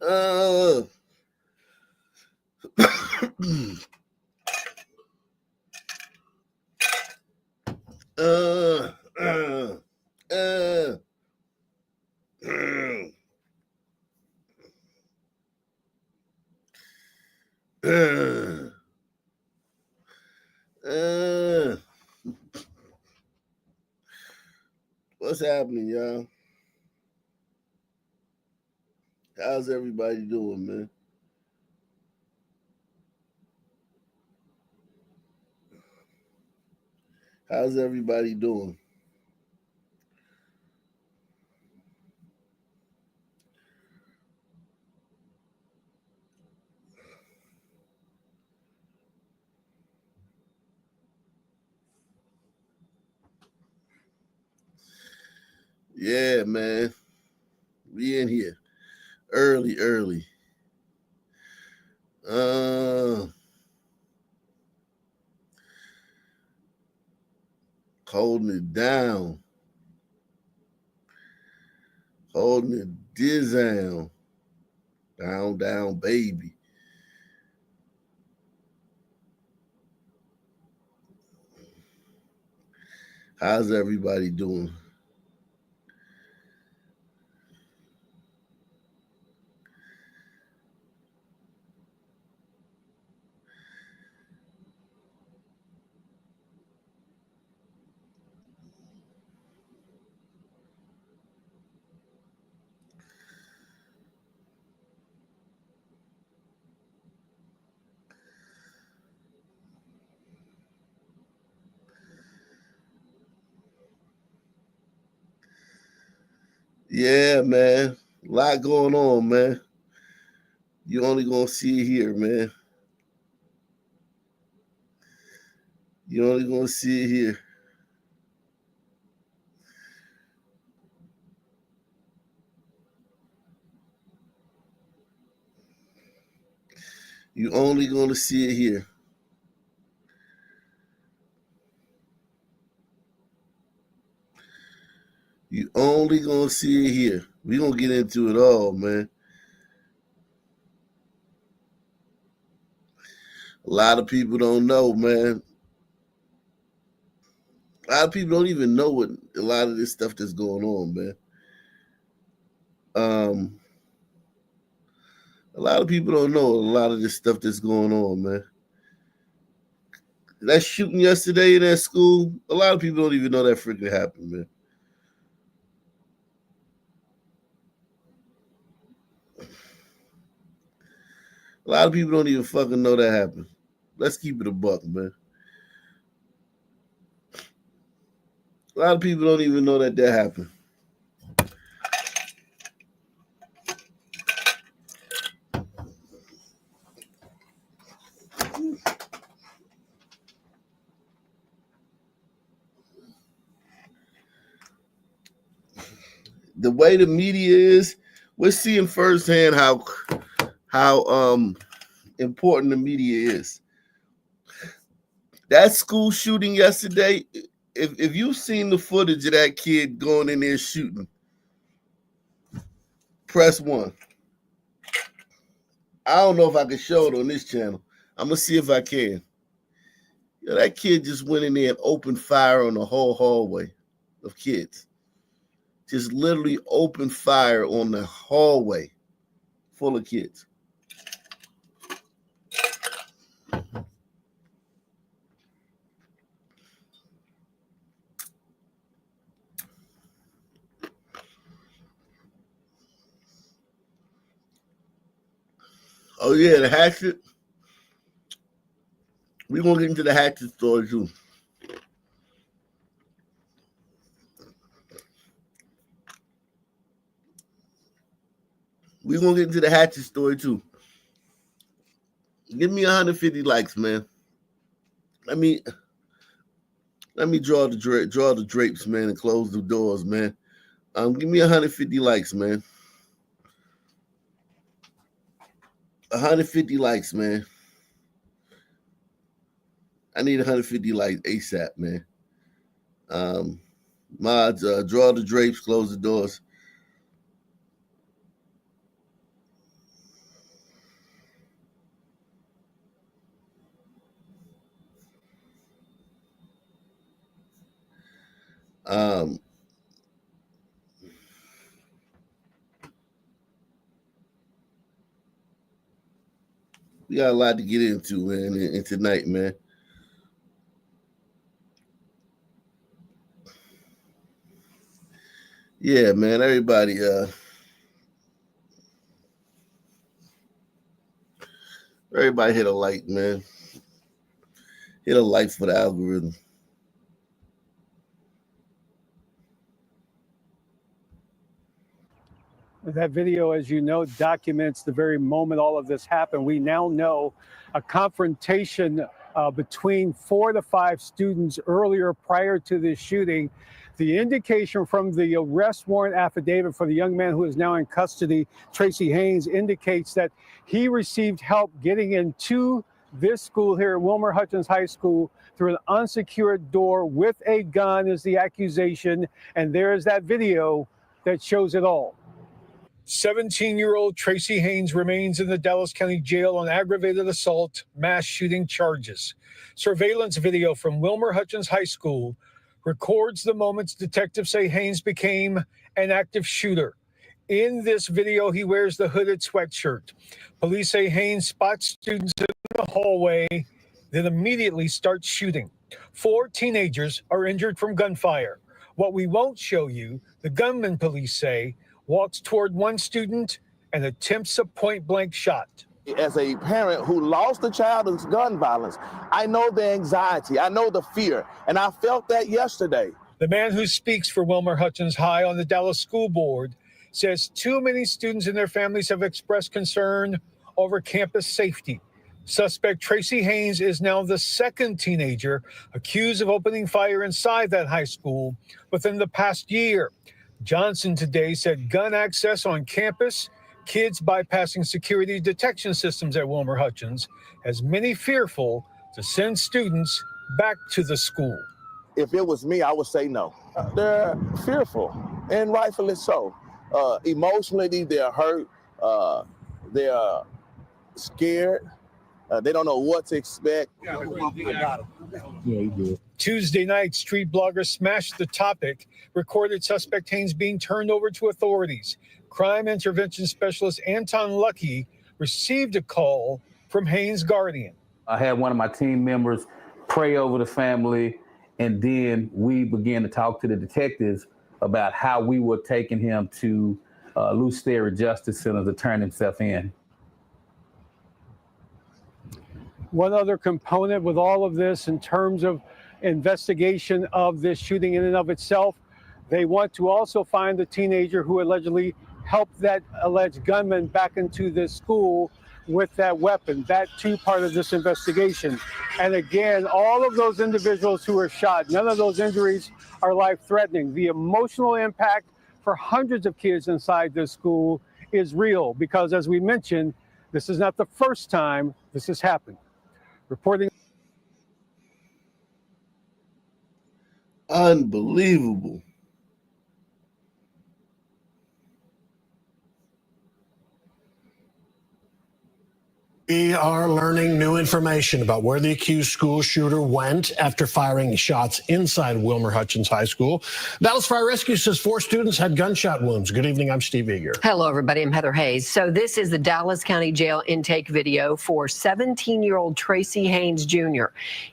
Uh, uh, uh, uh, uh, what's happening, y'all? How's everybody doing, man? How's everybody doing? Yeah, man. We in here early. Uh, holding it holding it down, baby. How's everybody doing? Yeah, man. A lot going on, man. You only gonna see it here, man. You only gonna see it here. You only gonna see it here. You only gonna see it here. We gonna get into it all, man. A lot of people don't know, man. A lot of people don't even know what a lot of this stuff that's going on, man. Um, a lot of people don't know a lot of this stuff that's going on, man. That shooting yesterday in that school, a lot of people don't even know that freaking happened, man. A lot of people don't even fucking know that happened. Let's keep it a buck, man. A lot of people don't even know that happened. The way the media is, we're seeing firsthand how important the media is. That school shooting yesterday, if you've seen the footage of that kid going in there shooting, press one. I don't know if I can show it on this channel. I'm gonna see if I can. Yeah, that kid just went in there and opened fire on the whole hallway of kids. Just literally opened fire on the hallway full of kids. Oh yeah, the hatchet. We're gonna get into the hatchet story too. We're gonna get into the hatchet story too. Give me 150 likes, man. Let me let me draw the drapes, man, and close the doors, man. Give me 150 likes, man. 150 likes, man. I need 150 likes ASAP, man. Um, Mods, draw the drapes, close the doors. Um, we got a lot to get into, man, and tonight, man. Yeah, man. Everybody hit a like, man. Hit a like for the algorithm. That video, as you know, documents the very moment all of this happened. We now know a confrontation between 4 to 5 students earlier prior to this shooting. The indication from the arrest warrant affidavit for the young man who is now in custody, Tracy Haynes, indicates that he received help getting into this school here at Wilmer Hutchins High School through an unsecured door with a gun is the accusation. And there is that video that shows it all. 17-year-old Tracy Haynes remains in the Dallas County Jail on aggravated assault, mass shooting charges. Surveillance video from Wilmer Hutchins High School records the moments detectives say Haynes became an active shooter. In this video, he wears the hooded sweatshirt. Police say Haynes spots students in the hallway, then immediately starts shooting. 4 teenagers are injured from gunfire. What we won't show you, the gunman, police say, walks toward one student and attempts a point-blank shot. As a parent who lost a child to gun violence, I know the anxiety, I know the fear, and I felt that yesterday. The man who speaks for Wilmer Hutchins High on the Dallas School Board says too many students and their families have expressed concern over campus safety. Suspect Tracy Haynes is now the second teenager accused of opening fire inside that high school within the past year. Johnson today said gun access on campus, kids bypassing security detection systems at Wilmer Hutchins, has many fearful to send students back to the school. If it was me, I would say no. They're fearful, and rightfully so. Emotionally, they're hurt. They're scared. They don't know what to expect. Tuesday night, street bloggers smashed the topic, recorded suspect Haynes being turned over to authorities. Crime intervention specialist Anton Lucky received a call from Haynes' guardian. I had one of my team members pray over the family, and then we began to talk to the detectives about how we were taking him to Loose Sterry Justice Center to turn himself in. One other component with all of this in terms of investigation of this shooting in and of itself, they want to also find the teenager who allegedly helped that alleged gunman back into this school with that weapon. That too part of this investigation. And again, all of those individuals who were shot, none of those injuries are life-threatening. The emotional impact for hundreds of kids inside this school is real because, as we mentioned, this is not the first time this has happened. Reporting. Unbelievable. We are learning new information about where the accused school shooter went after firing shots inside Wilmer Hutchins High School. Dallas Fire Rescue says 4 students had gunshot wounds. Good evening, I'm Steve Eager. Hello, everybody. I'm Heather Hayes. So this is the Dallas County Jail intake video for 17-year-old Tracy Haynes Jr.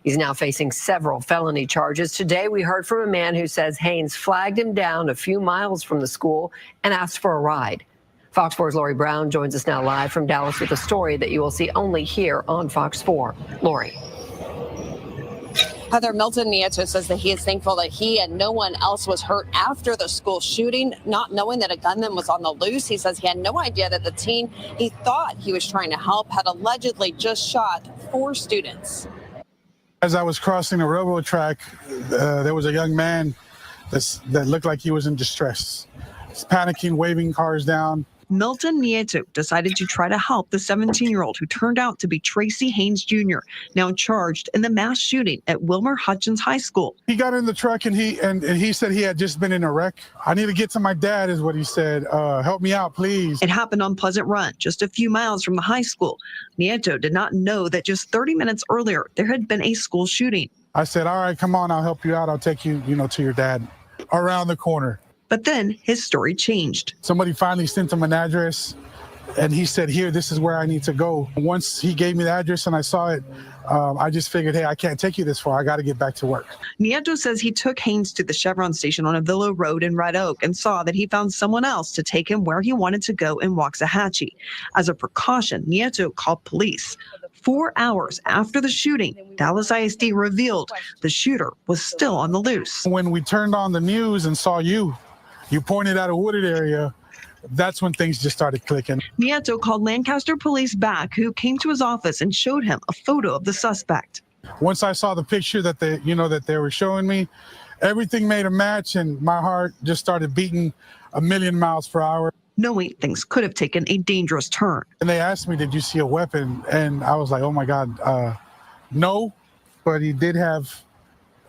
He's now facing several felony charges. Today, we heard from a man who says Haynes flagged him down a few miles from the school and asked for a ride. Fox 4's Lori Brown joins us now live from Dallas with a story that you will see only here on Fox 4. Lori. Heather, Milton Nieto says that he is thankful that he and no one else was hurt after the school shooting, not knowing that a gunman was on the loose. He says he had no idea that the teen he thought he was trying to help had allegedly just shot 4 students. As I was crossing the railroad track, there was a young man that looked like he was in distress. He's panicking, waving cars down. Milton Nieto decided to try to help the 17-year-old who turned out to be Tracy Haynes Jr., now charged in the mass shooting at Wilmer Hutchins High School. He got in the truck and he said he had just been in a wreck. I need to get to my dad is what he said. Help me out, please. It happened on Pleasant Run, just a few miles from the high school. Nieto did not know that just 30 minutes earlier, there had been a school shooting. I said, all right, come on, I'll help you out. I'll take you, to your dad. around the corner. But then his story changed. Somebody finally sent him an address, and he said, here, this is where I need to go. Once he gave me the address and I saw it, I just figured, hey, I can't take you this far. I got to get back to work. Nieto says he took Haynes to the Chevron station on Avila Road in Red Oak and saw that he found someone else to take him where he wanted to go in Waxahachie. As a precaution, Nieto called police. 4 hours after the shooting, Dallas ISD revealed the shooter was still on the loose. When we turned on the news and saw you pointed at a wooded area, that's when things just started clicking. Nieto called Lancaster police back, who came to his office and showed him a photo of the suspect. Once I saw the picture that they were showing me, everything made a match, and my heart just started beating a million miles per hour. Knowing things could have taken a dangerous turn. And they asked me, did you see a weapon? And I was like, oh my God, no, but he did have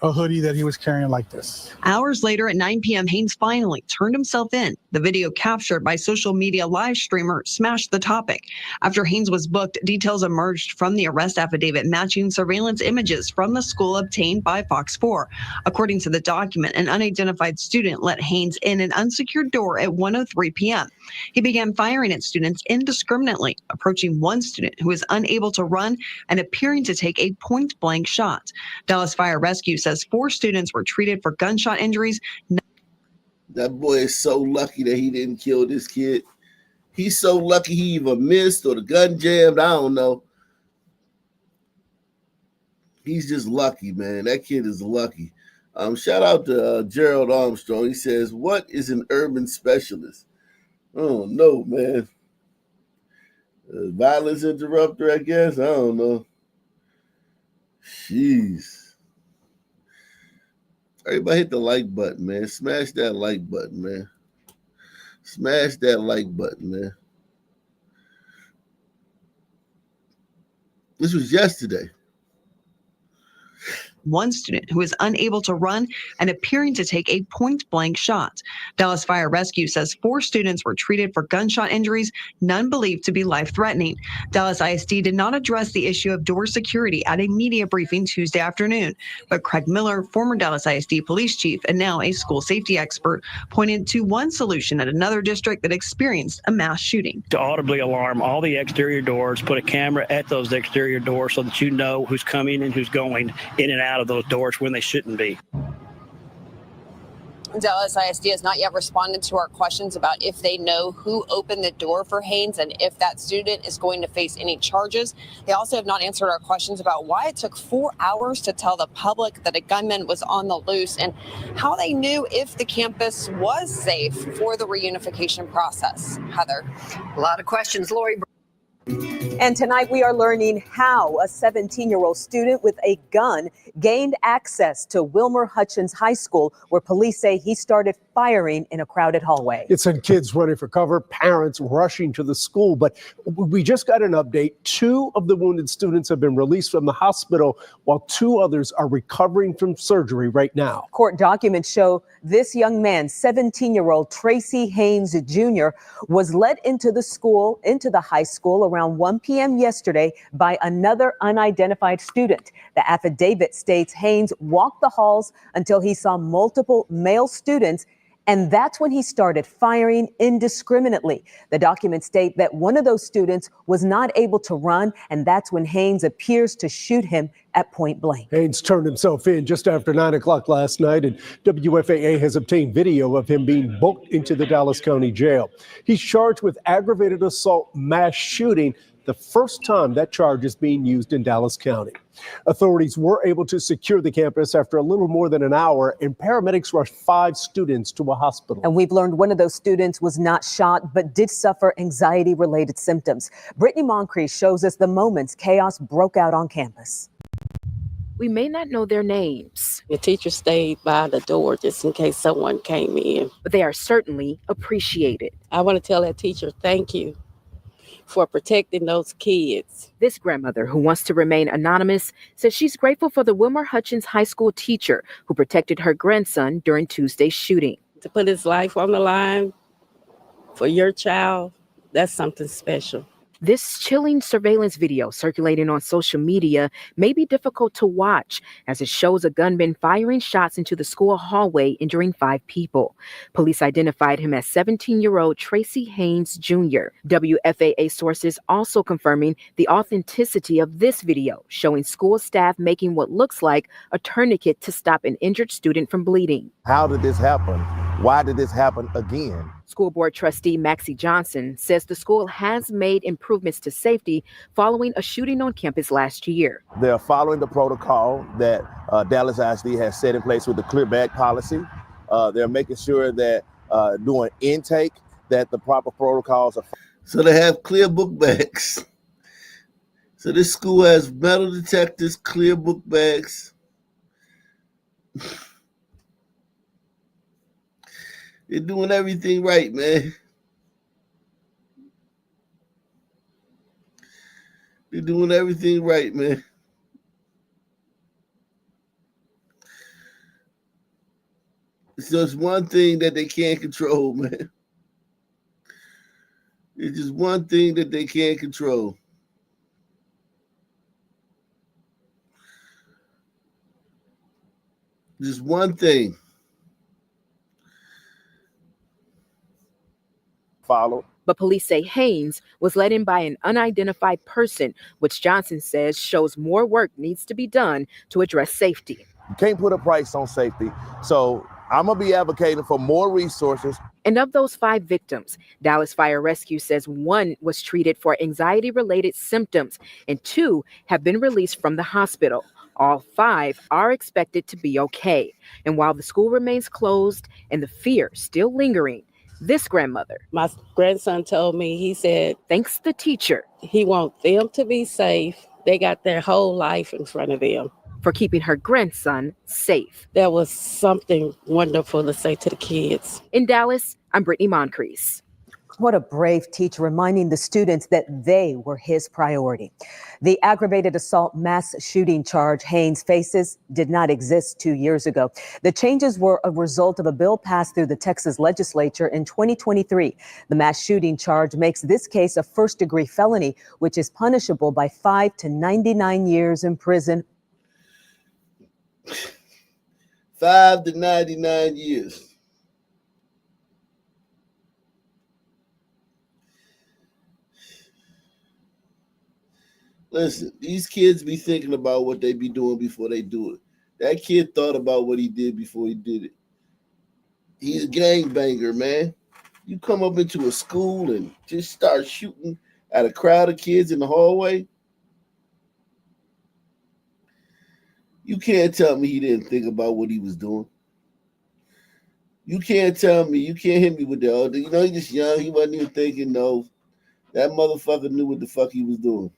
a hoodie that he was carrying like this. Hours later at 9 p.m., Haynes finally turned himself in. The video captured by social media live streamer smashed the topic. After Haynes was booked, details emerged from the arrest affidavit matching surveillance images from the school obtained by Fox 4. According to the document, an unidentified student let Haynes in an unsecured door at 1:03 p.m. He began firing at students indiscriminately, approaching one student who was unable to run and appearing to take a point-blank shot. Dallas Fire Rescue says 4 students were treated for gunshot injuries. That boy is so lucky that he didn't kill this kid. He's so lucky he even missed or the gun jammed. I don't know. He's just lucky, man. That kid is lucky. Shout out to Gerald Armstrong. He says, what is an urban specialist? Oh, no, man. Violence interrupter, I guess. I don't know. Jeez. Everybody hit the like button, man. Smash that like button, man. Smash that like button, man. This was yesterday. One student who is unable to run and appearing to take a point-blank shot. Dallas Fire Rescue says 4 students were treated for gunshot injuries, none believed to be life-threatening. Dallas ISD did not address the issue of door security at a media briefing Tuesday afternoon, but Craig Miller, former Dallas ISD police chief and now a school safety expert, pointed to one solution at another district that experienced a mass shooting. To audibly alarm all the exterior doors, put a camera at those exterior doors so that you know who's coming and who's going in and out of those doors when they shouldn't be. Dallas ISD has not yet responded to our questions about if they know who opened the door for Haynes and if that student is going to face any charges. They also have not answered our questions about why it took 4 hours to tell the public that a gunman was on the loose and how they knew if the campus was safe for the reunification process. Heather. A lot of questions, Lori. And tonight we are learning how a 17-year-old student with a gun gained access to Wilmer Hutchins High School, where police say he started firing in a crowded hallway. It sent kids running for cover, parents rushing to the school. But we just got an update. 2 of the wounded students have been released from the hospital, while 2 others are recovering from surgery right now. Court documents show this young man, 17-year-old Tracy Haynes Jr., was led into the high school around 1 p.m. yesterday by another unidentified student. The affidavit states Haynes walked the halls until he saw multiple male students, and that's when he started firing indiscriminately. The documents state that one of those students was not able to run, and that's when Haynes appears to shoot him at point blank. Haynes turned himself in just after 9 o'clock last night, and WFAA has obtained video of him being booked into the Dallas County Jail. He's charged with aggravated assault mass shooting, the first time that charge is being used in Dallas County. Authorities were able to secure the campus after a little more than an hour, and paramedics rushed 5 students to a hospital. And we've learned one of those students was not shot, but did suffer anxiety-related symptoms. Brittany Moncrief shows us the moments chaos broke out on campus. We may not know their names. The teacher stayed by the door just in case someone came in. But they are certainly appreciated. I want to tell that teacher thank you for protecting those kids. This grandmother, who wants to remain anonymous, says she's grateful for the Wilmer Hutchins High School teacher who protected her grandson during Tuesday's shooting. To put his life on the line for your child, that's something special. This chilling surveillance video circulating on social media may be difficult to watch as it shows a gunman firing shots into the school hallway, injuring 5 people. Police identified him as 17-year-old Tracy Haynes Jr. WFAA sources also confirming the authenticity of this video, showing school staff making what looks like a tourniquet to stop an injured student from bleeding. How did this happen? Why did this happen again? School board trustee Maxie Johnson says the school has made improvements to safety following a shooting on campus last year. They're following the protocol that Dallas ISD has set in place with the clear bag policy. They're making sure that during intake that the proper protocols are. So they have clear book bags. So this school has metal detectors, clear book bags. They're doing everything right, man. They're doing everything right, man. It's just one thing that they can't control, man. It's just one thing that they can't control. Just one thing. Follow. But police say Haynes was led in by an unidentified person, which Johnson says shows more work needs to be done to address safety. You can't put a price on safety. So I'm going to be advocating for more resources. And of those 5 victims, Dallas Fire Rescue says 1 was treated for anxiety-related symptoms and 2 have been released from the hospital. All 5 are expected to be okay. And while the school remains closed and the fear still lingering, this grandmother, My grandson told me, he said, thanks the teacher, he wants them to be safe. They got their whole life in front of them. For keeping her grandson safe. That was something wonderful to say to the kids. In Dallas, I'm Brittany Moncrief. What a brave teacher, reminding the students that they were his priority. The aggravated assault mass shooting charge Haynes faces did not exist 2 years ago. The changes were a result of a bill passed through the Texas legislature in 2023. The mass shooting charge makes this case a first-degree felony, which is punishable by 5 to 99 years in prison. 5 to 99 years. Listen, these kids be thinking about what they be doing before they do it. That kid thought about what he did before he did it. He's a gangbanger, man. You come up into a school and just start shooting at a crowd of kids in the hallway. You can't tell me he didn't think about what he was doing. You can't tell me, you can't hit me with that. Oh, you know, he's just young. He wasn't even thinking, no. That motherfucker knew what the fuck he was doing.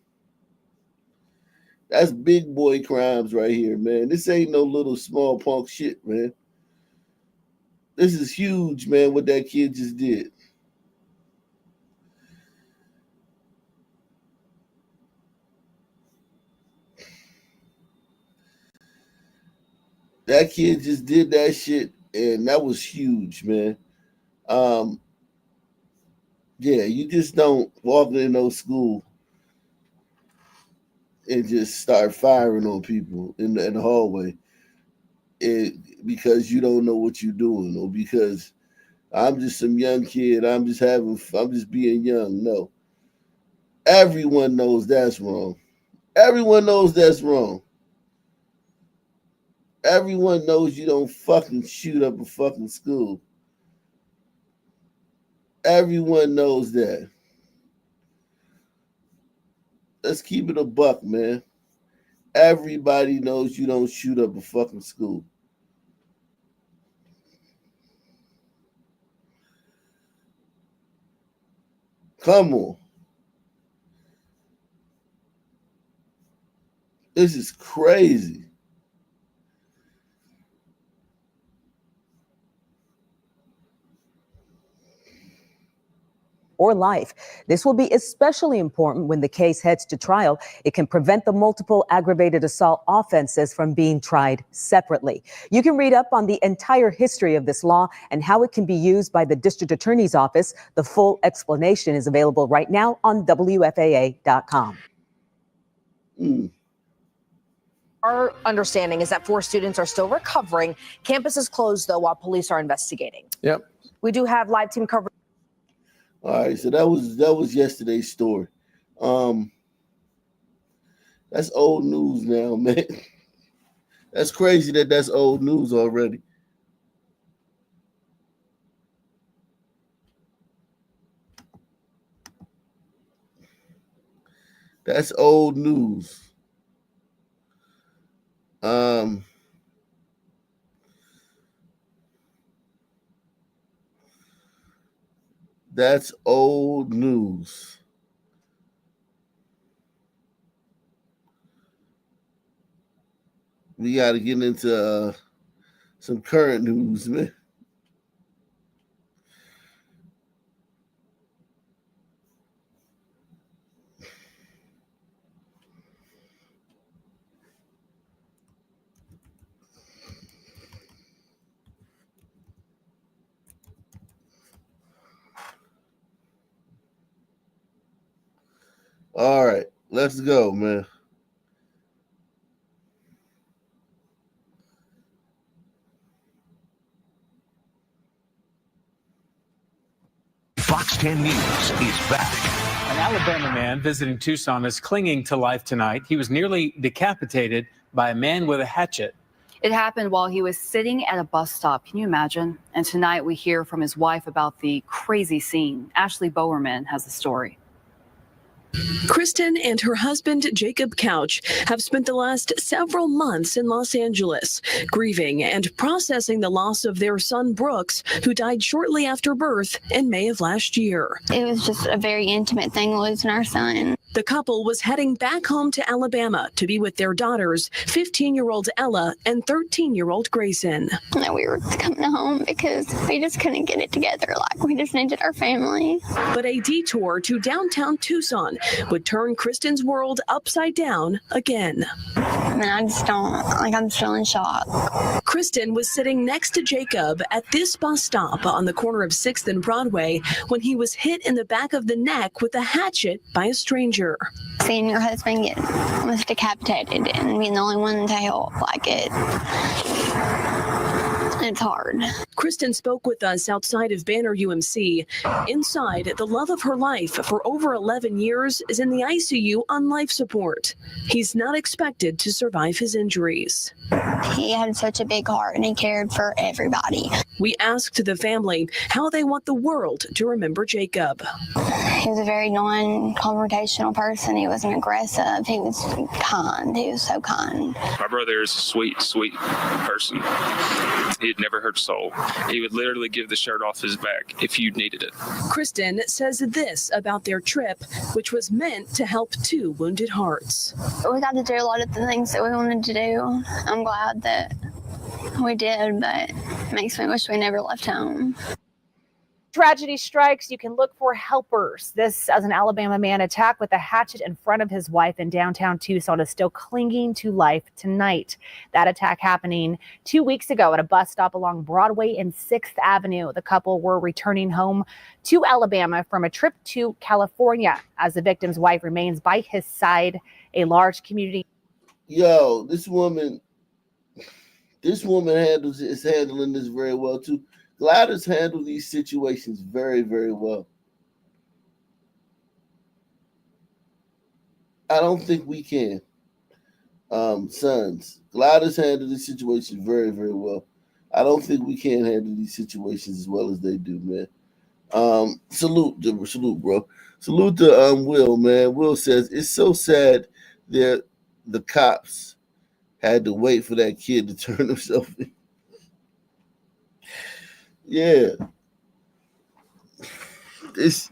That's big boy crimes right here, man. This ain't no little small punk shit, man. This is huge, man, what that kid just did. That kid just did that shit, and that was huge, man. Yeah, you just don't walk in no school and just start firing on people in the hallway because you don't know what you're doing, or because I'm just some young kid, I'm just being young. No. Everyone knows that's wrong. Everyone knows that's wrong. Everyone knows you don't fucking shoot up a fucking school. Everyone knows that. Let's keep it a buck, man. Everybody knows you don't shoot up a fucking school. Come on. This is crazy. or life. This will be especially important when the case heads to trial. It can prevent the multiple aggravated assault offenses from being tried separately. You can read up on the entire history of this law and how it can be used by the district attorney's office. The full explanation is available right now on WFAA.com. Our understanding is that 4 students are still recovering. Campus is closed, though, while police are investigating. Yep. We do have live team coverage. All right, so that was yesterday's story. That's old news now, man. That's crazy that that's old news already. That's old news. That's old news. We got to get into some current news, man. All right, let's go, man. Fox 10 News is back. An Alabama man visiting Tucson is clinging to life tonight. He was nearly decapitated by a man with a hatchet. It happened while he was sitting at a bus stop. Can you imagine? And tonight we hear from his wife about the crazy scene. Ashley Bowerman has the story. Kristen and her husband, Jacob Couch, have spent the last several months in Los Angeles, grieving and processing the loss of their son, Brooks, who died shortly after birth in May of last year. It was just a very intimate thing losing our son. The couple was heading back home to Alabama to be with their daughters, 15-year-old Ella and 13-year-old Grayson. We were coming home because we just couldn't get it together. Like, we just needed our family. But a detour to downtown Tucson would turn Kristen's world upside down again. I mean, I just don't, like, I'm still in shock. Kristen was sitting next to Jacob at this bus stop on the corner of 6th and Broadway when he was hit in the back of the neck with a hatchet by a stranger. Seeing your husband get almost decapitated and being the only one to help, like, it's hard. Kristen spoke with us outside of Banner UMC. Inside, the love of her life for over 11 years is in the ICU on life support. He's not expected to survive his injuries. He had such a big heart and he cared for everybody. We asked the family how they want the world to remember Jacob. He was a very non-confrontational person. He wasn't aggressive. He was kind. He was so kind. My brother is a sweet, sweet person. He had never hurt a soul. He would literally give the shirt off his back if you needed it. Kristen says this about their trip, which was meant to help 2 wounded hearts. We got to do a lot of the things that we wanted to do. I'm glad that we did, but it makes me wish we never left home. Tragedy strikes, you can look for helpers. This as an Alabama man attacked with a hatchet in front of his wife in downtown Tucson is still clinging to life tonight. That attack happening 2 weeks ago at a bus stop along Broadway and 6th Avenue. The couple were returning home to Alabama from a trip to California as the victim's wife remains by his side. A large community. Yo, this woman is handling this very well too. Gliders handle these situations very, very well. I don't think we can. Sons, gliders handle these situations very, very well. I don't think we can handle these situations as well as they do, man. Salute, bro. Salute to Will, man. Will says it's so sad that the cops had to wait for that kid to turn himself in. Yeah. This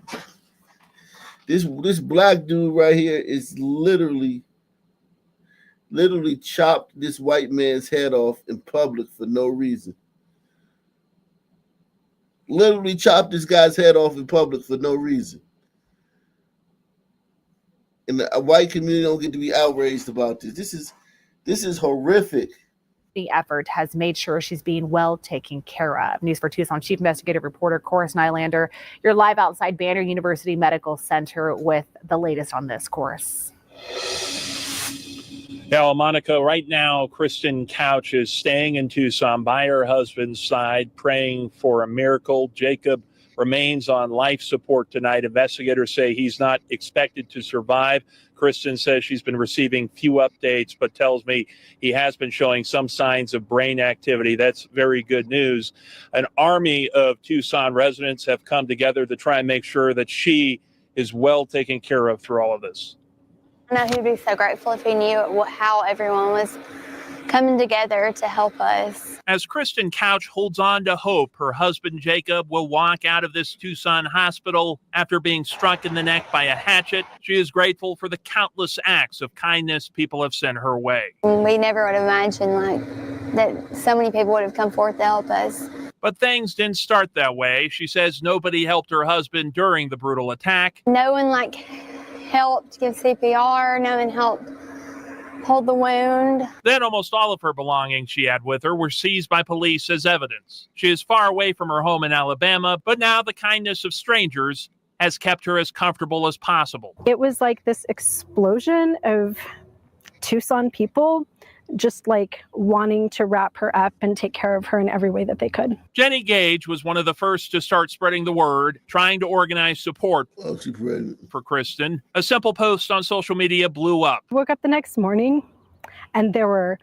black dude right here is literally chopped this white man's head off in public for no reason. literally chopped this guy's head off in public for no reason. And the white community don't get to be outraged about this. This is horrific. The effort has made sure she's being well taken care of. News for Tucson Chief Investigative Reporter Chorus Nylander. You're live outside Banner University Medical Center with the latest on this, Chorus. Yeah, Monica, right now, Kristen Couch is staying in Tucson by her husband's side, praying for a miracle. Jacob remains on life support tonight. Investigators say he's not expected to survive. Kristen says she's been receiving few updates, but tells me he has been showing some signs of brain activity. That's very good news. An army of Tucson residents have come together to try and make sure that she is well taken care of through all of this. I know he'd be so grateful if he knew how everyone was coming together to help us. As Kristen Couch holds on to hope, her husband Jacob will walk out of this Tucson hospital after being struck in the neck by a hatchet. She is grateful for the countless acts of kindness people have sent her way. We never would have imagined that so many people would have come forth to help us. But things didn't start that way. She says nobody helped her husband during the brutal attack. No one helped give CPR. No one helped hold the wound. Then almost all of her belongings she had with her were seized by police as evidence. She is far away from her home in Alabama, but now the kindness of strangers has kept her as comfortable as possible. It was like this explosion of Tucson people just wanting to wrap her up and take care of her in every way that they could. Jenny Gage was one of the first to start spreading the word, trying to organize support for Kristen. A simple post on social media blew up. Woke up the next morning and there were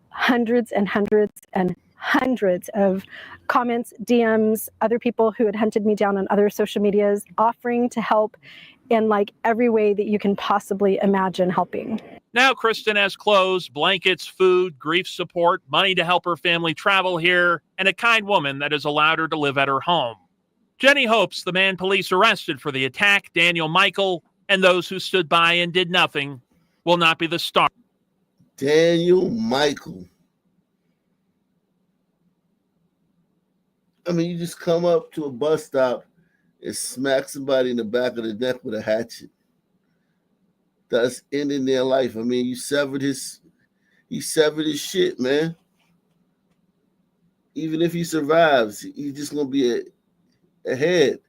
hundreds and hundreds and hundreds of comments, DMs, other people who had hunted me down on other social medias offering to help in every way that you can possibly imagine helping. Now Kristen has clothes, blankets, food, grief support, money to help her family travel here, and a kind woman that has allowed her to live at her home. Jenny hopes the man police arrested for the attack, Daniel Michael, and those who stood by and did nothing will not be the star. Daniel Michael. I mean, you just come up to a bus stop and smack somebody in the back of the neck with a hatchet. That's ending their life. I mean, he severed his shit, man. Even if he survives, he's just gonna be ahead.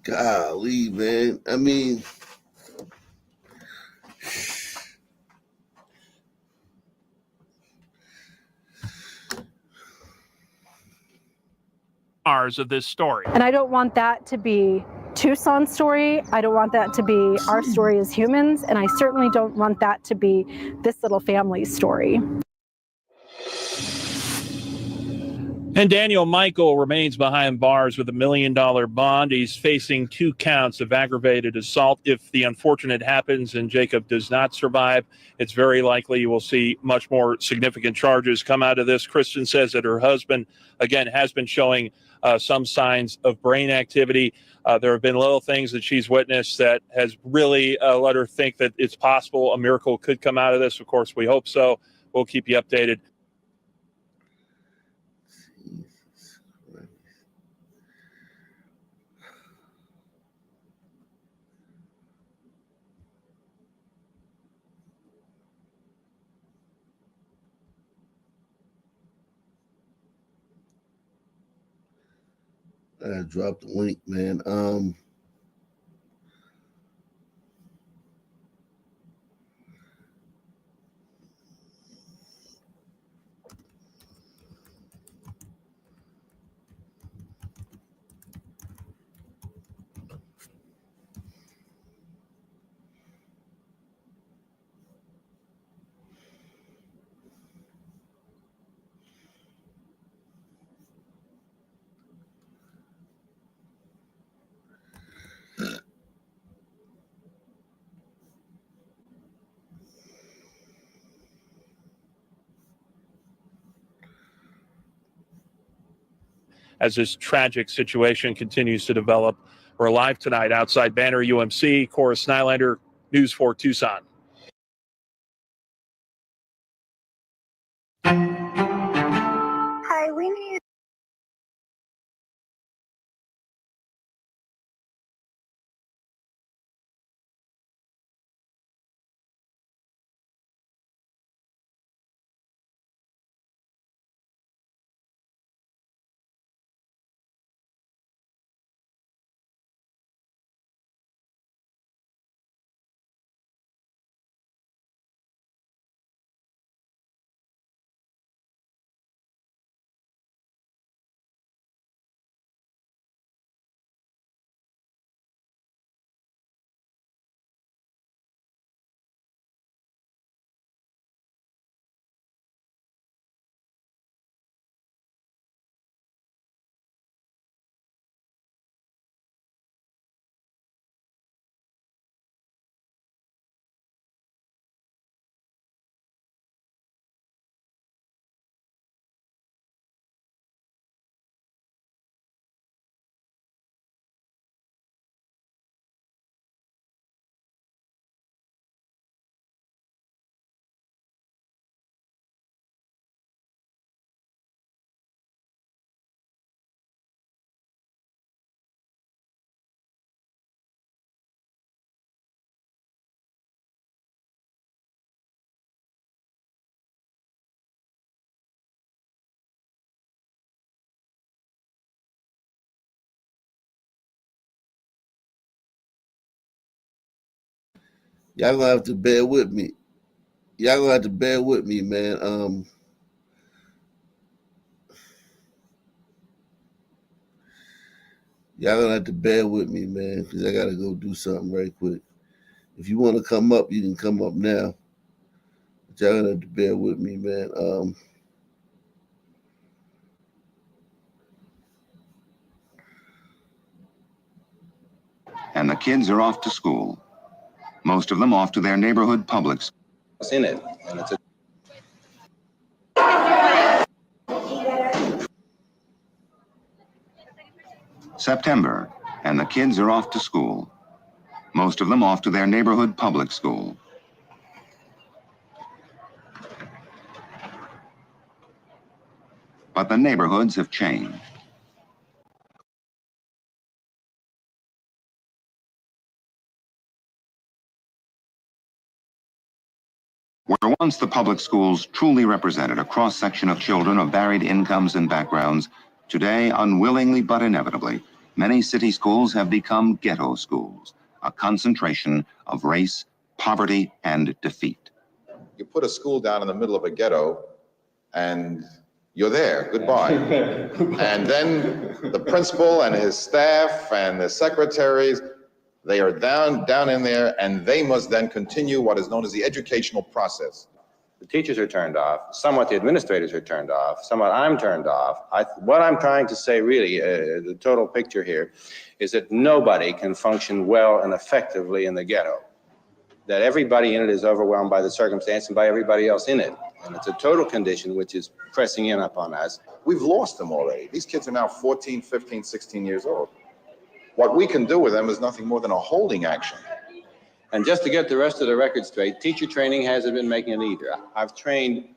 Golly, man. I mean, of this story. And I don't want that to be Tucson's story. I don't want that to be our story as humans. And I certainly don't want that to be this little family's story. And Daniel Michael remains behind bars with $1 million bond. He's facing 2 counts of aggravated assault. If the unfortunate happens and Jacob does not survive, it's very likely you will see much more significant charges come out of this. Kristen says that her husband, again, has been showing some signs of brain activity. There have been little things that she's witnessed that has really let her think that it's possible a miracle could come out of this. Of course, we hope so. We'll keep you updated. I dropped the link, man. As this tragic situation continues to develop We're live tonight outside Banner UMC. Cora Snylander, News 4 Tucson. Hi, we need. Y'all gonna have to bear with me. Y'all gonna have to bear with me, man. Y'all gonna have to bear with me, man, because I gotta go do something right quick. If you want to come up, you can come up now. But y'all gonna have to bear with me, man. And the kids are off to school. Most of them off to their neighborhood public schools. In it, and it's a September, and the kids are off to school. Most of them off to their neighborhood public school. But the neighborhoods have changed. Where once the public schools truly represented a cross-section of children of varied incomes and backgrounds, today, unwillingly but inevitably, many city schools have become ghetto schools, a concentration of race, poverty, and defeat. You put a school down in the middle of a ghetto and you're there, goodbye. And then the principal and his staff and the secretaries, they are down in there, and they must then continue what is known as the educational process. the teachers are turned off, somewhat the administrators are turned off, somewhat I'm turned off. What I'm trying to say really, the total picture here, is that nobody can function well and effectively in the ghetto. That everybody in it is overwhelmed by the circumstance and by everybody else in it. And it's a total condition which is pressing in upon us. We've lost them already. These kids are now 14, 15, 16 years old. What we can do with them is nothing more than a holding action. And just to get the rest of the record straight, teacher training hasn't been making it either. I've trained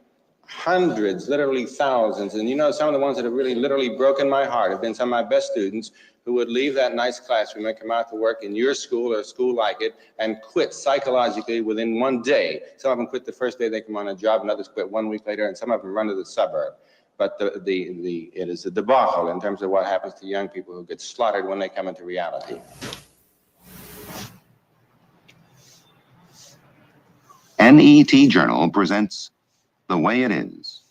hundreds, literally thousands, and you know, some of the ones that have really literally broken my heart have been some of my best students who would leave that nice classroom and come out to work in your school or a school like it and quit psychologically within one day. Some of them quit the first day they come on a job, and others quit 1 week later, and some of them run to the suburb. But it is a debacle in terms of what happens to young people who get slaughtered when they come into reality. NET Journal presents The Way It Is.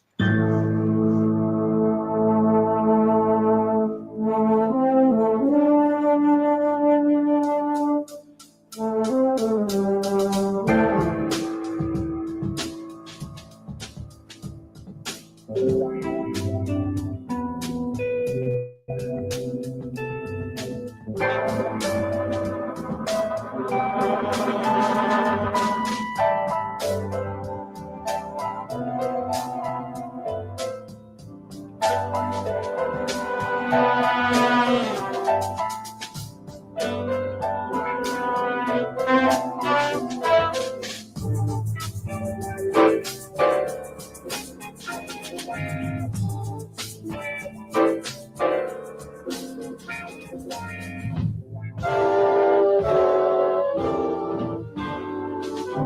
The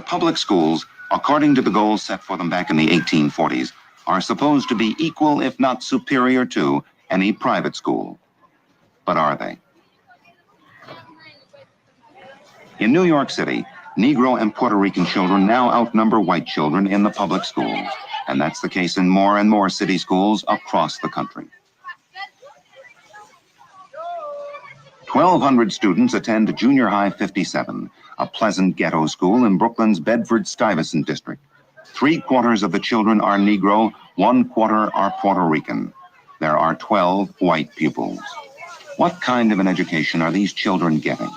public schools, according to the goals set for them back in the 1840s, are supposed to be equal, if not superior to, any private school. But are they? In New York City, Negro and Puerto Rican children now outnumber white children in the public schools, and that's the case in more and more city schools across the country. 1,200 students attend Junior High 57, a pleasant ghetto school in Brooklyn's Bedford-Stuyvesant district. 3/4 of the children are Negro, 1/4 are Puerto Rican. There are 12 white pupils. What kind of an education are these children getting?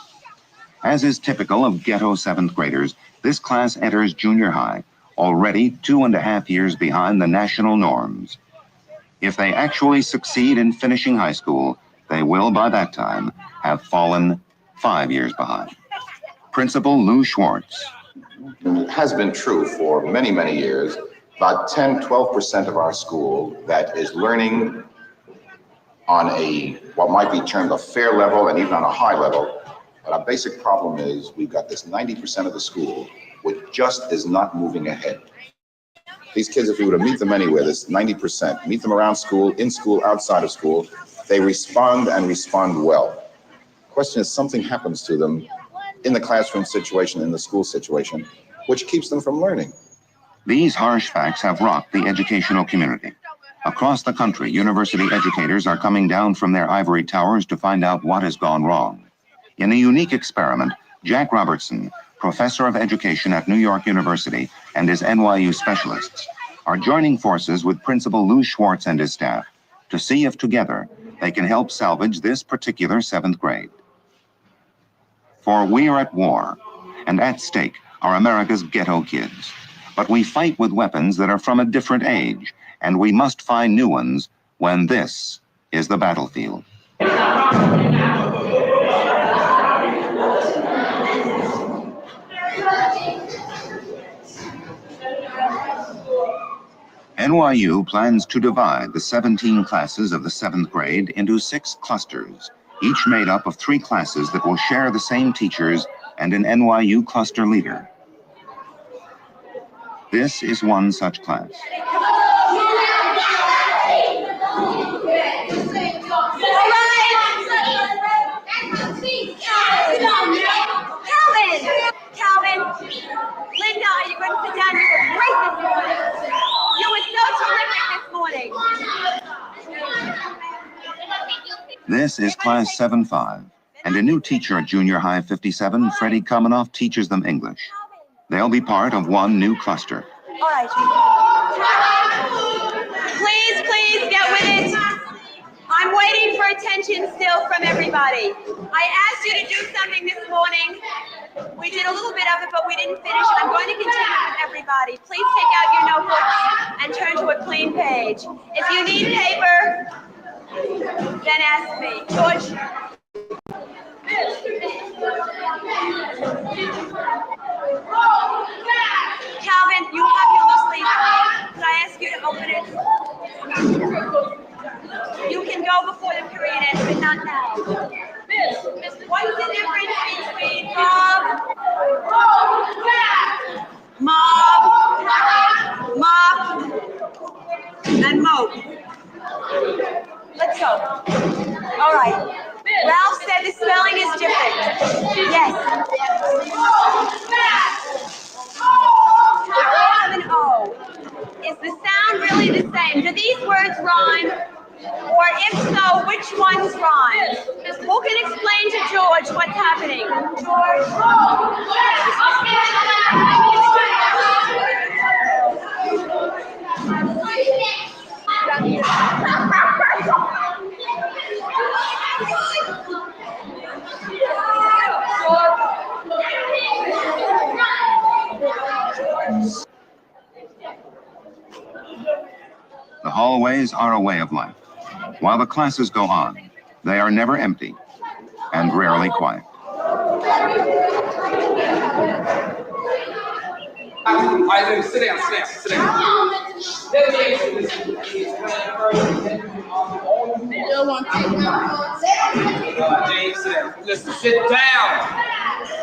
As is typical of ghetto 7th graders, this class enters junior high, already 2.5 years behind the national norms. If they actually succeed in finishing high school, they will, by that time, have fallen 5 years behind. Principal Lou Schwartz. It has been true for many, many years. About 10-12% of our school that is learning on what might be termed a fair level and even on a high level. But our basic problem is we've got this 90% of the school which just is not moving ahead. These kids, if you were to meet them anywhere, this 90%, meet them around school, in school, outside of school, they respond and respond well. Question is, something happens to them in the classroom situation, in the school situation, which keeps them from learning. These harsh facts have rocked the educational community. Across the country, university educators are coming down from their ivory towers to find out what has gone wrong. In a unique experiment, Jack Robertson, professor of education at New York University, and his NYU specialists are joining forces with Principal Lou Schwartz and his staff to see if together they can help salvage this particular 7th grade. For we are at war, and at stake are America's ghetto kids. But we fight with weapons that are from a different age, and we must find new ones when this is the battlefield. NYU plans to divide the 17 classes of the 7th grade into 6 clusters, each made up of 3 classes that will share the same teachers and an NYU cluster leader. This is one such class. Calvin, Linda, are you going to sit down? You were great this morning. You were so terrific this morning. This is class 7-5, and a new teacher at Junior High 57, Freddie Kamenoff, teaches them English. They'll be part of one new cluster. All right. Please get with it. I'm waiting for attention still from everybody. I asked you to do something this morning. We did a little bit of it, but we didn't finish. I'm going to continue with everybody. Please take out your notebooks and turn to a clean page. If you need paper, then ask me. George. Calvin, you have your loose leaf. Could I ask you to open it? You can go before the period ends, but not now. What's the difference between mob, mop, and mope? Let's go. All right. Ralph said the spelling is different. Yes. The O of an O. Is the sound really the same? Do these words rhyme? Or if so, which ones rhyme? Who can explain to George what's happening? George? The hallways are a way of life. While the classes go on, they are never empty and rarely quiet. right, sit down. James, sit down. Listen, sit down.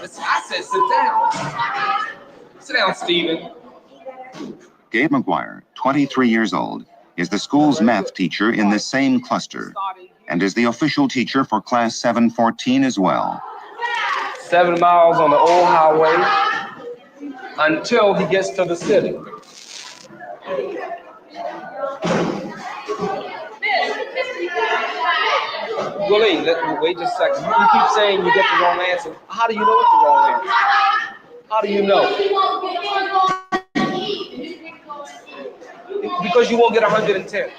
Listen, I said sit down. Sit down, Stephen. Gabe McGuire, 23 years old, is the school's math teacher in this same cluster and is the official teacher for Class 714 as well. 7 miles on the old highway until he gets to the city. Willie, wait just a second. You keep saying you get the wrong answer. How do you know it's the wrong answer? How do you know? Because you won't get 110.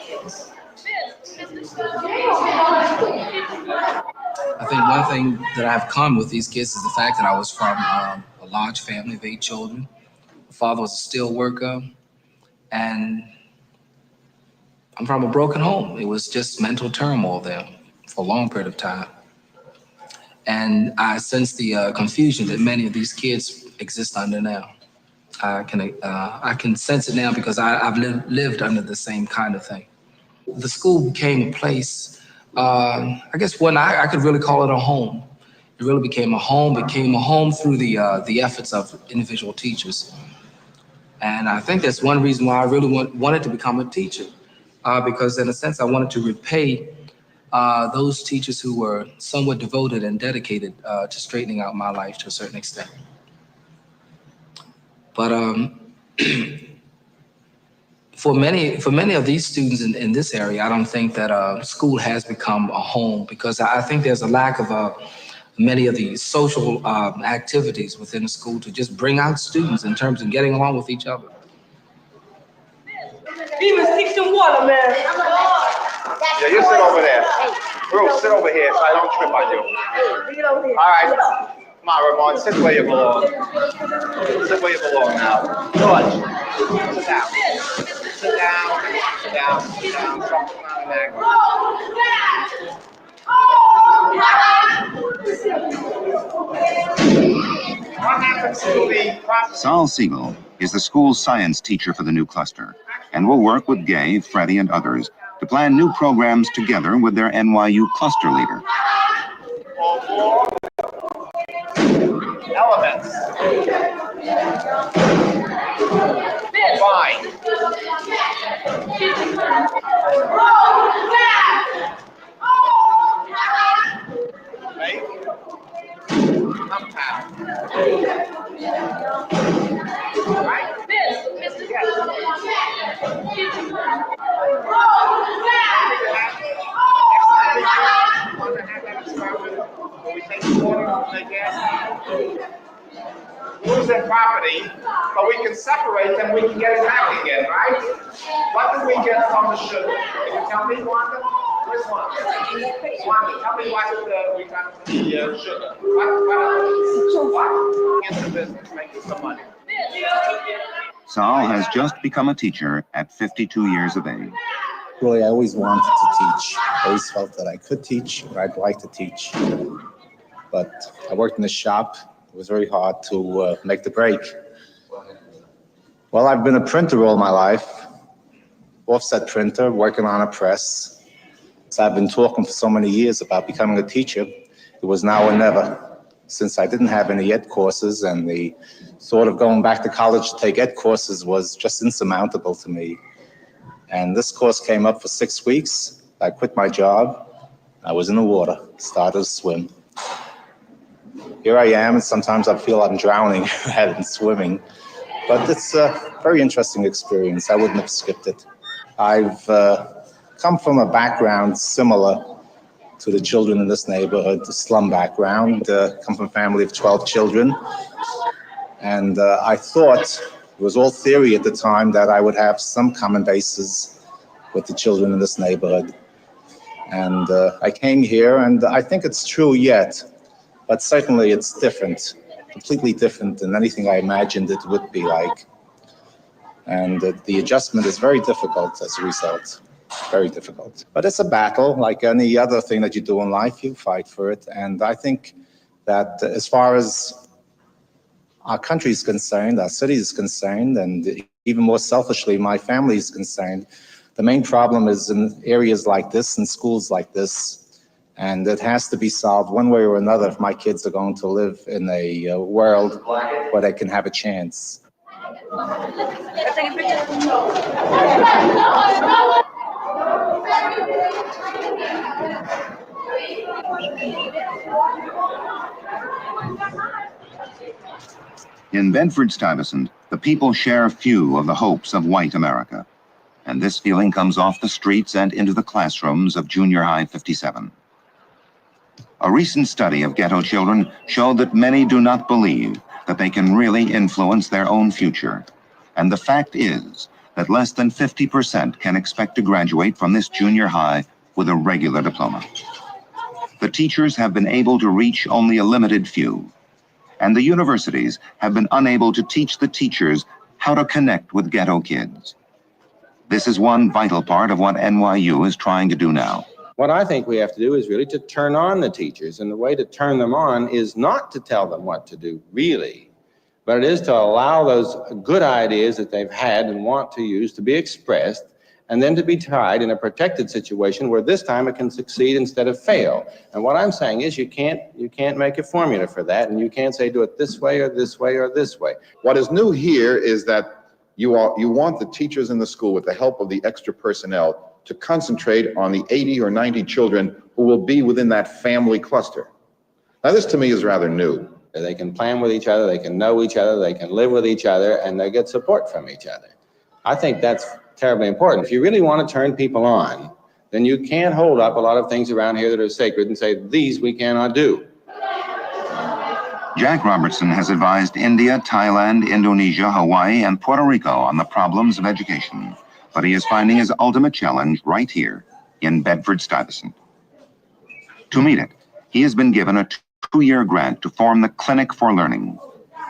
I think one thing that I have common with these kids is the fact that I was from a large family of 8 children. My father was a steel worker, and I'm from a broken home. It was just mental turmoil there for a long period of time. And I sense the confusion that many of these kids exist under now. I can sense it now because I've lived under the same kind of thing. The school became a place, I guess one I could really call it a home. It really became a home through the efforts of individual teachers. And I think that's one reason why I really wanted to become a teacher, because in a sense I wanted to repay those teachers who were somewhat devoted and dedicated to straightening out my life to a certain extent. But for many of these students in this area, I don't think that school has become a home, because I think there's a lack of many of the social activities within the school to just bring out students in terms of getting along with each other. Even stick some water, man. Yeah, you sit over there. Bruce, sit over here so I don't trip on you. All right. Come on, Ramon, sit where you belong. Sit where you belong now. George, sit down. Sit down. Sit down. Sit down. Something on the neck. What happens to the property? Saul Siegel is the school's science teacher for the new cluster and will work with Gay, Freddie, and others to plan new programs together with their NYU cluster leader. Elements. Fine. Make. Compound. Right? Yes. Lose their property, but we can separate them, we can get it back again, right? What did we get from the sugar? Can you tell me, Wanda? Where's Wanda? Wanda, tell me what we got from the sugar. What in the business making some money? Saul has just become a teacher at 52 years of age. Really, I always wanted to teach. I always felt that I could teach, or I'd like to teach. But I worked in the shop. It was very hard to make the break. Well, I've been a printer all my life, offset printer, working on a press. So I've been talking for so many years about becoming a teacher. It was now or never. Since I didn't have any ed courses, and the thought of going back to college to take ed courses was just insurmountable to me. And this course came up for 6 weeks. I quit my job. I was in the water, started to swim. Here I am, and sometimes I feel I'm drowning rather than swimming. But it's a very interesting experience. I wouldn't have skipped it. I've come from a background similar to the children in this neighborhood, the slum background. Come from a family of 12 children. And I thought, it was all theory at the time, that I would have some common basis with the children in this neighborhood. And I came here, and I think it's true yet, but certainly it's different, completely different than anything I imagined it would be like. And the adjustment is very difficult as a result, very difficult. But it's a battle, like any other thing that you do in life, you fight for it. And I think that as far as our country is concerned, our city is concerned, and even more selfishly, my family is concerned. The main problem is in areas like this and schools like this, and it has to be solved one way or another if my kids are going to live in a world where they can have a chance. In Bedford-Stuyvesant, the people share few of the hopes of white America, and this feeling comes off the streets and into the classrooms of Junior High 57. A recent study of ghetto children showed that many do not believe that they can really influence their own future. And the fact is that less than 50% can expect to graduate from this junior high with a regular diploma. The teachers have been able to reach only a limited few, and the universities have been unable to teach the teachers how to connect with ghetto kids. This is one vital part of what NYU is trying to do now. What I think we have to do is really to turn on the teachers, and the way to turn them on is not to tell them what to do, really, but it is to allow those good ideas that they've had and want to use to be expressed, and then to be tried in a protected situation where this time it can succeed instead of fail. And what I'm saying is you can't make a formula for that, and you can't say do it this way or this way or this way. What is new here is that you want the teachers in the school, with the help of the extra personnel, to concentrate on the 80 or 90 children who will be within that family cluster. Now, this to me is rather new. They can plan with each other, they can know each other, they can live with each other, and they get support from each other. I think that's terribly important. If you really want to turn people on, then you can't hold up a lot of things around here that are sacred and say, these we cannot do. Jack Robertson has advised India, Thailand, Indonesia, Hawaii, and Puerto Rico on the problems of education, but he is finding his ultimate challenge right here in Bedford-Stuyvesant. To meet it, he has been given a 2-year grant to form the Clinic for Learning.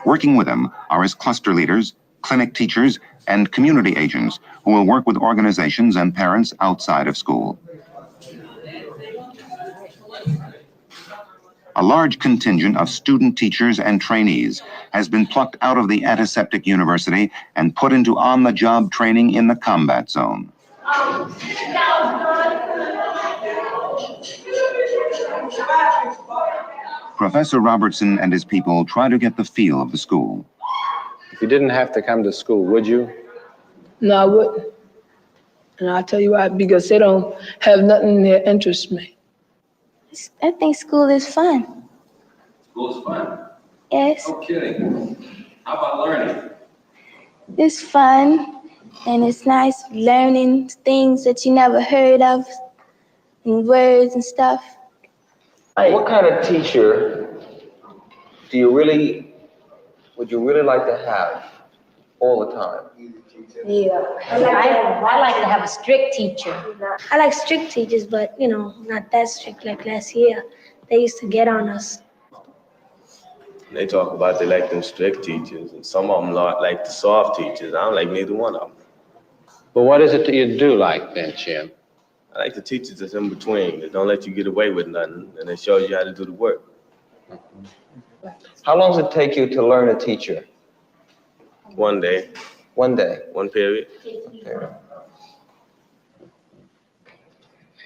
Working with him are his cluster leaders, clinic teachers, and community agents who will work with organizations and parents outside of school. A large contingent of student teachers and trainees has been plucked out of the antiseptic university and put into on-the-job training in the combat zone. Professor Robertson and his people try to get the feel of the school. If you didn't have to come to school, would you? No, I wouldn't. And I'll tell you why, because they don't have nothing that interests me. I think school is fun. School is fun? Yes. No kidding. How about learning? It's fun, and it's nice learning things that you never heard of, and words and stuff. What kind of teacher would you really like to have all the time? Yeah, I like to have a strict teacher. I like strict teachers, but not that strict like last year. They used to get on us. They talk about they like them strict teachers, and some of them like the soft teachers. I don't like neither one of them. But what is it that you do like then, Jim? I like the teachers that's in between, that don't let you get away with nothing, and they show you how to do the work. How long does it take you to learn a teacher? One day. One day? One period. Okay.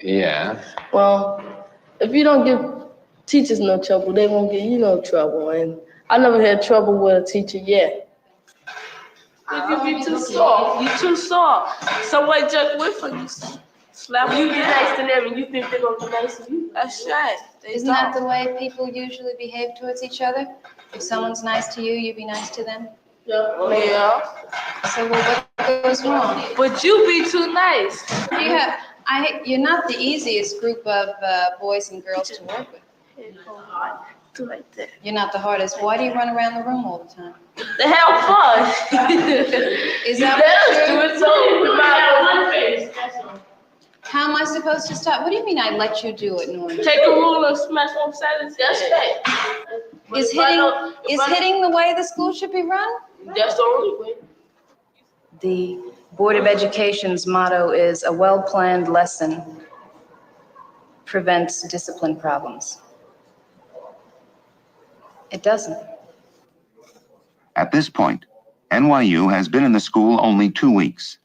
Yeah. Well, if you don't give teachers no trouble, they won't give you no trouble. And I never had trouble with a teacher yet. If you be too soft, you too soft. Somebody just with you. Slap you, be nice to them, and you think they're gonna be nice to you. That's right. Isn't that the way people usually behave towards each other? If someone's nice to you, you be nice to them? Yeah. So what goes wrong? But you be too nice. You're not the easiest group of boys and girls to work with. You're not the hardest. Why do you run around the room all the time? To have fun. Is that what you do? How am I supposed to stop? What do you mean I let you do it, Norman? Take a ruler and smash one side of his head. Is hitting the way the school should be run? That's the only way. The Board of Education's motto is a well-planned lesson prevents discipline problems. It doesn't. At this point, NYU has been in the school only 2 weeks,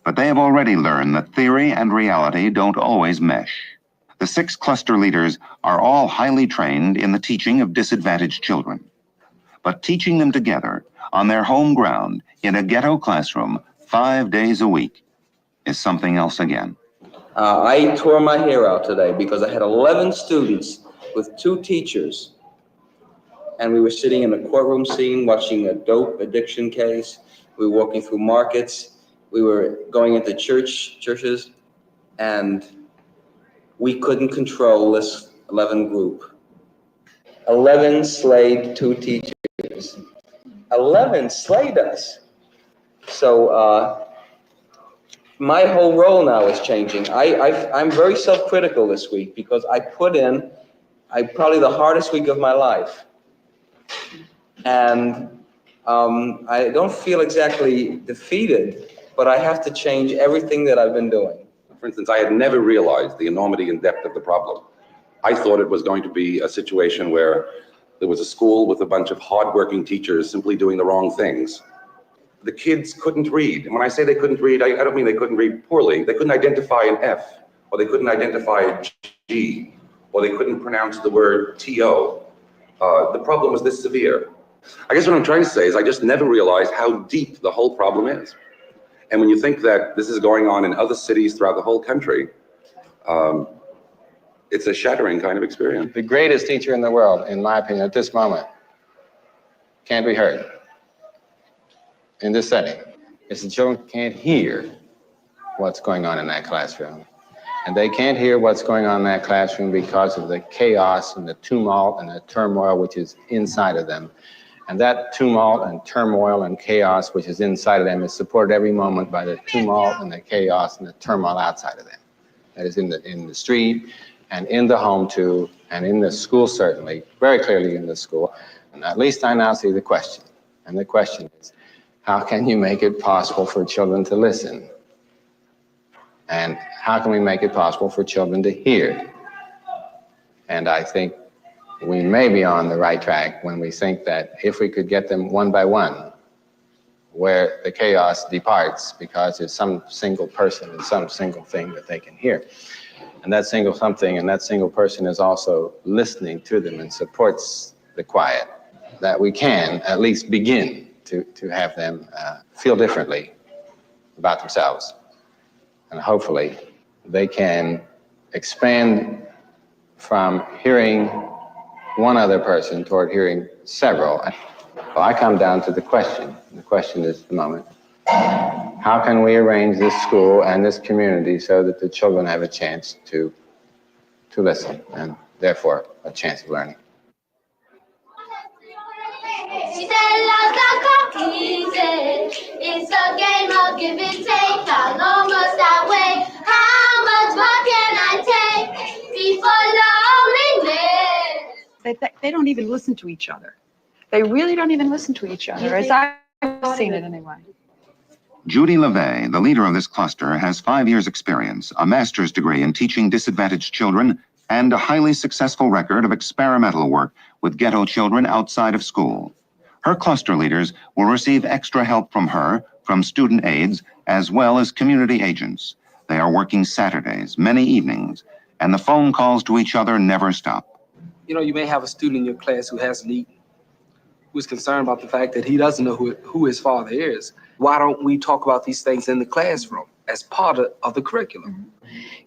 but they have already learned that theory and reality don't always mesh. The 6 cluster leaders are all highly trained in the teaching of disadvantaged children. But teaching them together on their home ground in a ghetto classroom 5 days a week is something else again. I tore my hair out today because I had 11 students with 2 teachers, and we were sitting in a courtroom scene watching a dope addiction case. We were walking through markets. We were going into churches, and we couldn't control this 11 group. 11 slayed 2 teachers. 11 slayed us. So my whole role now is changing. I'm very self-critical this week because I put in probably the hardest week of my life. And I don't feel exactly defeated, but I have to change everything that I've been doing. For instance, I had never realized the enormity and depth of the problem. I thought it was going to be a situation where there was a school with a bunch of hardworking teachers simply doing the wrong things. The kids couldn't read. And when I say they couldn't read, I don't mean they couldn't read poorly. They couldn't identify an F, or they couldn't identify a G, or they couldn't pronounce the word T-O. The problem was this severe. I guess what I'm trying to say is I just never realized how deep the whole problem is. And when you think that this is going on in other cities throughout the whole country, it's a shattering kind of experience. The greatest teacher in the world, in my opinion, at this moment, can't be heard in this setting. Is the children can't hear what's going on in that classroom. And they can't hear what's going on in that classroom because of the chaos and the tumult and the turmoil which is inside of them. And that tumult and turmoil and chaos which is inside of them is supported every moment by the tumult and the chaos and the turmoil outside of them. That is in the street and in the home too, and in the school certainly, very clearly in the school. And at least I now see the question. And the question is, how can you make it possible for children to listen? And how can we make it possible for children to hear? And I think we may be on the right track when we think that if we could get them one by one, where the chaos departs because there's some single person and some single thing that they can hear. And that single something and that single person is also listening to them and supports the quiet, that we can at least begin to have them feel differently about themselves. And hopefully they can expand from hearing one other person toward hearing several. So I come down to the question. The question is the moment. How can we arrange this school and this community so that the children have a chance to listen and therefore a chance of learning? She said love's not easy. It's a game of give and take. How long must I wait? How much more can I take before loneliness? They don't even listen to each other. They really don't even listen to each other, as I've seen it anyway. Judy LeVay, the leader of this cluster, has 5 years' experience, a master's degree in teaching disadvantaged children, and a highly successful record of experimental work with ghetto children outside of school. Her cluster leaders will receive extra help from her, from student aides, as well as community agents. They are working Saturdays, many evenings, and the phone calls to each other never stop. You know, you may have a student in your class who hasn't eaten, who's concerned about the fact that he doesn't know who his father is. Why don't we talk about these things in the classroom as part of the curriculum?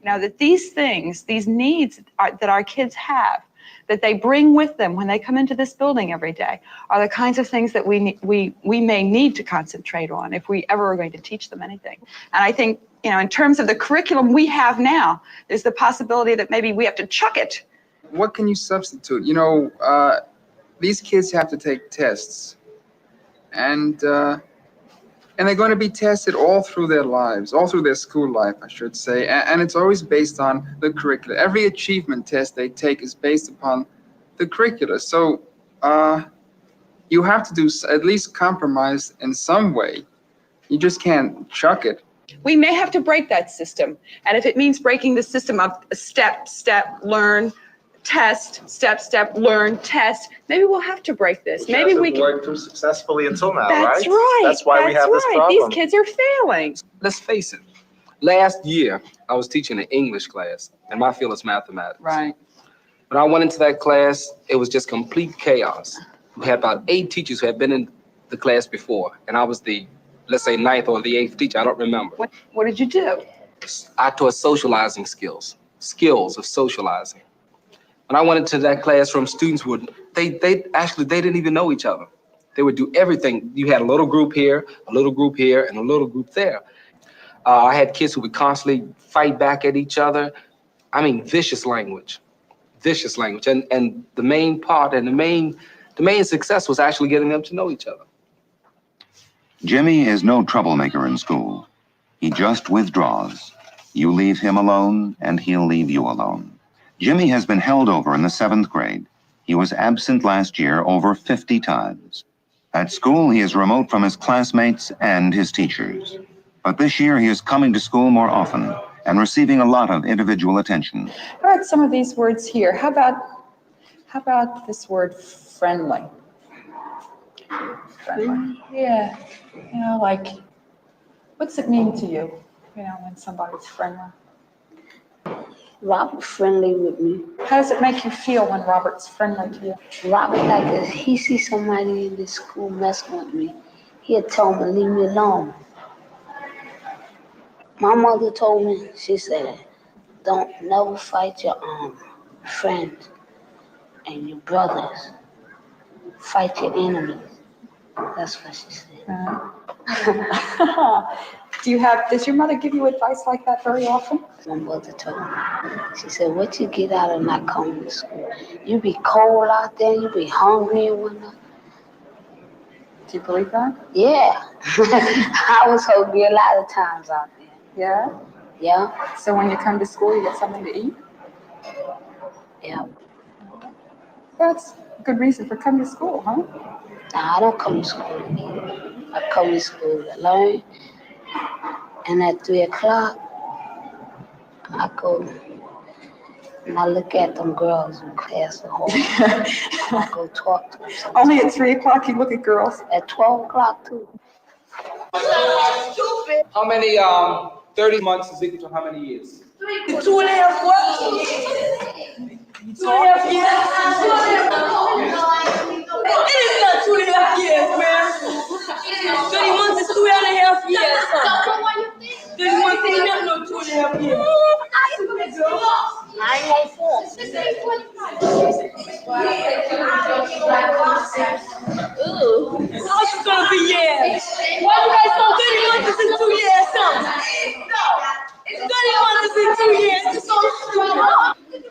Now that these things, these needs that our kids have, that they bring with them when they come into this building every day, are the kinds of things that we may need to concentrate on if we ever are going to teach them anything. And I think, you know, in terms of the curriculum we have now, there's the possibility that maybe we have to chuck it. What can you substitute? You know, these kids have to take tests, and they're going to be tested all through their lives, all through their school life, I should say, and it's always based on the curriculum. Every achievement test they take is based upon the curriculum. So you have to do at least compromise in some way. You just can't chuck it. We may have to break that system, and if it means breaking the system of step, learn, test, step, step, learn, test. Maybe we'll have to break this. Maybe we can. worked through successfully until now, That's right? right. That's why we have this right. problem. These kids are failing. Let's face it. Last year, I was teaching an English class, and my field is mathematics. Right. When I went into that class, it was just complete chaos. We had about 8 teachers who had been in the class before, and I was the, let's say, 9th or the 8th teacher. I don't remember. What did you do? I taught socializing skills of socializing. When I went into that classroom, students would, they didn't even know each other. They would do everything. You had a little group here, a little group here, and a little group there. I had kids who would constantly fight back at each other. I mean, vicious language. And the main part and the main success was actually getting them to know each other. Jimmy is no troublemaker in school. He just withdraws. You leave him alone, and he'll leave you alone. Jimmy has been held over in the 7th grade. He was absent last year over 50 times. At school, he is remote from his classmates and his teachers. But this year, he is coming to school more often and receiving a lot of individual attention. How about some of these words here? How about this word friendly? Friendly. Yeah. You know, like, what's it mean to you? You know, when somebody's friendly. Robert's friendly with me. How does it make you feel when Robert's friendly to you? Robert, like if he sees somebody in the school messing with me, he'll tell me, leave me alone. My mother told me, she said, don't never fight your friends and your brothers. Fight your enemies. That's what she said. Does your mother give you advice like that very often? My mother told me, she said, what you get out of not coming to school? You be cold out there, you be hungry and whatnot. Do you believe that? Yeah. I was hungry a lot of times out there. Yeah? Yeah. So when you come to school, you get something to eat? Yeah. That's a good reason for coming to school, huh? Nah, I don't come to school to eat. I come to school to learn. And at 3 o'clock, I go and I look at them girls in class the whole time. I go talk to them. Only at 3 o'clock you look at girls? At 12 o'clock too. How many 30 months is equal to how many years? 2.5 what? 2.5 years. It is not 2.5 years, man. 30 months is 2.5 years. 30 months ain't nothing no 2.5 years. I ain't gonna force. Ooh, how's it gonna be years? Why you guys know 30 months is in 2 years, son? It's 30 months is in 2 years. It's so stupid.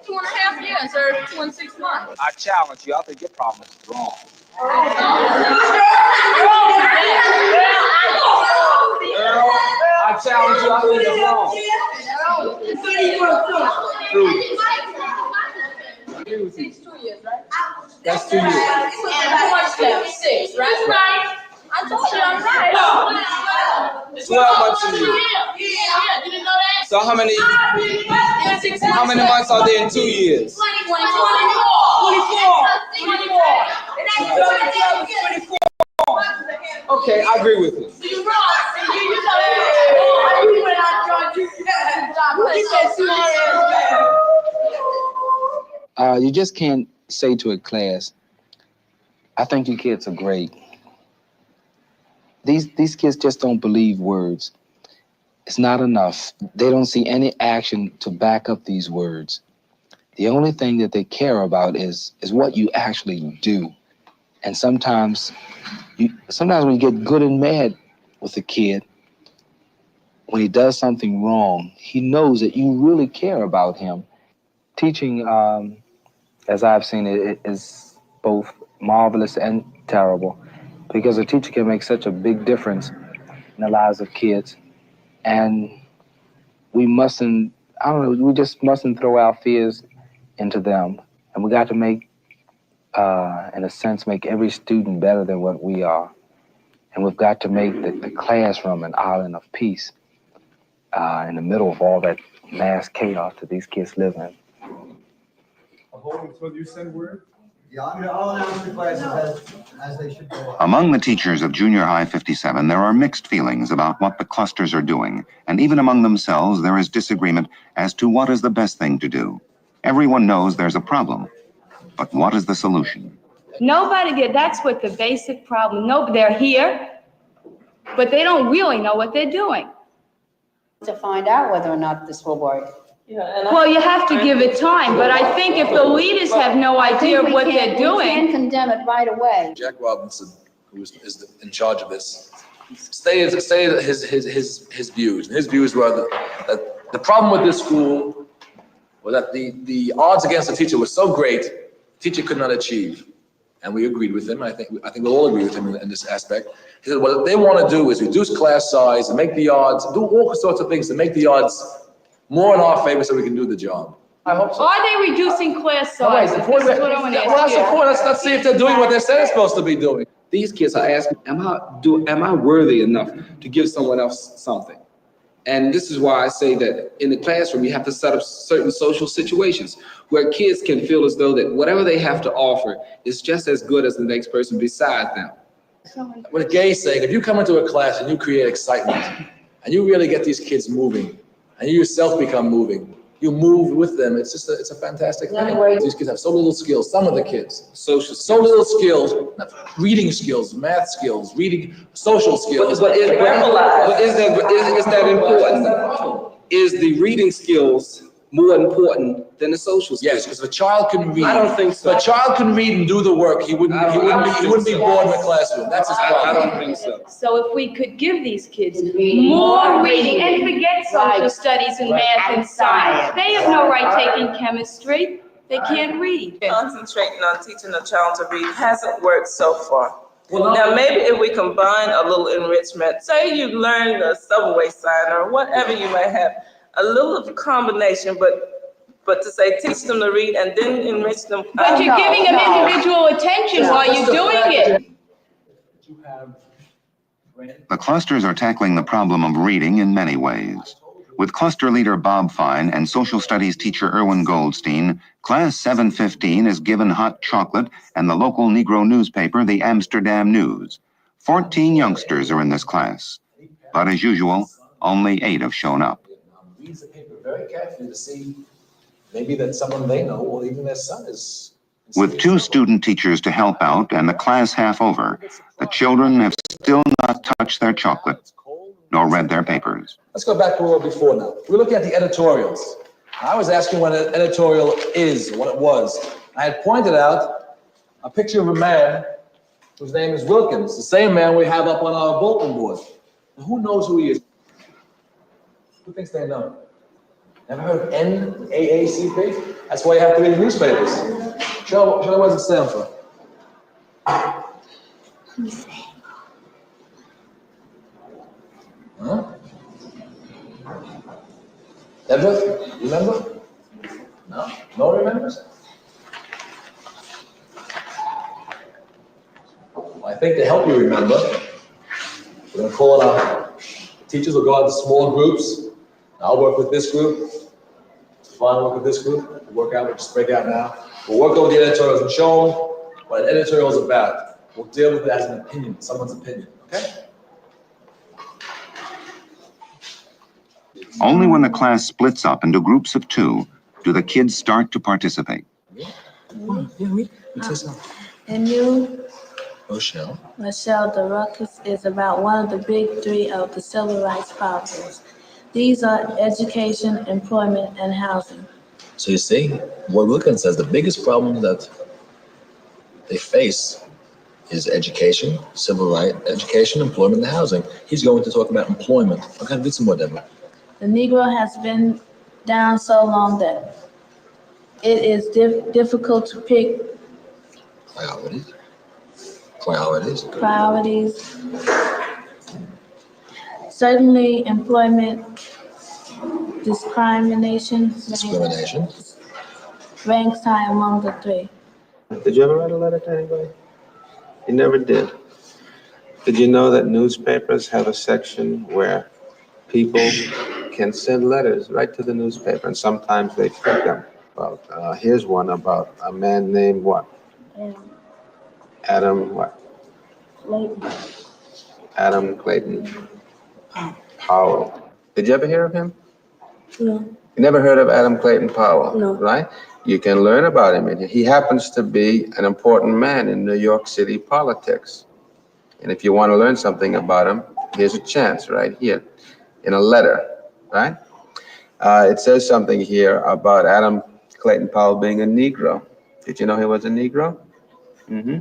2.5 years or 2 and 6 months. I challenge you. I think your problem is wrong. I challenge you. I think it's wrong. It's 2 years, right? That's 2 years. How much left? 6, right? Right. I told you I'm right. 12 months in a year. Yeah, you didn't know that? So how many months are there in 2 years? 24. Okay, I agree with you. You're wrong. You went out, George. You said 2 years. You just can't say to a class, I think you kids are great. These kids just don't believe words. It's not enough. They don't see any action to back up these words. The only thing that they care about is what you actually do. And sometimes when you get good and mad with a kid, when he does something wrong, he knows that you really care about him. Teaching, as I've seen it, is both marvelous and terrible, because a teacher can make such a big difference in the lives of kids. And we just mustn't throw our fears into them. And we got to make, in a sense, make every student better than what we are. And we've got to make the classroom an island of peace in the middle of all that mass chaos that these kids live in. whole, you send word? Yeah, I'll announce the classes as they should go on. Among the teachers of Junior High 57, there are mixed feelings about what the clusters are doing, and even among themselves there is disagreement as to what is the best thing to do. Everyone knows there's a problem, but what is the solution? Nobody get, that's what the basic problem, no, they're here, but they don't really know what they're doing. To find out whether or not this will work. Well, you have to give it time, but I think if the leaders have no idea of what they're doing. We can't condemn it right away. Jack Robinson, who is in charge of this, stated his views. And his views were that the problem with this school was that the odds against the teacher were so great, the teacher could not achieve. And we agreed with him. I think we'll all agree with him in this aspect. He said, what they want to do is reduce class size and make the odds, do all sorts of things to make the odds more in our favor so we can do the job. I hope so. Are they reducing class size? That's what I want to ask. Let's see if they're doing what they said they're supposed to be doing. These kids are asking, am I worthy enough to give someone else something? And this is why I say that in the classroom, you have to set up certain social situations where kids can feel as though that whatever they have to offer is just as good as the next person beside them. What Gay's saying, if you come into a class and you create excitement and you really get these kids moving and you yourself become moving, you move with them. It's just it's a fantastic thing. These kids have so little skills. Some of the kids, so little skills, reading skills, math skills, reading, social skills. But is that important? Is the reading skills more important than the social skills? Yes, because if a child can read. I don't think so. If a child can read and do the work, he wouldn't be bored in the classroom. That's his problem. I don't think so. So if we could give these kids more reading and forget social studies and math and science, they have no right taking chemistry. They can't read. Concentrating on teaching a child to read hasn't worked so far. Now, maybe if we combine a little enrichment, say you learn the subway sign or whatever you might have, a little of a combination, but to say teach them to read and then enrich them. But you're giving them individual attention while you're doing it. The clusters are tackling the problem of reading in many ways. With cluster leader Bob Fine and social studies teacher Erwin Goldstein, class 715 is given hot chocolate and the local Negro newspaper, the Amsterdam News. 14 youngsters are in this class, but as usual, only 8 have shown up. Reads the paper very carefully to see maybe that someone they know or even their son is. With 2 student teachers to help out and the class half over, the children have still not touched their chocolate nor read their papers. Let's go back to where we were before now. We're looking at the editorials. I was asking what an editorial is, what it was. I had pointed out a picture of a man whose name is Wilkins, the same man we have up on our bulletin board. Now, who knows who he is? Who thinks they know? Never heard of NAACP? That's why you have to read the newspapers. Show what it stands for. Huh? Edward, remember? No? No one remembers? Well, I think to help you remember, we're going to call it our teachers will go out to small groups. I'll work with this group. Fun, work with this group. We'll work out, we'll just break out now. We'll work over the editorials and show them what an editorial is about. We'll deal with it as an opinion, someone's opinion, okay? Only when the class splits up into groups of 2 do the kids start to participate. And you, Michelle, the ruckus is about one of the big 3 of the civil rights problems. These are education, employment, and housing. So you see, what Wilkins says the biggest problem that they face is education, civil rights, education, employment, and housing. He's going to talk about employment. Okay, do some more, Deborah. The Negro has been down so long that it is difficult to pick priorities. Certainly, employment discrimination ranks high among the 3. Did you ever write a letter to anybody? You never did. Did you know that newspapers have a section where people can send letters right to the newspaper, and sometimes they print them Well, here's one about a man named what? Adam what? Adam Clayton Powell. Did you ever hear of him? No. You never heard of Adam Clayton Powell? No. Right? You can learn about him. He happens to be an important man in New York City politics. And if you want to learn something about him, here's a chance right here in a letter, right? It says something here about Adam Clayton Powell being a Negro. Did you know he was a Negro? Mm-hmm.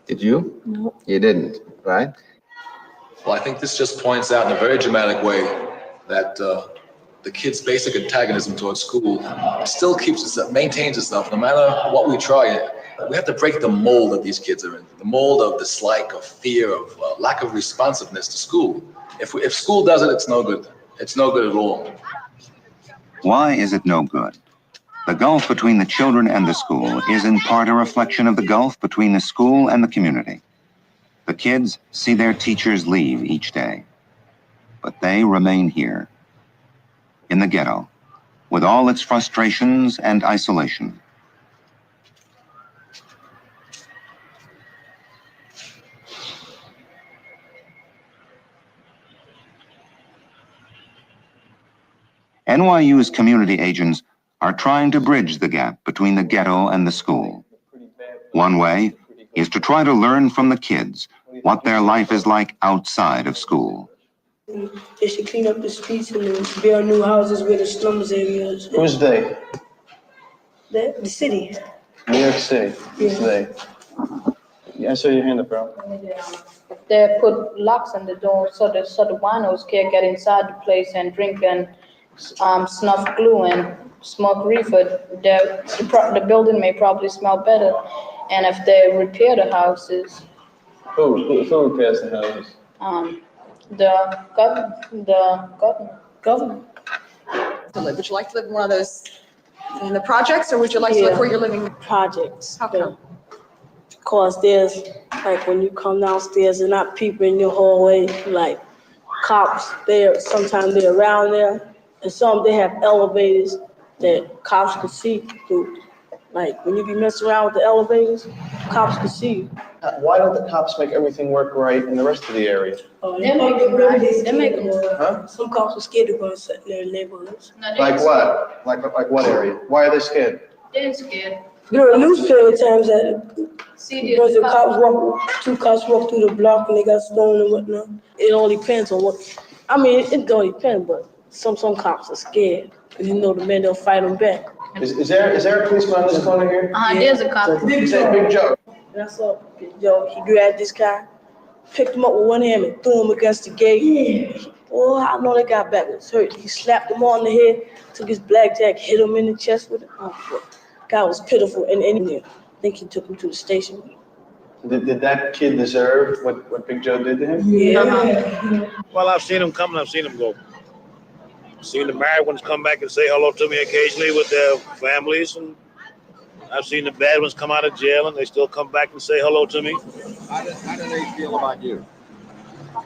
Did you? No. You didn't, right? Well, I think this just points out in a very dramatic way that the kid's basic antagonism towards school still maintains itself no matter what we try. We have to break the mold that these kids are in, the mold of dislike, of fear, of lack of responsiveness to school. If school does it, it's no good. It's no good at all. Why is it no good? The gulf between the children and the school is in part a reflection of the gulf between the school and the community. The kids see their teachers leave each day, but they remain here, in the ghetto, with all its frustrations and isolation. NYU's community agents are trying to bridge the gap between the ghetto and the school. One way is to try to learn from the kids what their life is like outside of school. They should clean up the streets and then build new houses where the slums areas. Who's they? The city. New York City. Who's they? Yeah, I saw your hand up, bro. They put locks on the door so the winos can't get inside the place and drink and snuff glue and smoke reefer. The building may probably smell better. And if they repair the houses, Who repairs the houses? the government. Would you like to live in one of those, in the projects, or would you like to live where you're living? Projects. How come? Because there's, like, when you come downstairs, they're not people in your hallway, like cops. Sometimes they're around there, and some they have elevators that cops can see through. Like, when you be messing around with the elevators, cops can see you. Why don't the cops make everything work right in the rest of the area? They make it right. They make it work. Huh? Some cops are scared to go in their neighborhoods. Like what? Like what area? Why are they scared? They're scared. There are newspaper times that because two cops walk through the block and they got stolen and whatnot. It all depends on what. I mean, it don't depend, but some cops are scared because you know the men they'll fight them back. Is there a policeman on this corner here? There's a cop. Big Joe. And I saw Big Joe. He grabbed this guy, picked him up with one hand and threw him against the gate. Oh, I know that guy back was hurt. He slapped him on the head, took his blackjack, hit him in the chest with it. Oh, guy was pitiful, and I think he took him to the station. Did that kid deserve what Big Joe did to him? Yeah. Well, I've seen him come and I've seen him go. I've seen the married ones come back and say hello to me occasionally with their families, and I've seen the bad ones come out of jail and they still come back and say hello to me. How do they feel about you?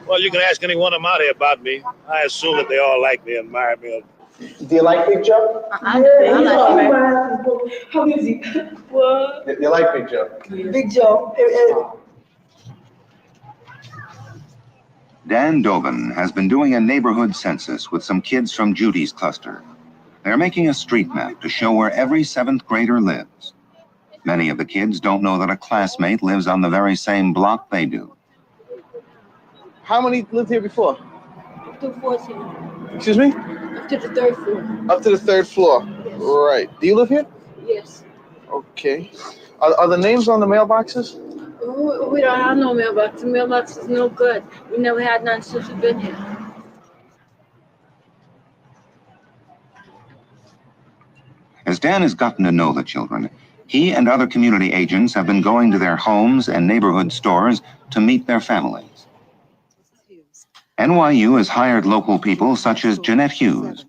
Well, you can ask any one of them out here about me. I assume that they all like me and admire me. Do you like Big Joe? I like him. How is he? What? You like Big Joe? Big Joe. Dan Dogan has been doing a neighborhood census with some kids from Judy's cluster. They're making a street map to show where every 7th grader lives. Many of the kids don't know that a classmate lives on the very same block they do. How many lived here before? Up to 14. Excuse me? Up to the 3rd floor. Up to the 3rd floor. Right. Do you live here? Yes. Okay. Are the names on the mailboxes? We don't have no mailbox. The mailbox is no good. We never had none since we've been here. As Dan has gotten to know the children, he and other community agents have been going to their homes and neighborhood stores to meet their families. NYU has hired local people such as Jeanette Hughes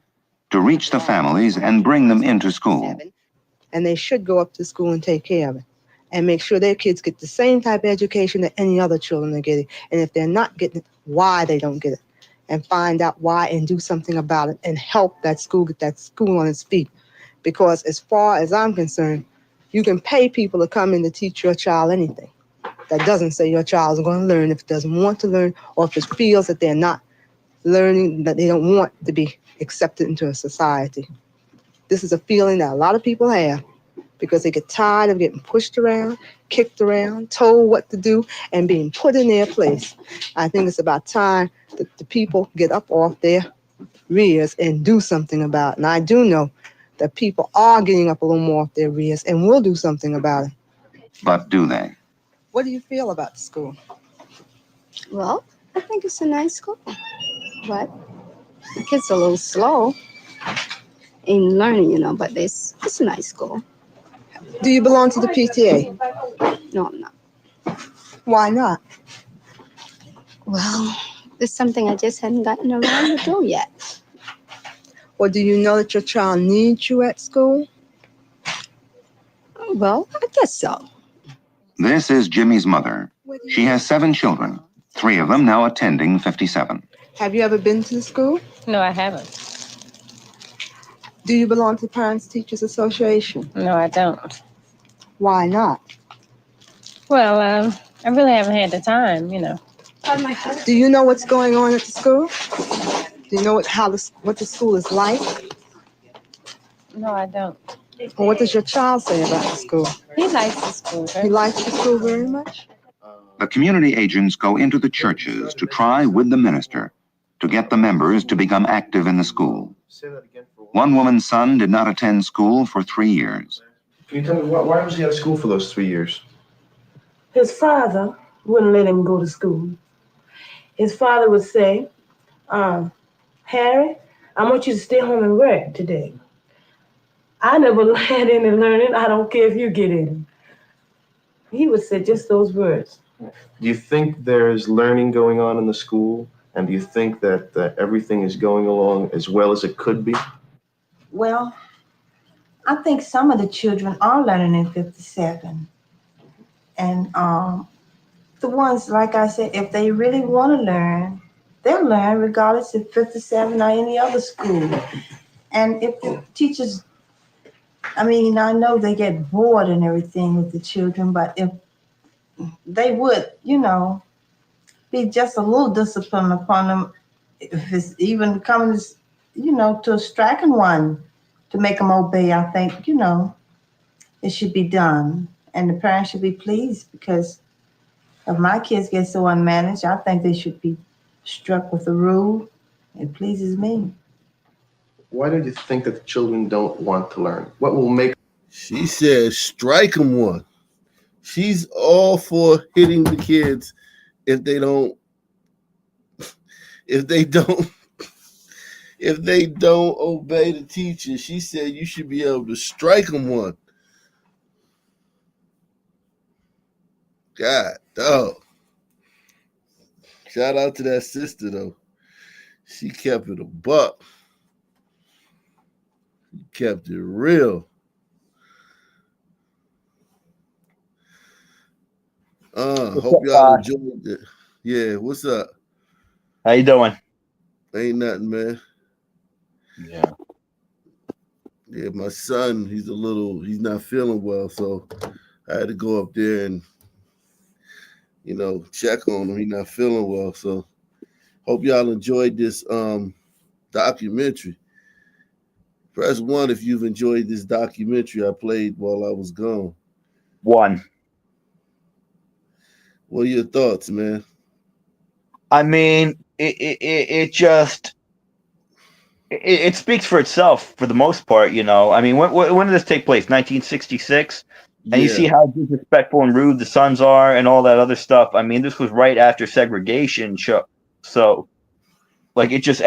to reach the families and bring them into school. And they should go up to school and take care of it and make sure their kids get the same type of education that any other children are getting. And if they're not getting it, why they don't get it, and find out why and do something about it and help that school get that school on its feet. Because as far as I'm concerned, you can pay people to come in to teach your child anything. That doesn't say your child is going to learn if it doesn't want to learn, or if it feels that they're not learning, that they don't want to be accepted into a society. This is a feeling that a lot of people have because they get tired of getting pushed around, kicked around, told what to do, and being put in their place. I think it's about time that the people get up off their rears and do something about it. And I do know that people are getting up a little more off their rears and will do something about it. But do they? What do you feel about the school? Well, I think it's a nice school. But the kids are a little slow in learning, but it's a nice school. Do you belong to the PTA? No, I'm not. Why not? Well, it's something I just hadn't gotten around to do yet. Or do you know that your child needs you at school? Well, I guess so. This is Jimmy's mother. She has 7 children, 3 of them now attending 57. Have you ever been to the school? No, I haven't. Do you belong to the Parents Teachers Association? No, I don't. Why not? Well, I really haven't had the time, Do you know what's going on at the school? Do you know what the school is like? No, I don't. Or what does your child say about the school? He likes the school. He likes the school very much? The community agents go into the churches to try with the minister to get the members to become active in the school. One woman's son did not attend school for 3 years. Can you tell me why was he out of school for those 3 years? His father wouldn't let him go to school. His father would say, Harry, I want you to stay home and work today. I never had any learning. I don't care if you get any. He would say just those words. Do you think there's learning going on in the school? And do you think that everything is going along as well as it could be? Well, I think some of the children are learning in 57. And the ones, like I said, if they really want to learn, they'll learn regardless if 57 or any other school. And if the teachers, I know they get bored and everything with the children, but if they would, be just a little discipline upon them, if it's even coming, to a striking one to make them obey, I think, it should be done. And the parents should be pleased, because if my kids get so unmanaged, I think they should be struck with a rule. It pleases me. Why do you think that the children don't want to learn? What will make... She says, strike them one. She's all for hitting the kids if they don't obey the teacher. She said you should be able to strike them one. God, dog. Shout out to that sister, though. She kept it a buck. She kept it real. Hope y'all enjoyed it. Yeah, what's up? How you doing? Ain't nothing, man. Yeah. Yeah, my son, he's not feeling well, so I had to go up there and, check on him. He's not feeling well, so hope y'all enjoyed this documentary. Press 1 if you've enjoyed this documentary I played while I was gone. 1. What are your thoughts, man? It speaks for itself for the most part, when did this take place? 1966? And you see how disrespectful and rude the sons are and all that other stuff. This was right after segregation. So, it just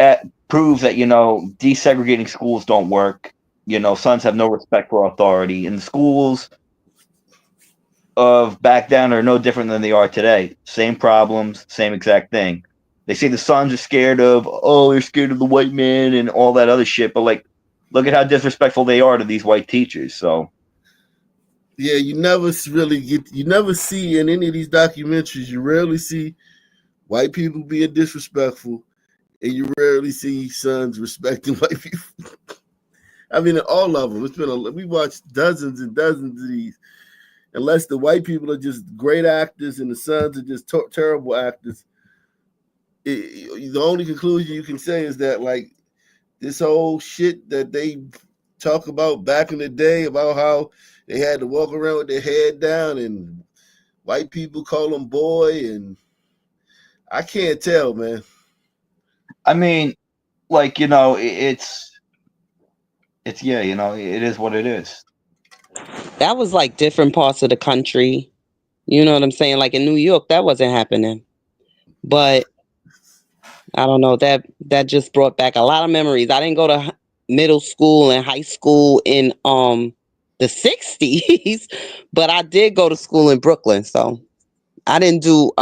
proves that, desegregating schools don't work. Sons have no respect for authority. And the schools of back then are no different than they are today. Same problems, same exact thing. They say the sons are scared of, they're scared of the white man and all that other shit. But look at how disrespectful they are to these white teachers. So, yeah, you never see in any of these documentaries, you rarely see white people being disrespectful, and you rarely see sons respecting white people. I mean, all of them. We watched dozens and dozens of these. Unless the white people are just great actors and the sons are just terrible actors, the only conclusion you can say is that like this whole shit that they talk about back in the day about how they had to walk around with their head down and white people call them boy, and I can't tell, man. I mean, like, you know, it's yeah, you know, it is what it is. That was like different parts of the country. You know what I'm saying? Like in New York, that wasn't happening. But I don't know, that just brought back a lot of memories. I didn't go to middle school and high school in the 60s, but I did go to school in Brooklyn. So I didn't do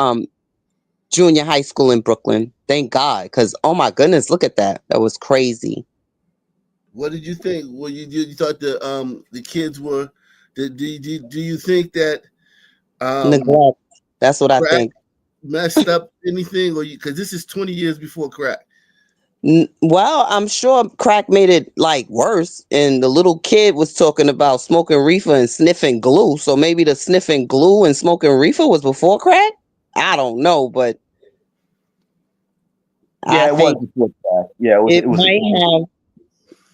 junior high school in Brooklyn. Thank God, because oh my goodness, look at that. That was crazy. What did you think? Well, you thought the kids were? Do you think that Neglect. That's what I crack think. messed up anything, or because this is 20 years before crack? Well, I'm sure crack made it like worse. And the little kid was talking about smoking reefer and sniffing glue. So maybe the sniffing glue and smoking reefer was before crack? I don't know, but Yeah, I it was think before crack. Yeah, it might have,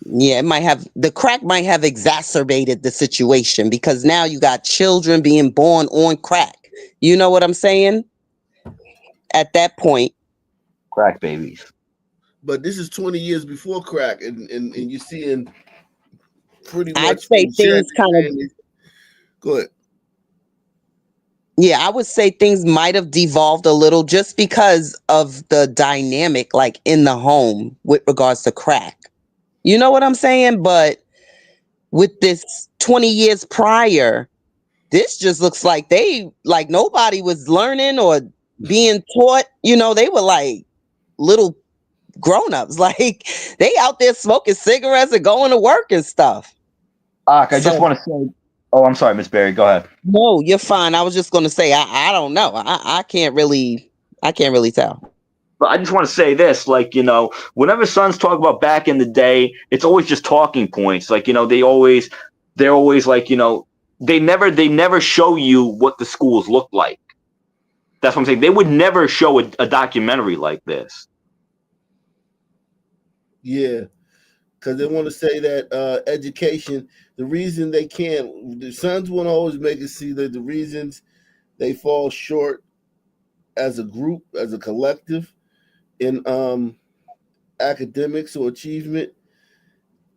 yeah, it might have, the crack might have exacerbated the situation because now you got children being born on crack. You know what I'm saying? At that point. Crack babies. But this is 20 years before crack, and you're seeing pretty I'd much say in things kind of, go ahead. yeah, I would say things might have devolved a little just because of the dynamic, like in the home with regards to crack. You know what I'm saying? But with this 20 years prior, this just looks like like nobody was learning or being taught. You know, they were like little grown-ups. Like they out there smoking cigarettes and going to work and stuff. I just want to say, oh, I'm sorry, Miss Berry. Go ahead. No, you're fine. I was just going to say, I don't know. I can't really tell. But I just want to say this, like, you know, whenever sons talk about back in the day, it's always just talking points. Like, you know, they're always like, you know, they never show you what the schools look like. That's what I'm saying. They would never show a documentary like this. Yeah, because they want to say that education, the reason they can't, the sons want to always make it see that the reasons they fall short as a group, as a collective, in academics or achievement,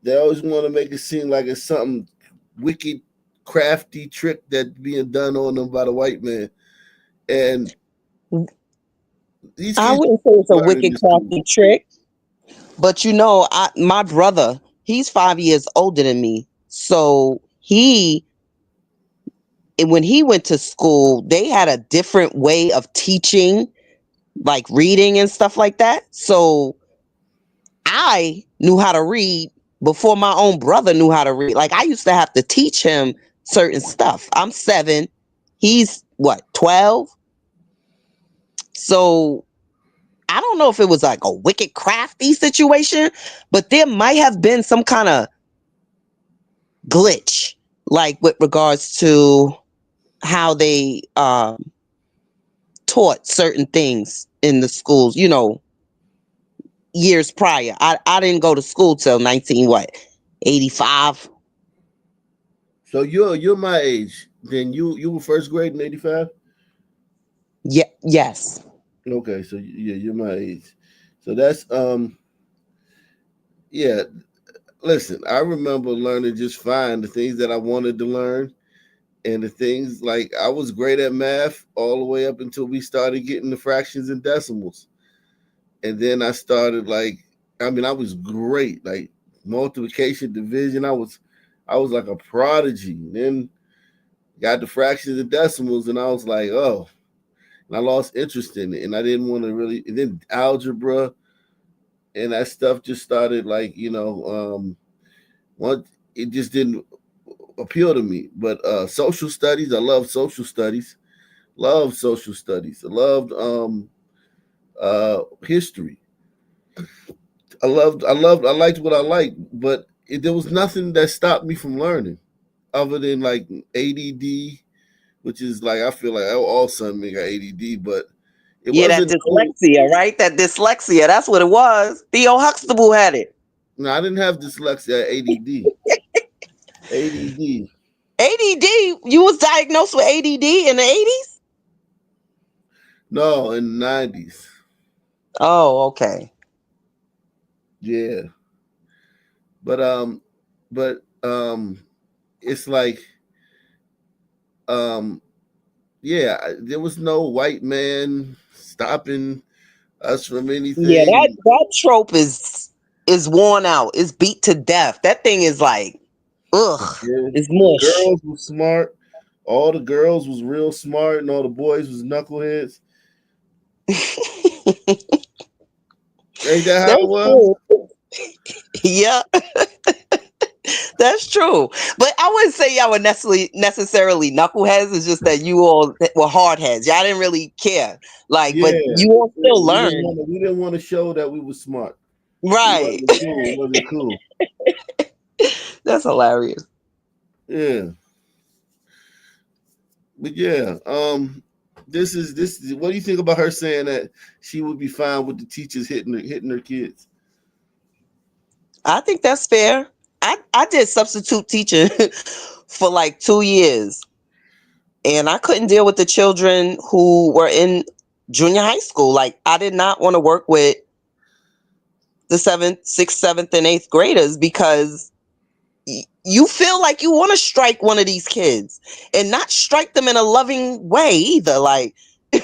they always want to make it seem like it's something wicked, crafty trick that's being done on them by the white man. And these I kids wouldn't say it's a learn in wicked this school. crafty trick, but you know, my brother, he's 5 years older than me. So when he went to school, they had a different way of teaching, like reading and stuff like that. So I knew how to read before my own brother knew how to read. Like I used to have to teach him certain stuff. I'm 7. He's what, 12? So I don't know if it was like a wicked crafty situation, but there might have been some kind of glitch, like with regards to how they taught certain things in the schools, you know, years prior. I didn't go to school till 85. So you're my age. Then you were first grade in 85? Yeah, yes. Okay, so yeah, you're my age. So that's yeah. Listen, I remember learning just fine the things that I wanted to learn, and the things like I was great at math all the way up until we started getting the fractions and decimals. And then I started I was great, like multiplication, division. I was like a prodigy. And then got the fractions and decimals, and I was like, oh, and I lost interest in it, and I didn't want to really. And then algebra and that stuff just started one, it just didn't appeal to me. But social studies, I love social studies. Love social studies. I loved history. I liked what I liked, but there was nothing that stopped me from learning, other than like ADD, which is like I feel like all sons got ADD, but it Yeah, that wasn't. dyslexia, right? That dyslexia. That's what it was. Theo Huxtable had it. No, I didn't have dyslexia. ADD. ADD. ADD. You was diagnosed with ADD in the 80s? No, in the 90s. Oh, okay. Yeah. But it's like yeah, there was no white man stopping us from anything. Yeah, that trope is worn out. It's beat to death. That thing is like, ugh, Yeah, it's the mush. girls were smart. All the girls was real smart, and all the boys was knuckleheads. Ain't that how it was? Yeah. That's true. But I wouldn't say y'all were necessarily knuckleheads. It's just that you all were hardheads. Y'all didn't really care. Like, but you all still learned. We didn't want to show that we were smart. Right. It wasn't cool. That's hilarious. Yeah. But yeah, this is what do you think about her saying that she would be fine with the teachers hitting her kids? I think that's fair. I did substitute teaching for like 2 years. And I couldn't deal with the children who were in junior high school. Like, I did not want to work with the 7th, 6th, 7th, and 8th graders because you feel like you want to strike one of these kids and not strike them in a loving way either. Like,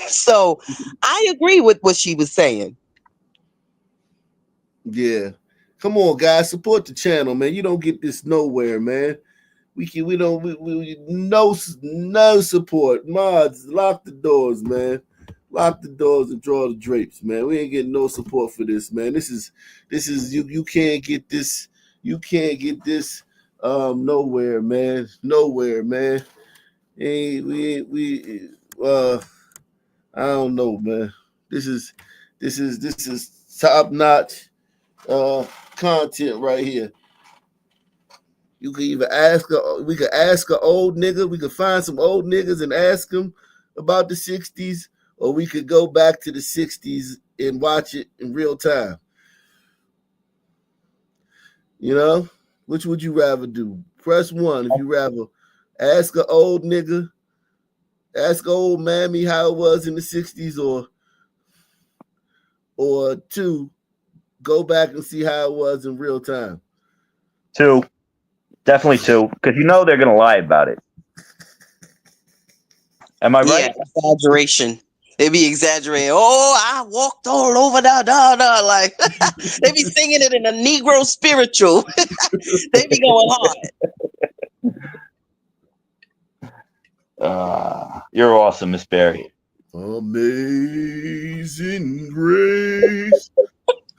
so I agree with what she was saying. Yeah. Come on, guys, support the channel, man. You don't get this nowhere, man. We no support. Mods, lock the doors, man. Lock the doors and draw the drapes, man. We ain't getting no support for this, man. This is you can't get this. You can't get this nowhere, man. Nowhere, man. We I don't know, man. This is top notch content right here. You could even we could ask an old nigga. We could find some old niggas and ask them about the 60s, or we could go back to the 60s and watch it in real time. You know, which would you rather do? Press 1 if you rather ask an old nigga, ask old mammy how it was in the 60s, or 2, go back and see how it was in real time. 2. Definitely 2, because you know they're gonna lie about it. Am I right? Yeah, exaggeration. They be exaggerating. Oh, I walked all over the like they be singing it in a Negro spiritual. They be going hard. You're awesome, Miss Barry. Amazing grace,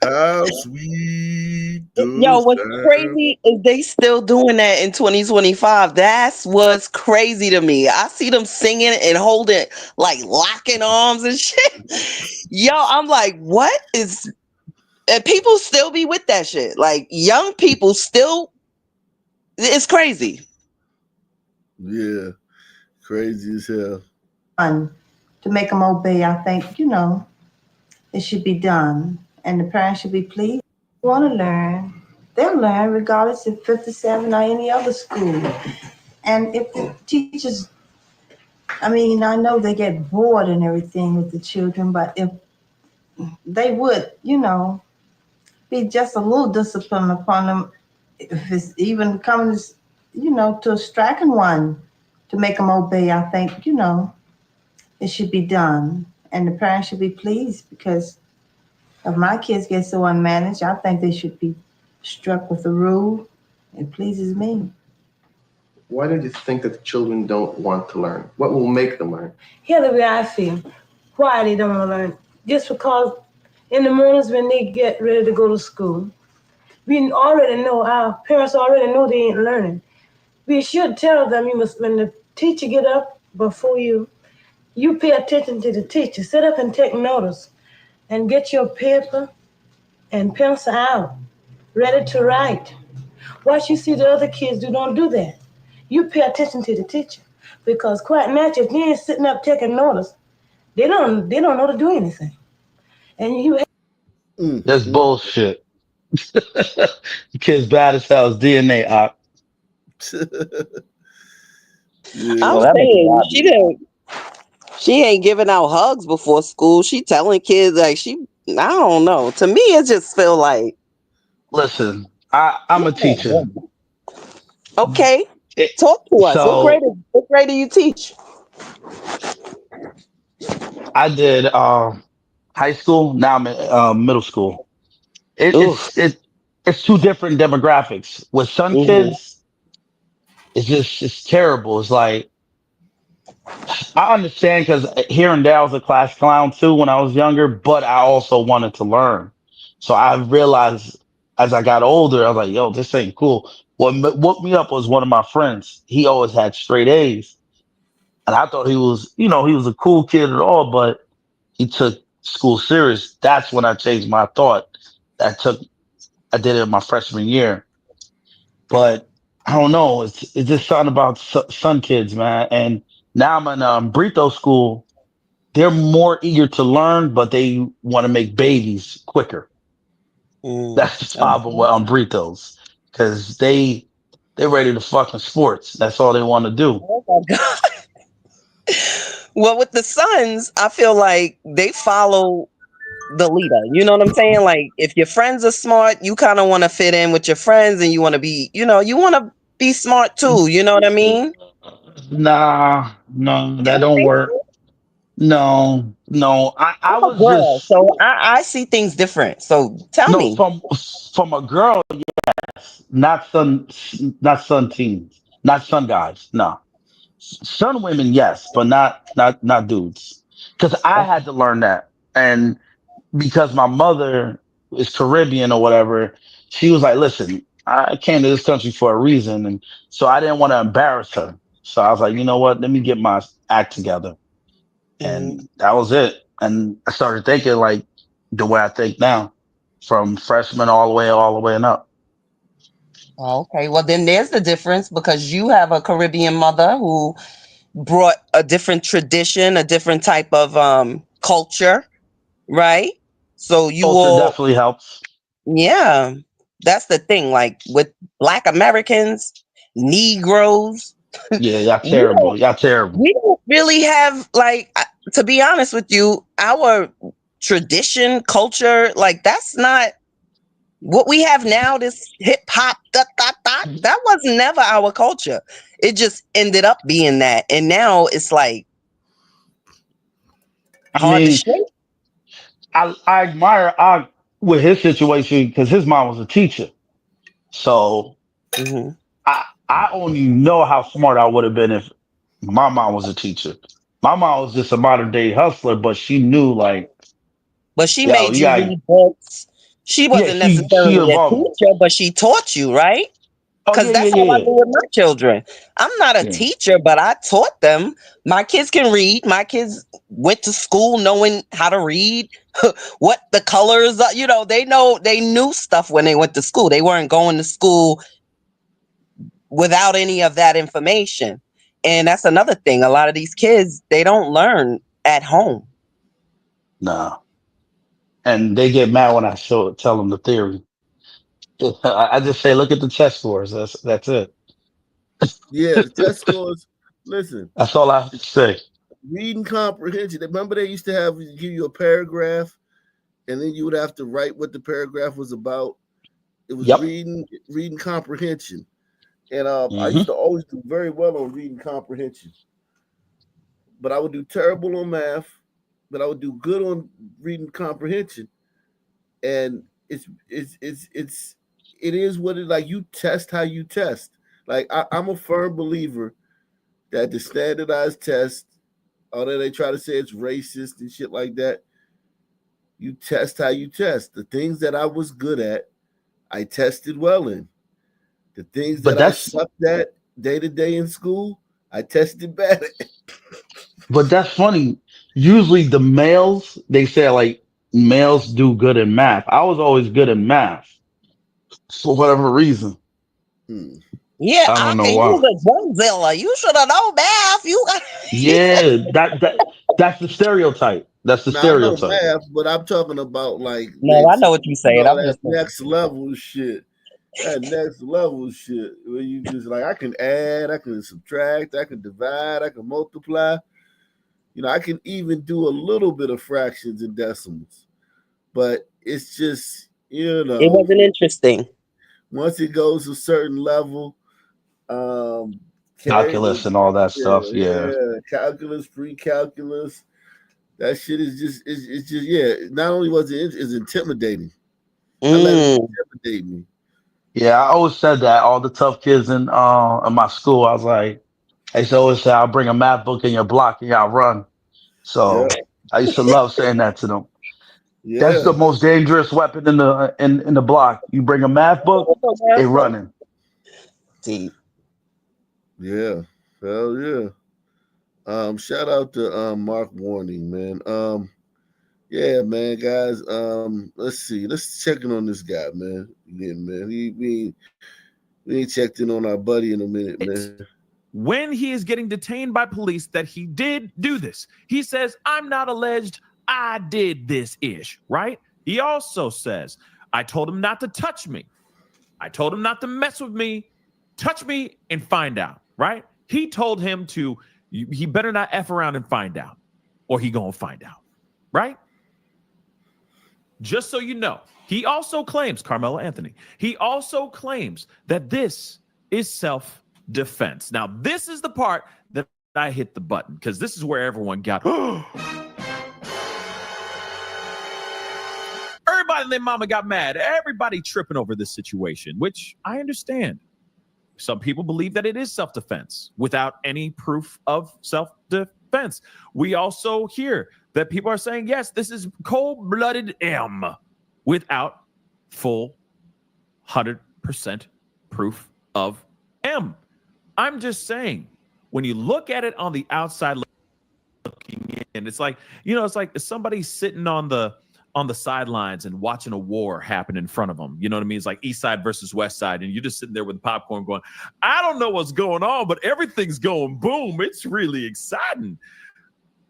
how sweet the Yo, what's sound. crazy is they still doing that in 2025. That's what's crazy to me. I see them singing and holding, like locking arms and shit. Yo, I'm like, what is? And people still be with that shit. Like young people still, it's crazy. Yeah, crazy as hell. To make them obey, I think, it should be done. And the parents should be pleased. If they want to learn, they'll learn regardless of 57 or any other school. And if the teachers, I know they get bored and everything with the children, but if they would, be just a little discipline upon them, if it's even coming, to a striking one, to make them obey, I think, it should be done. And the parents should be pleased, because if my kids get so unmanaged, I think they should be struck with a rule. It pleases me. Why do you think that the children don't want to learn? What will make them learn? Here's the way I feel. Why they don't want to learn? Just because in the mornings when they get ready to go to school, we already know, our parents already know they ain't learning. We should tell them, when the teacher get up before you pay attention to the teacher. Sit up and take notice and get your paper and pencil out, ready to write. What you see the other kids do, don't do that. You pay attention to the teacher. Because quite naturally, if you ain't sitting up taking notice, they don't know to do anything. And you That's bullshit. The kid's bad as hell. It's DNA. I'm Oh, that makes me saying happy. she ain't giving out hugs before school. She telling kids like I don't know. To me, it just feel like Listen, I'm a teacher. okay. It, Talk to us. so What grade do you teach? I did high school. Now I'm in middle school. It, Oof. it's it it's two different demographics. With some Hmm. kids, it's terrible. It's like I understand because here and there I was a class clown too when I was younger, but I also wanted to learn. So I realized as I got older, I was like, "Yo, this ain't cool." What woke me up was one of my friends. He always had straight A's, and I thought he was a cool kid at all, but he took school serious. That's when I changed my thought. That took I did it in my freshman year, but I don't know. It's just something about son kids, man. And now I'm in Brito school. They're more eager to learn, but they want to make babies quicker. That's the problem with Umbritos because they're ready to fucking sports. That's all they want to do. Oh my God. Well, with the sons, I feel like they follow the leader. You know what I'm saying? Like if your friends are smart, you kind of want to fit in with your friends and you want to be, you want to be smart too. You know what I mean? Nah, no, You that don't don't think work. so? No, no. I I'm a was girl, just so I see things different. So tell no me. from a girl, yes, not son teens, not son guys. No, some women, yes, but not dudes. Because I had to learn that, and because my mother is Caribbean or whatever, she was like, "Listen, I came to this country for a reason," and so I didn't want to embarrass her. So I was like, "You know what? Let me get my act together," and Mm. that was it. And I started thinking like the way I think now, from freshman all the way and up. Okay, well then there's the difference because you have a Caribbean mother who brought a different tradition, a different type of culture, right? So you Culture will, definitely helps. yeah, that's the thing. Like with Black Americans, Negroes, Yeah, y'all we terrible. Y'all terrible. we don't really have like, to be honest with you, our tradition, culture, like that's not what we have now. This hip hop, that was never our culture. It just ended up being that, and now it's like I hard to mean, shape. I admire Og with his situation because his mom was a teacher. So Hmm. I only know how smart I would have been if my mom was a teacher. My mom was just a modern day hustler, but she knew like, But she yo, made you you got read books. She yeah, wasn't she necessarily a involved. teacher, but she taught you, right? Oh Because yeah, that's how I yeah, do with my children. I'm not a yeah. teacher, but I taught them. My kids can read. My kids went to school knowing how to read, what the colors are. They knew stuff when they went to school. They weren't going to school without any of that information. And that's another thing. A lot of these kids, they don't learn at home. No. And they get mad when I tell them the theory. I just say, look at the test scores. That's it. Yeah, the test scores. Listen, That's all I have to say. reading comprehension. Remember they used to give you a paragraph, and then you would have to write what the paragraph was about. It was Yep. reading comprehension, and I Hmm. used to always do very well on reading comprehension, but I would do terrible on math, but I would do good on reading comprehension. And it is what it like. You test how you test. Like I'm a firm believer that the standardized test, although they try to say it's racist and shit like that, you test how you test. The things that I was good at, I tested well in. The things But that I that's sucked at day to day in school, I tested bad at. but that's funny. Usually the males, they say like males do good in math. I was always good in math for whatever reason. Yeah, I don't know okay, you why. was a Godzilla. You should have known math. You got Yeah, that's the stereotype. That's the Now I know stereotype. math, but I'm talking about like No, I know what you're saying. I'm that just next level shit. That next level shit where you just like I can add, I can subtract, I can divide, I can multiply. I can even do a little bit of fractions and decimals. But it's just, it wasn't interesting. once it goes a certain level, Calculus and all that stuff. Yeah. calculus, pre-calculus, that shit is just it's just yeah. Not only was it's intimidating. I let it intimidate me. Yeah, I always said that. All the tough kids in my school, I was like, I used to always say, I'll bring a math book in your block and y'all run. Yeah, So I used to love saying that to them. That's yeah, the most dangerous weapon in the block. You bring a math book, they running. Deep. yeah. Hell yeah. Shout out to Mark Warning, man. Yeah, man, guys. Let's see. Let's check in on this guy, man. Again, man. We ain't checked in on our buddy in a minute, man. When he is getting detained by police that he did do this. He says, I'm not alleged, I did this ish, right? He also says, I told him not to touch me. I told him not to mess with me, touch me and find out, right? He told him he better not F around and find out or he gonna find out, right? Just so you know, he also claims, Karmelo Anthony, he also claims that this is self-defense. Now, this is the part that I hit the button because this is where everyone got, everybody and their mama got mad. Everybody tripping over this situation, which I understand. Some people believe that it is self-defense without any proof of self-defense. We also hear that people are saying, yes, this is cold-blooded M without full 100% proof of M. I'm just saying, when you look at it on the outside looking in, it's like, it's like somebody sitting on the sidelines and watching a war happen in front of them. You know what I mean? It's like East Side versus West Side. And you're just sitting there with the popcorn going, I don't know what's going on, but everything's going boom. It's really exciting.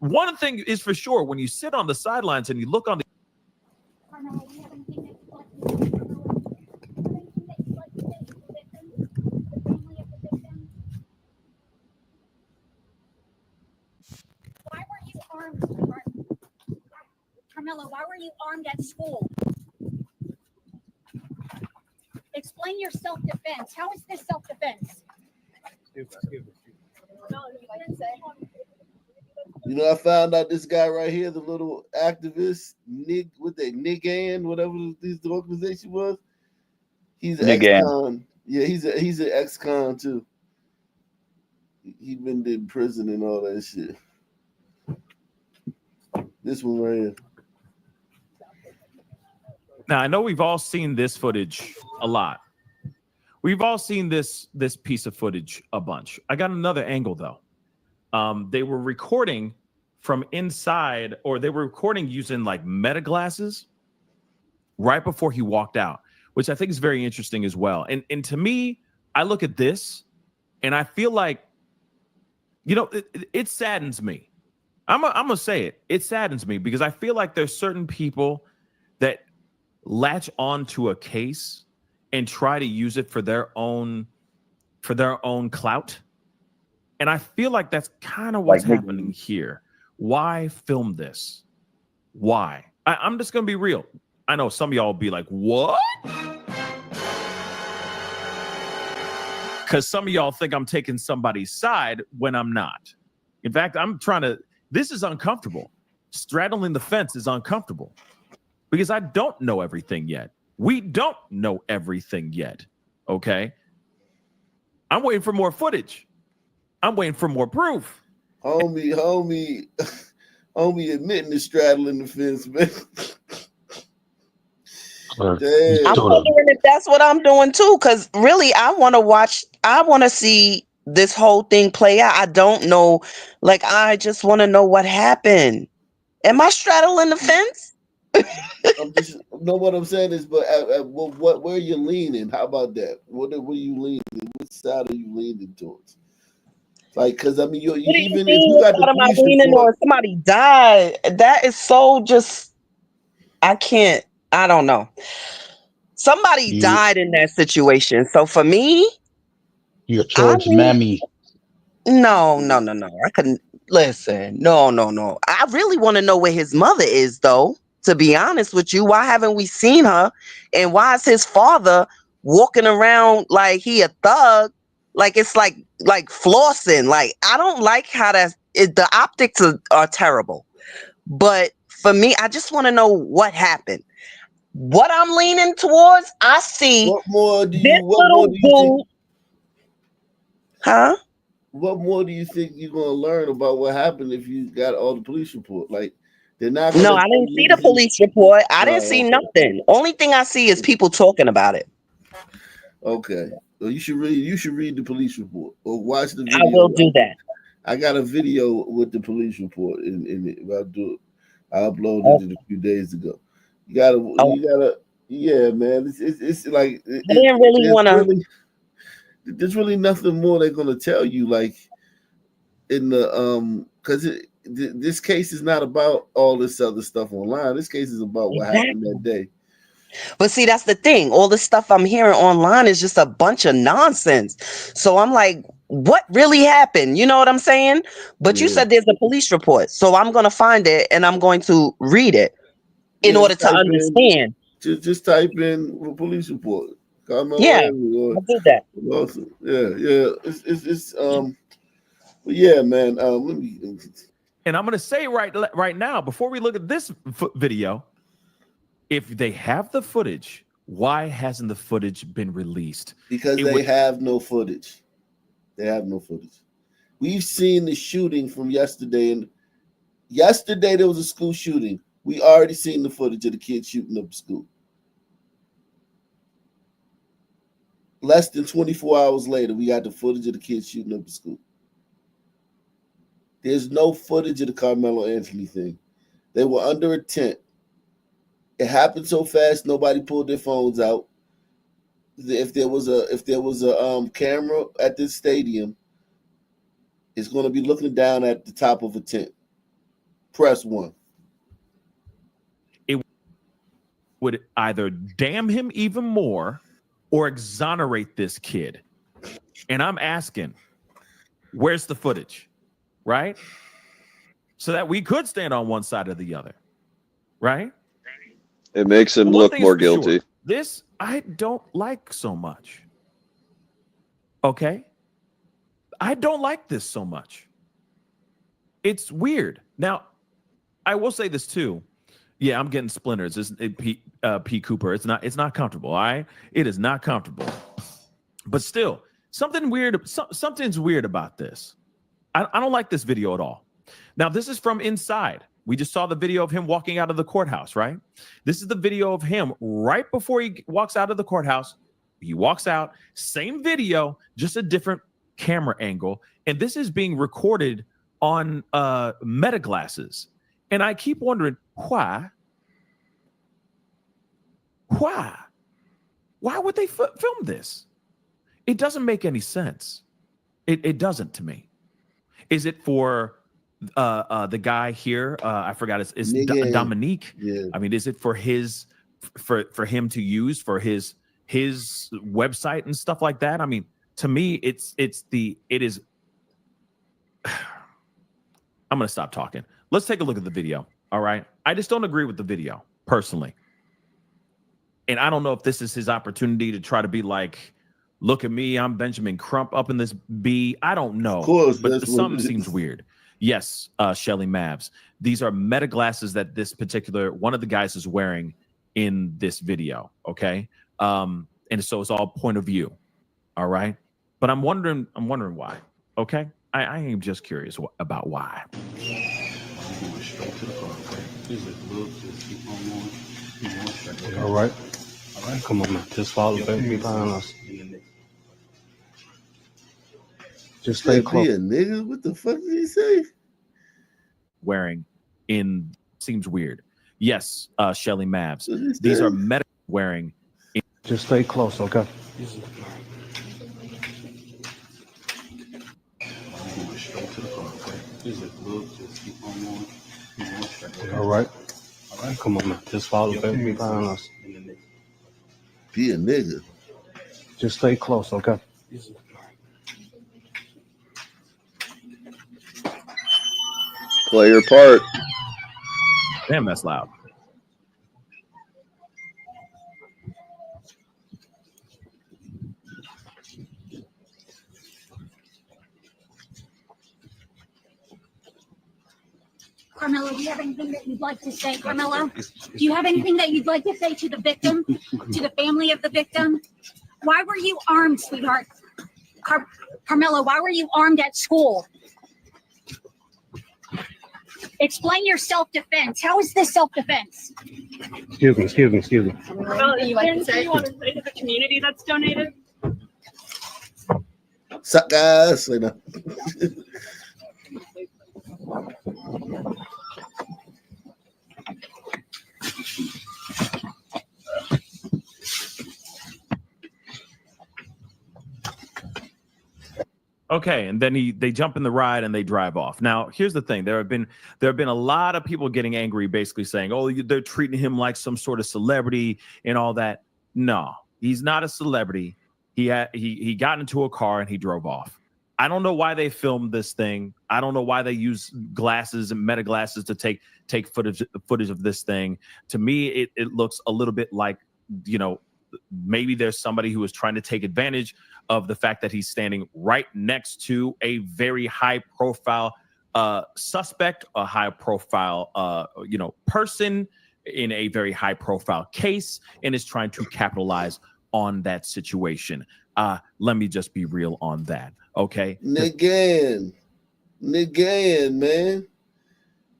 One thing is for sure, when you sit on the sidelines and you look on the Karmelo, why were you armed at school? Explain your self-defense. How is this self-defense? I found out this guy right here, the little activist, Nick, whatever this organization was. He's an ex-con. Yeah, he's an ex-con too. He been in prison and all that shit. This one right here. Now, I know we've all seen this footage a lot. We've all seen this piece of footage a bunch. I got another angle, though. They were recording from inside, or they were recording using like meta glasses right before he walked out, which I think is very interesting as well. And to me, I look at this and I feel like, it saddens me. I'm gonna say it. It saddens me because I feel like there's certain people that latch onto a case and try to use it for their own clout. And I feel like that's kind of what's happening here. Why film this? Why? I'm just gonna be real. I know some of y'all will be like, what? Because some of y'all think I'm taking somebody's side when I'm not. In fact, this is uncomfortable. Straddling the fence is uncomfortable because I don't know everything yet. We don't know everything yet. Okay. I'm waiting for more footage. I'm waiting for more proof. Homie admitting to straddling the fence, man. I'm wondering if that's what I'm doing too, because really I want to see this whole thing play out. I don't know. Like, I just want to know what happened. Am I straddling the fence? I'm just know what I'm saying is, but where you leaning? How about that? What are you leaning? Which side are you leaning towards? Like, because I mean, you What do you even if mean? you What got the side am I police leaning report, on? Somebody died. That is so just. I can't. I don't know. Somebody You, died in that situation. So for me, you're I towards mean, Mammy. no. I couldn't listen. No. I really want to know where his mother is, though. To be honest with you, why haven't we seen her? And why is his father walking around like he a thug? Like it's like flossing. Like I don't like how the optics are terrible. But for me, I just want to know what happened. What I'm leaning towards, I see this what more little do you think? dude. Huh? What more do you think you're gonna learn about what happened if you got all the police report? Like, they're not No, gonna I tell didn't see the niggas in. police report. I didn't Oh, see okay. nothing. Only thing I see is people talking about it. Okay. Well, you should read. You should read the police report or watch the I will video. do that. I got a video with the police report in it. I'll do it. I uploaded Oh, it a few days ago. oh, Yeah, man. It's like I didn't really want to. there's really nothing more they're gonna tell you. Like in the because this case is not about all this other stuff online. This case is about what happened Exactly. that day. But see, that's the thing. All the stuff I'm hearing online is just a bunch of nonsense. So I'm like, what really happened? You know what I'm saying? But you Yeah. said there's a police report. So I'm going to find it and I'm going to read it in Yeah, order to understand. just type in police report. Karmelo Yeah, Henry I'll do that. Lawson. Yeah. It's but yeah, man. Let me. And I'm going to say right now, before we look at this video, if they have the footage, why hasn't the footage been released? Because they have no footage. They have no footage. We've seen the shooting from yesterday, and yesterday there was a school shooting. We already seen the footage of the kids shooting up the school. Less than 24 hours later, we got the footage of the kids shooting up the school. There's no footage of the Carmelo Anthony thing. They were under a tent. It happened so fast, nobody pulled their phones out. If there was a camera at this stadium, it's going to be looking down at the top of a tent. Press 1. It would either damn him even more or exonerate this kid. And I'm asking, where's the footage? Right? So that we could stand on one side or the other. Right? It makes him look more guilty. Sure, this I don't like so much. Okay? I don't like this so much. It's weird. Now, I will say this too. Yeah, I'm getting splinters. P. Cooper. It's not comfortable. All right, it is not comfortable. But still, something's weird about this. I don't like this video at all. Now, this is from inside. We just saw the video of him walking out of the courthouse, right? This is the video of him right before he walks out of the courthouse. He walks out, same video, just a different camera angle. And this is being recorded on meta glasses. And I keep wondering, why? Why would they film this? It doesn't make any sense. It doesn't to me. Is it for the guy here? I forgot. It's Dominique. Yeah. I mean, is it for his for him to use for his website and stuff like that? I mean, to me, it is. I'm going to stop talking. Let's take a look at the video. All right. I just don't agree with the video personally. And I don't know if this is his opportunity to try to be like, look at me, I'm Benjamin Crump up in this B. I don't know. Of course, but something seems weird. Yes, Shelly Mavs. These are meta glasses that this particular one of the guys is wearing in this video. Okay. And so it's all point of view. All right. But I'm wondering why. Okay. I am just curious about why. All right. Come on, man. Just follow back behind us. Just stay close. Be a nigga. What the fuck did he say? Wearing in seems weird. Yes, Shelly Mavs. These are medical wearing. Just stay close, okay? All right. All right, come on now. Just follow behind us. Be a nigga. Just stay close, okay? Play your part. Damn, that's loud. Karmelo, do you have anything that you'd like to say? Karmelo, do you have anything that you'd like to say to the victim, to the family of the victim? Why were you armed, sweetheart? Karmelo, why were you armed at school? Explain your self-defense. How is this self-defense? Excuse me. Karmelo, is there anything you want to say to the community that's donated? Suck guys, you know. Okay, and then they jump in the ride and they drive off. Now, here's the thing: there have been a lot of people getting angry, basically saying, "Oh, they're treating him like some sort of celebrity and all that." No, he's not a celebrity. He got into a car and he drove off. I don't know why they filmed this thing. I don't know why they use glasses and meta glasses to take footage of this thing. To me, it looks a little bit like, you know, maybe there's somebody who is trying to take advantage of the fact that he's standing right next to a very high profile suspect, a high profile person in a very high profile case, and is trying to capitalize on that situation. Let me just be real on that. Okay. Niggan, man.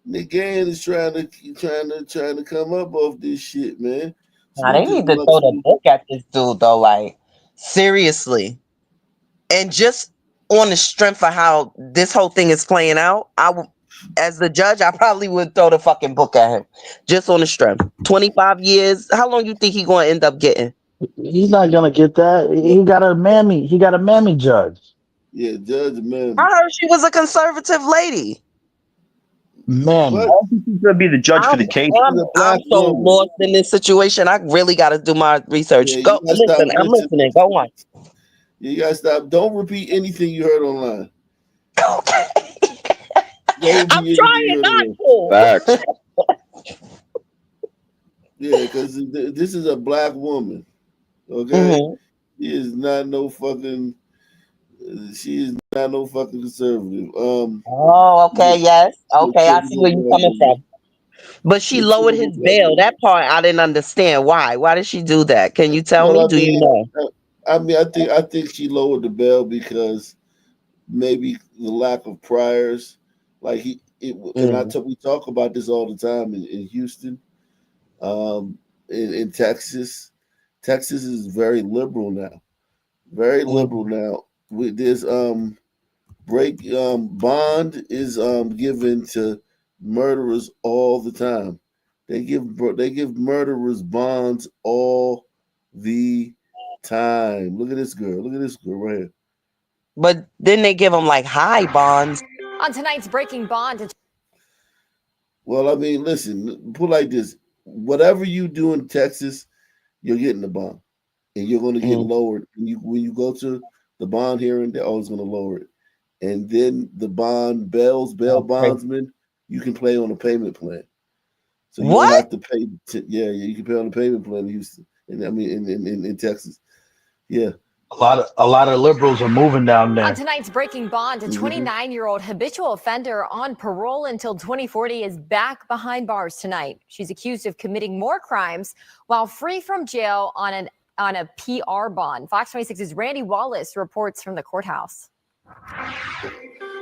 Niggan is trying to come up off this shit, man. Now they need to throw the book at this dude though, like seriously. And just on the strength of how this whole thing is playing out, as the judge, I probably would throw the fucking book at him. Just on the strength. 25 years. How long you think he gonna end up getting? He's not gonna get that. He got a mammy judge. Yeah, Judge Mammy. I heard she was a conservative lady. Man, I don't think he's gonna be the judge for the case. I'm so lost in this situation. I really got to do my research. Yeah, Go listen. I'm listening. Go on. You gotta stop. Don't repeat anything you heard online. Okay. I'm trying not to. Facts. Yeah, because this is a black woman. Okay, Mm-hmm. she is not no fucking conservative. Oh, okay, yes. Okay, I see where you're coming from. But she lowered his bail. That part I didn't understand. Why? Why did she do that? Can you tell me? Do you know? I think she lowered the bail because maybe the lack of priors. Like we talk about this all the time in Houston, in Texas. Texas is very liberal now. Very liberal now. There's bond is given to murderers all the time. They give murderers bonds all the time. Look at this girl. Look at this girl right here. But then they give them like high bonds. On tonight's Breaking Bond. Well, I mean, listen, put it like this. Whatever you do in Texas, you're getting the bond. And you're going to get lowered. When you go to the bond hearing, they're always going to lower it. And then the bail bondsman, you can play on a payment plan. So you don't have to pay. You can pay on a payment plan in Houston. And I mean, in Texas. Yeah. A lot of liberals are moving down there. On tonight's Breaking Bond, a 29-year-old habitual offender on parole until 2040 is back behind bars tonight. She's accused of committing more crimes while free from jail on a PR bond. Fox 26's Randy Wallace reports from the courthouse.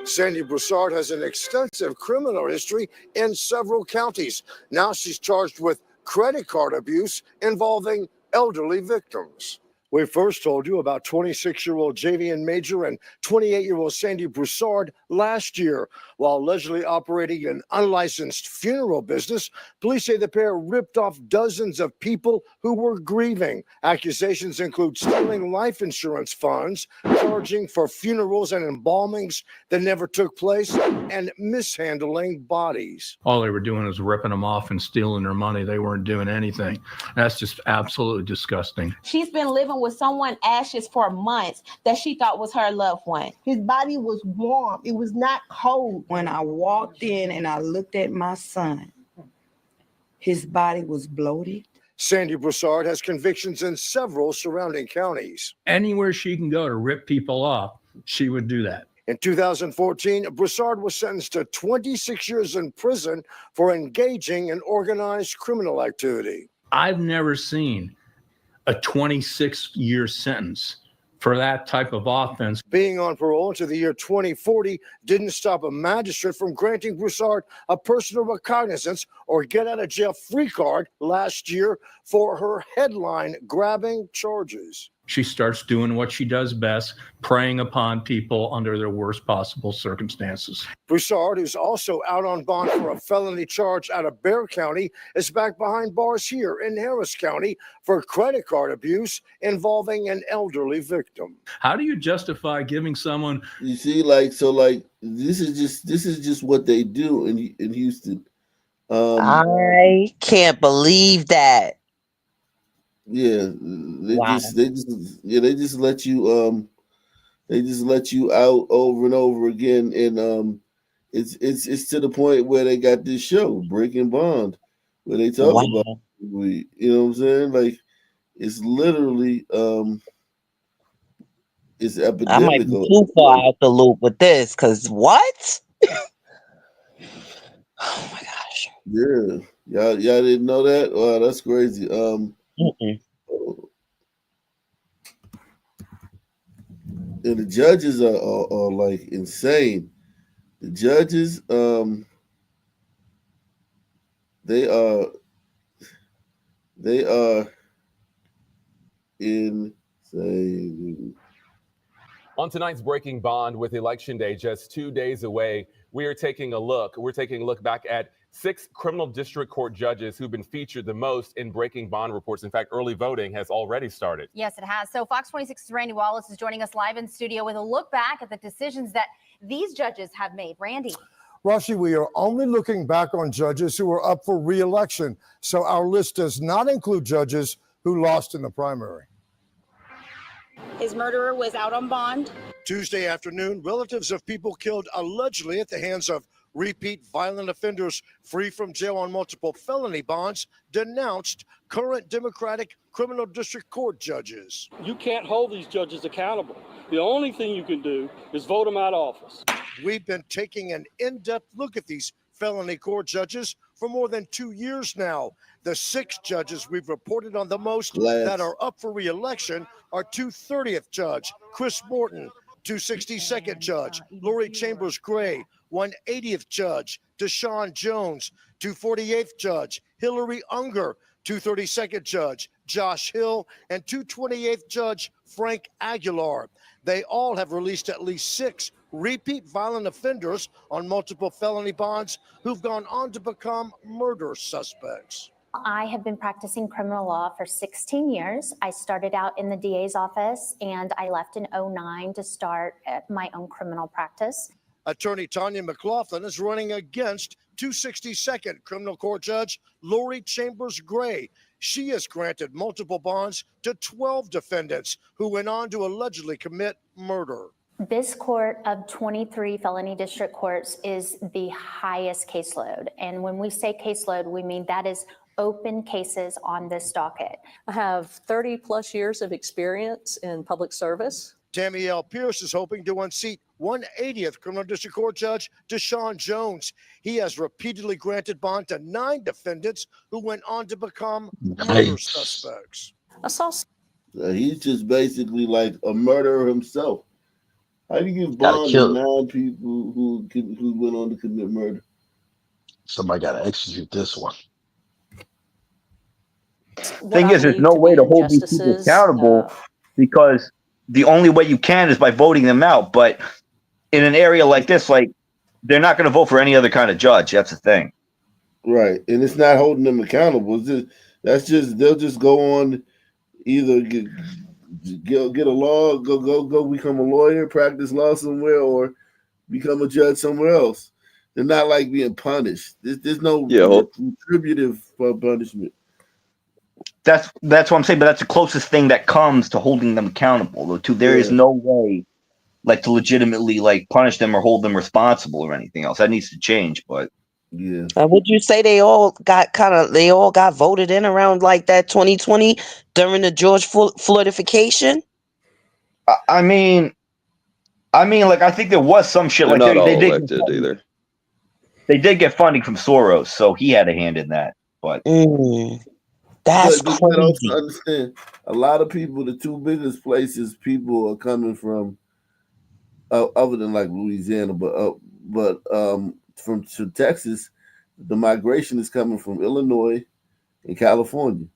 Sandy Broussard has an extensive criminal history in several counties. Now she's charged with credit card abuse involving elderly victims. We first told you about 26-year-old Javian Major and 28-year-old Sandy Broussard last year. While allegedly operating an unlicensed funeral business, police say the pair ripped off dozens of people who were grieving. Accusations include stealing life insurance funds, charging for funerals and embalmings that never took place, and mishandling bodies. All they were doing was ripping them off and stealing their money. They weren't doing anything. That's just absolutely disgusting. She's been living with someone ashes for months that she thought was her loved one. His body was warm. It was not cold. When I walked in and I looked at my son, his body was bloated. Sandy Broussard has convictions in several surrounding counties. Anywhere she can go to rip people off, she would do that. In 2014, Broussard was sentenced to 26 years in prison for engaging in organized criminal activity. I've never seen a 26-year sentence for that type of offense. Being on parole into the year 2040 didn't stop a magistrate from granting Broussard a personal recognizance or get out of jail free card last year for her headline grabbing charges. She starts doing what she does best, preying upon people under their worst possible circumstances. Broussard, who's also out on bond for a felony charge out of Bexar County, is back behind bars here in Harris County for credit card abuse involving an elderly victim. How do you justify giving someone? You see, this is just what they do in Houston. I can't believe that. Yeah, they just let you out over and over again, and it's to the point where they got this show Breaking Bond, where they talk about, you know what I'm saying? Like, it's literally it's epidemic. I might be too far out the loop with this, because what? Oh my gosh. Yeah, y'all didn't know that? Wow, that's crazy. And the judges are like insane. The judges, they are insane. On tonight's Breaking Bond, with Election Day just 2 days away, we're taking a look back at 6 criminal district court judges who've been featured the most in Breaking Bond reports. In fact, early voting has already started. Yes, it has. So Fox 26's Randy Wallace is joining us live in studio with a look back at the decisions that these judges have made. Randy. Rashi, we are only looking back on judges who are up for re-election, so our list does not include judges who lost in the primary. His murderer was out on bond. Tuesday afternoon, relatives of people killed allegedly at the hands of repeat violent offenders free from jail on multiple felony bonds denounced current Democratic criminal district court judges. You can't hold these judges accountable. The only thing you can do is vote them out of office. We've been taking an in-depth look at these felony court judges for more than 2 years now. The 6 judges we've reported on the most that are up for re-election are 230th Judge Chris Morton, 262nd Judge Lori Chambers Gray, 180th Judge Deshaun Jones, 248th Judge Hillary Unger, 232nd Judge Josh Hill, and 228th Judge Frank Aguilar. They all have released at least 6 repeat violent offenders on multiple felony bonds who've gone on to become murder suspects. I have been practicing criminal law for 16 years. I started out in the DA's office and I left in 2009 to start my own criminal practice. Attorney Tanya McLaughlin is running against 262nd Criminal Court Judge Lori Chambers Gray. She has granted multiple bonds to 12 defendants who went on to allegedly commit murder. This court of 23 felony district courts is the highest caseload. And when we say caseload, we mean that is open cases on this docket. I have 30 plus years of experience in public service. Tammy L. Pierce is hoping to unseat 180th Criminal District Court Judge Deshaun Jones. He has repeatedly granted bond to 9 defendants who went on to become murder suspects. He's just basically like a murderer himself. How do you give bond to 9 people who went on to commit murder? Somebody got to execute this one. Thing is, there's no way to hold these people accountable because the only way you can is by voting them out. But in an area like this, like they're not going to vote for any other kind of judge. That's the thing. Right, and it's not holding them accountable. They'll just go on, either get a law, go become a lawyer, practice law somewhere, or become a judge somewhere else. They're not like being punished. There's no retributive punishment. That's what I'm saying. But that's the closest thing that comes to holding them accountable. There is no way, like, to legitimately like punish them or hold them responsible or anything else. That needs to change. But yeah, would you say they all got voted in around like that 2020 during the George Floydification? I mean, like I think there was some shit They're like not they all did elected either. They did get funding from Soros, so he had a hand in that. But that's but you gotta also crazy. understand, a lot of people, the two biggest places people are coming from, other than like Louisiana, but from to Texas, the migration is coming from Illinois and California.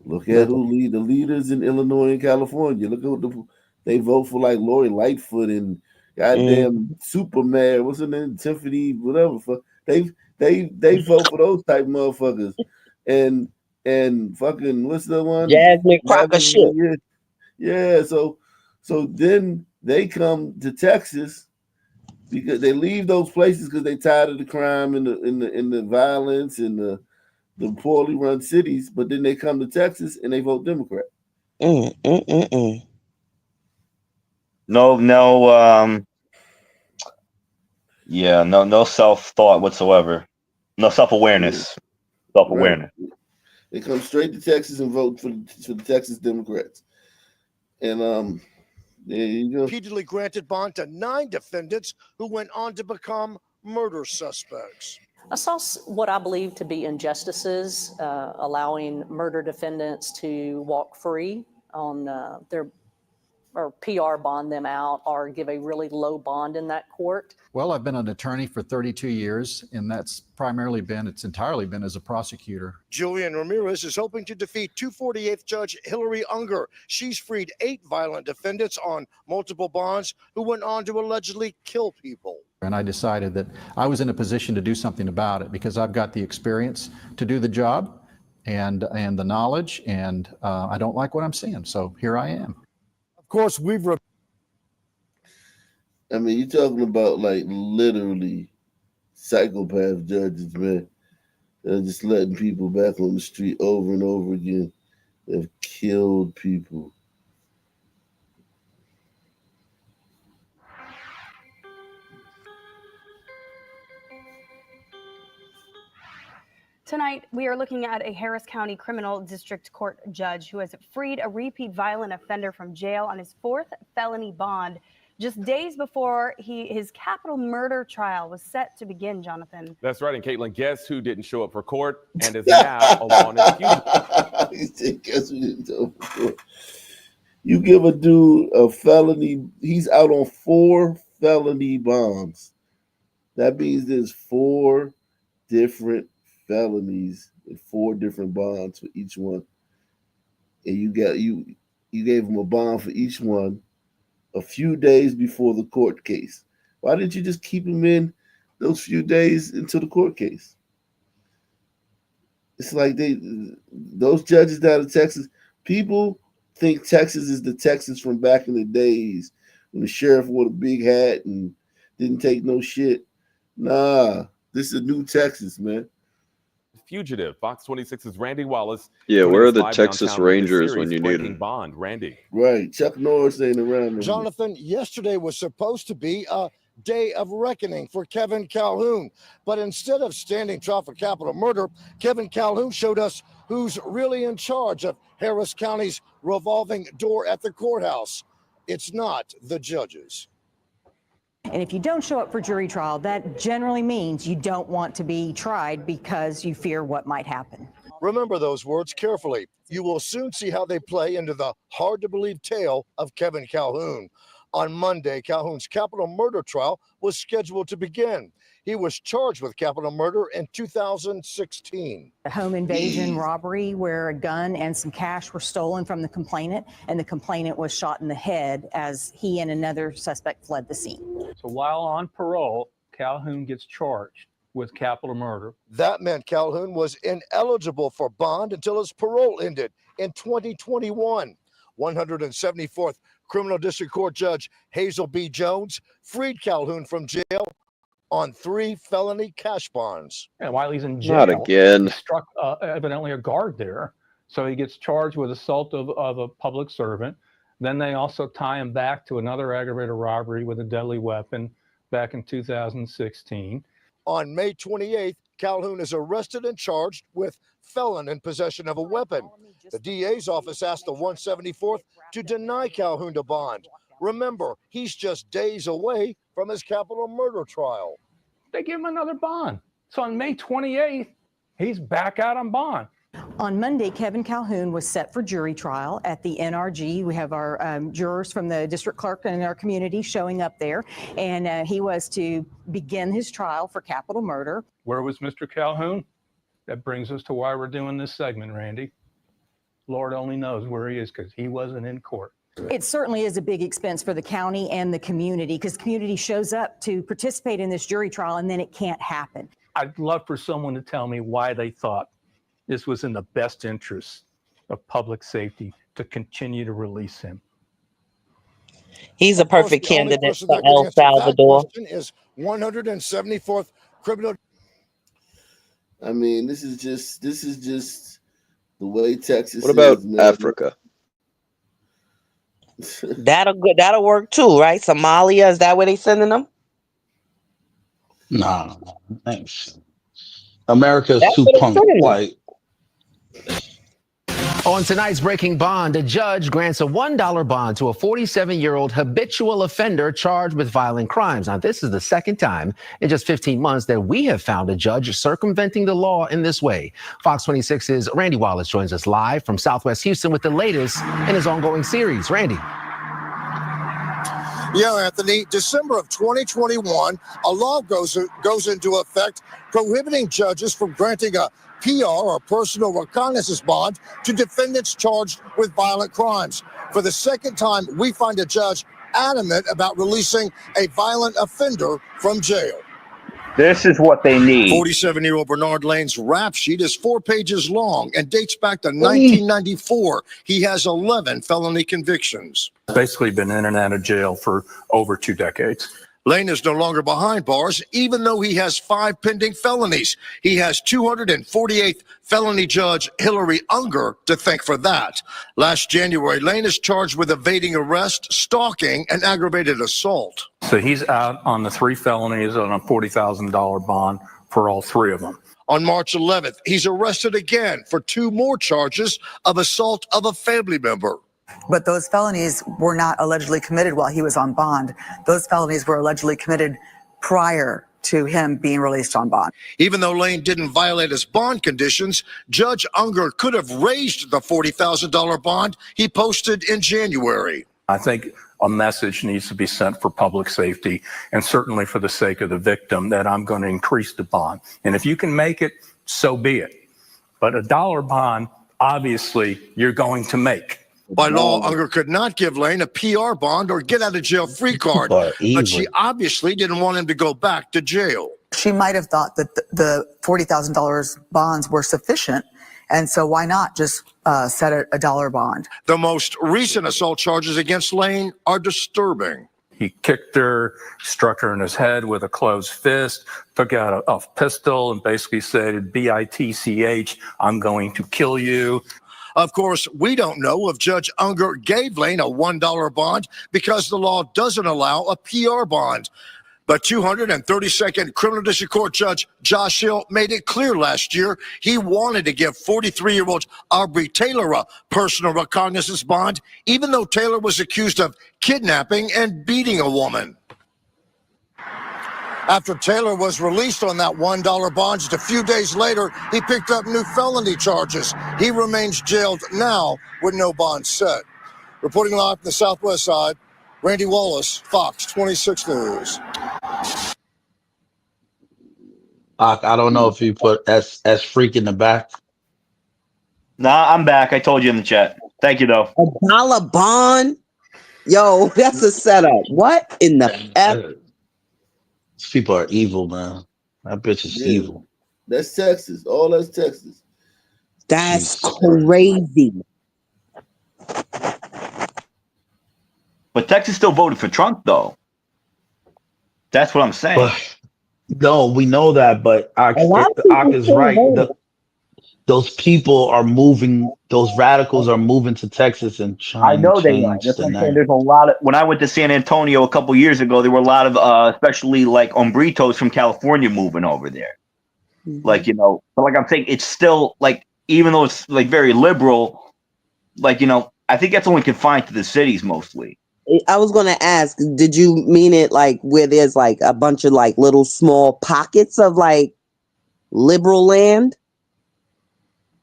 Look at who lead the leaders in Illinois and California. Look at what they vote for, like Lori Lightfoot and goddamn Superman. What's her name? Tiffany, whatever. They vote for those type motherfuckers. And fucking what's the one? Jasmine Crocker shit. Yeah. So then they come to Texas because they leave those places because they tired of the crime and the violence and the poorly run cities, but then they come to Texas and they vote Democrat. No self thought whatsoever. No self awareness. Self awareness. Right. They come straight to Texas and vote for the Texas Democrats. And there you go. Repeatedly granted bond to 9 defendants who went on to become murder suspects. I saw what I believe to be injustices, allowing murder defendants to walk free on their or PR bond them out or give a really low bond in that court. Well, I've been an attorney for 32 years, and it's entirely been as a prosecutor. Julian Ramirez is hoping to defeat 248th Judge Hillary Unger. She's freed 8 violent defendants on multiple bonds who went on to allegedly kill people. And I decided that I was in a position to do something about it because I've got the experience to do the job and the knowledge, and I don't like what I'm seeing. So here I am. Of course, you're talking about like literally psychopath judges, man. They're just letting people back on the street over and over again. They've killed people. Tonight, we are looking at a Harris County Criminal District Court judge who has freed a repeat violent offender from jail on his 4th felony bond just days before his capital murder trial was set to begin, Jonathan. That's right. And Caitlin, guess who didn't show up for court and is now a wanted fugitive? Guess who didn't show up for court? You give a dude a felony, he's out on 4 felony bonds. That means there's 4 different felonies and 4 different bonds for each one, and you gave him a bond for each one a few days before the court case. Why didn't you just keep him in those few days until the court case? It's like those judges down in Texas, people think Texas is the Texas from back in the days when the sheriff wore a big hat and didn't take no shit. Nah, this is new Texas, man. Fugitive. Fox 26's Randy Wallace. Yeah, where are the Texas Rangers when you need them? Bond, Randy. Right. Chuck Norris ain't around. Jonathan, yesterday was supposed to be a day of reckoning for Kevin Calhoun. But instead of standing trial for capital murder, Kevin Calhoun showed us who's really in charge of Harris County's revolving door at the courthouse. It's not the judges. And if you don't show up for jury trial, that generally means you don't want to be tried because you fear what might happen. Remember those words carefully. You will soon see how they play into the hard-to-believe tale of Kevin Calhoun. On Monday, Calhoun's capital murder trial was scheduled to begin. He was charged with capital murder in 2016. A home invasion robbery where a gun and some cash were stolen from the complainant, and the complainant was shot in the head as he and another suspect fled the scene. So while on parole, Calhoun gets charged with capital murder. That meant Calhoun was ineligible for bond until his parole ended in 2021. 174th Criminal District Court Judge Hazel B. Jones freed Calhoun from jail on 3 felony cash bonds. And while he's in jail, Not again. he struck evidently a guard there. So he gets charged with assault of a public servant. Then they also tie him back to another aggravated robbery with a deadly weapon back in 2016. On May 28th, Calhoun is arrested and charged with felon in possession of a weapon. The DA's office asked the 174th to deny Calhoun to bond. Remember, he's just days away from his capital murder trial. They give him another bond. So on May 28th, he's back out on bond. On Monday, Kevin Calhoun was set for jury trial at the NRG. We have our jurors from the district clerk in our community showing up there, and he was to begin his trial for capital murder. Where was Mr. Calhoun? That brings us to why we're doing this segment, Randy. Lord only knows where he is because he wasn't in court. It certainly is a big expense for the county and the community because the community shows up to participate in this jury trial and then it can't happen. I'd love for someone to tell me why they thought this was in the best interest of public safety to continue to release him. He's a perfect candidate for El Salvador. Is 174th Criminal. I mean, this is just the way Texas. What about is, man. Africa? That'll work too, right? Somalia, is that where they sending them? No, thanks. America's That's too what it's punk saying. white. On tonight's Breaking Bond, a judge grants a $1 bond to a 47-year-old habitual offender charged with violent crimes. Now, this is the second time in just 15 months that we have found a judge circumventing the law in this way. Fox 26's Randy Wallace joins us live from Southwest Houston with the latest in his ongoing series. Randy. Yeah, Anthony, December of 2021, a law goes into effect prohibiting judges from granting a PR or personal reconnaissance bond to defendants charged with violent crimes. For the second time, we find a judge adamant about releasing a violent offender from jail. This is what they need. 47-year-old Bernard Lane's rap sheet is 4 pages long and dates back to 1994. He has 11 felony convictions. Basically been in and out of jail for over 2 decades. Lane is no longer behind bars, even though he has 5 pending felonies. He has 248th felony judge Hillary Unger to thank for that. Last January, Lane is charged with evading arrest, stalking, and aggravated assault. So he's out on the 3 felonies on a $40,000 bond for all 3 of them. On March 11th, he's arrested again for 2 more charges of assault of a family member. But those felonies were not allegedly committed while he was on bond. Those felonies were allegedly committed prior to him being released on bond. Even though Lane didn't violate his bond conditions, Judge Unger could have raised the $40,000 bond he posted in January. I think a message needs to be sent for public safety and certainly for the sake of the victim that I'm going to increase the bond. And if you can make it, so be it. But a dollar bond, obviously, you're going to make. By law, Unger could not give Lane a PR bond or get out of jail free card, but she obviously didn't want him to go back to jail. She might have thought that the $40,000 bonds were sufficient. And so why not just set a dollar bond? The most recent assault charges against Lane are disturbing. He kicked her, struck her in his head with a closed fist, took out a pistol and basically said, BITCH, I'm going to kill you. Of course, we don't know if Judge Unger gave Lane a $1 bond because the law doesn't allow a PR bond. But 232nd Criminal District Court Judge Josh Hill made it clear last year he wanted to give 43-year-old Aubrey Taylor a personal reconnaissance bond, even though Taylor was accused of kidnapping and beating a woman. After Taylor was released on that $1 bond, just a few days later, he picked up new felony charges. He remains jailed now with no bond set. Reporting live from the Southwest Side, Randy Wallace, Fox 26 News. I don't know if you put S freak in the back. Nah, I'm back. I told you in the chat. Thank you, though. $1 bond? Yo, that's a setup. What in the F? These people are evil, man. That bitch is Yeah, evil. that's Texas. All that's Texas. That's Jesus Christ. crazy. But Texas still voted for Trump, though. That's what I'm saying. But no, we know that, but A lot of Ak people is still right. voting. Those people are moving, those radicals are moving to Texas and I trying to know they are. change That's the what I'm saying. narrative. There's a lot of. When I went to San Antonio a couple years ago, there were a lot of, especially like hombritos from California moving over there. Like, you know, but like I'm saying, it's still like, even though it's like very liberal, like, you know, I think that's only confined to the cities mostly. I was going to ask, did you mean it like where there's like a bunch of like little small pockets of like liberal land?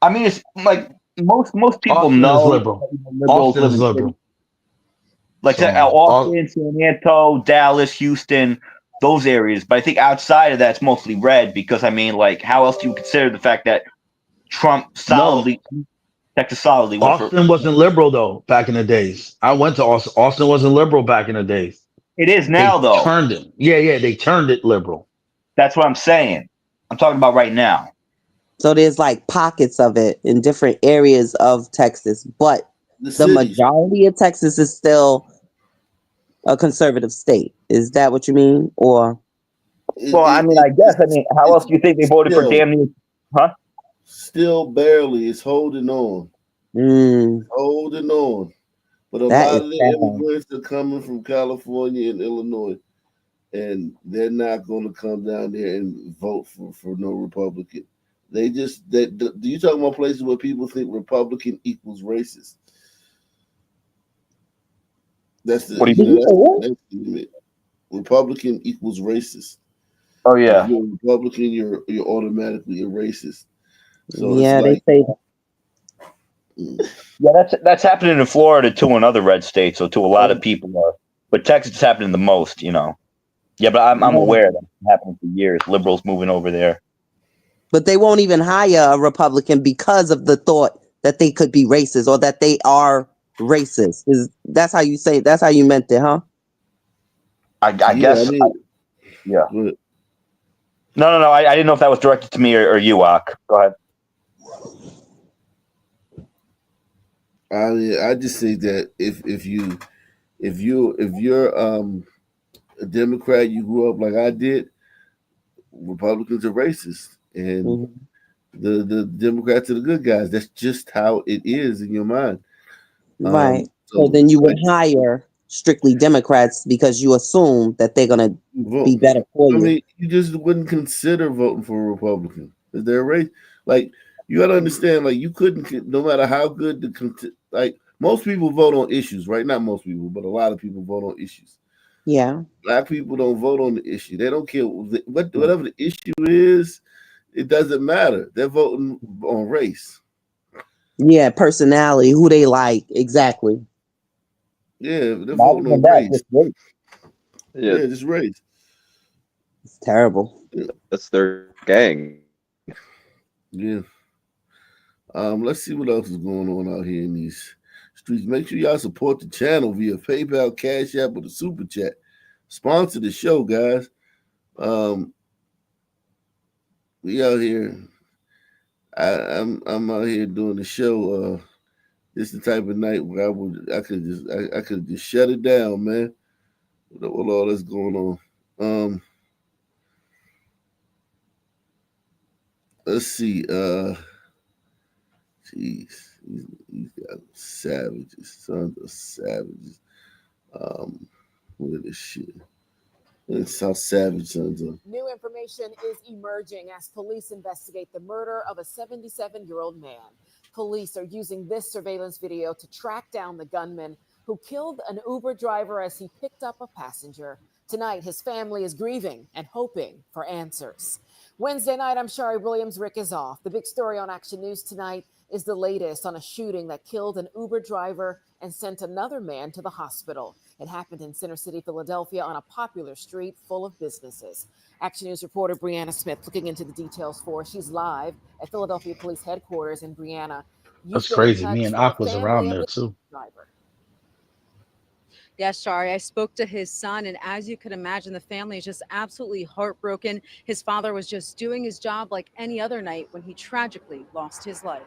I mean, it's like most people Austin is know liberal. that, liberals Austin live is in cities. liberal. Like So Austin, San Antonio, Dallas, Houston, those areas. But I think outside of that's mostly red because I mean, like, how else do you consider the fact that Trump solidly, Texas solidly went for? Austin wasn't liberal though back in the days. I went to Austin. Austin wasn't liberal back in the days. It is now, They though. turned it. Yeah, they turned it liberal. That's what I'm saying. I'm talking about right now. So there's like pockets of it in different areas of Texas, but the majority of Texas is still a conservative state. Is that what you mean? Or Well, I mean, I guess. I mean, how else do you think they voted for damn near? Huh? Still barely. It's holding on. Holding on. But a That lot is of the sad. immigrants are coming from California and Illinois, and they're not going to come down there and vote for no Republican. They just do you talking about places where people think Republican equals racist? That's the What do you that's the Republican equals racist. Oh yeah. If you're a Republican, you're automatically a racist. So yeah, it's like they say Yeah, that's happening in Florida too, and other red states. So, to a lot of people are, but Texas is happening the most. You know. Yeah, but I'm aware that it's happening for years. Liberals moving over there. but they won't even hire a Republican because of the thought that they could be racist or that they are racist. That's how you say? That's how you meant it, huh? I guess. Yeah. No. I didn't know if that was directed to me or you, Ak. Go ahead. I mean, I just say that if you're a Democrat, you grew up like I did, Republicans are racist, and the Democrats are the good guys. That's just how it is in your mind. Right. So then you would hire strictly Democrats because you assume that they're gonna be better for you. I mean, you just wouldn't consider voting for a Republican. Is there a race? Like, you got to understand, like, you couldn't, no matter how good like, most people vote on issues, right? Not most people, but a lot of people vote on issues. Yeah. Black people don't vote on the issue. They don't care whatever the issue is. It doesn't matter. They're voting on race. Yeah, personality, who they like, exactly. Yeah, they're voting on race. Yeah, just race. It's terrible. That's their gang. Yeah. Let's see what else is going on out here in these streets. Make sure y'all support the channel via PayPal, Cash App, or the Super Chat. Sponsor the show, guys. We out here. I'm out here doing the show. This is the type of night where I could just shut it down, man. With all that's going on. Let's see. Jeez, he's got savages, sons of savages. Look at this shit. That's how savage sons are. New information is emerging as police investigate the murder of a 77-year-old man. Police are using this surveillance video to track down the gunman who killed an Uber driver as he picked up a passenger. Tonight, his family is grieving and hoping for answers. Wednesday night, I'm Shari Williams. Rick is off. The big story on Action News tonight, is the latest on a shooting that killed an Uber driver and sent another man to the hospital. It happened in Center City, Philadelphia, on a popular street full of businesses. Action News reporter Brianna Smith looking into the details for us. She's live at Philadelphia Police Headquarters. And Brianna, That's you've been in crazy. Me touch and with the Aqua's family around of there the too. driver. Yes, Shari, I spoke to his son, and as you could imagine, the family is just absolutely heartbroken. His father was just doing his job like any other night when he tragically lost his life.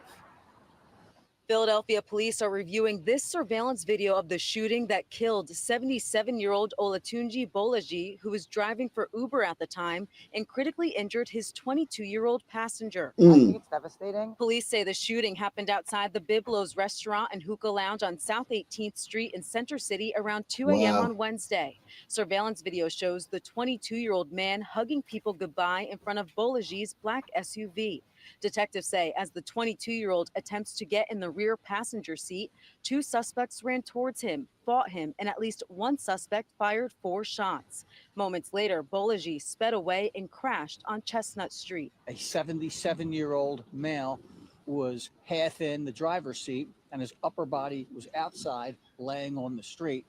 Philadelphia police are reviewing this surveillance video of the shooting that killed 77-year-old Olatunji Bolaji, who was driving for Uber at the time, and critically injured his 22-year-old passenger. I think it's devastating. Police say the shooting happened outside the Biblos restaurant and hookah lounge on South 18th Street in Center City around 2 a.m. Wow. on Wednesday. Surveillance video shows the 22-year-old man hugging people goodbye in front of Bolaji's black SUV. Detectives say as the 22-year-old attempts to get in the rear passenger seat, two suspects ran towards him, fought him, and at least one suspect fired 4 shots. Moments later, Bolaji sped away and crashed on Chestnut Street. A 77-year-old male was half in the driver's seat and his upper body was outside laying on the street.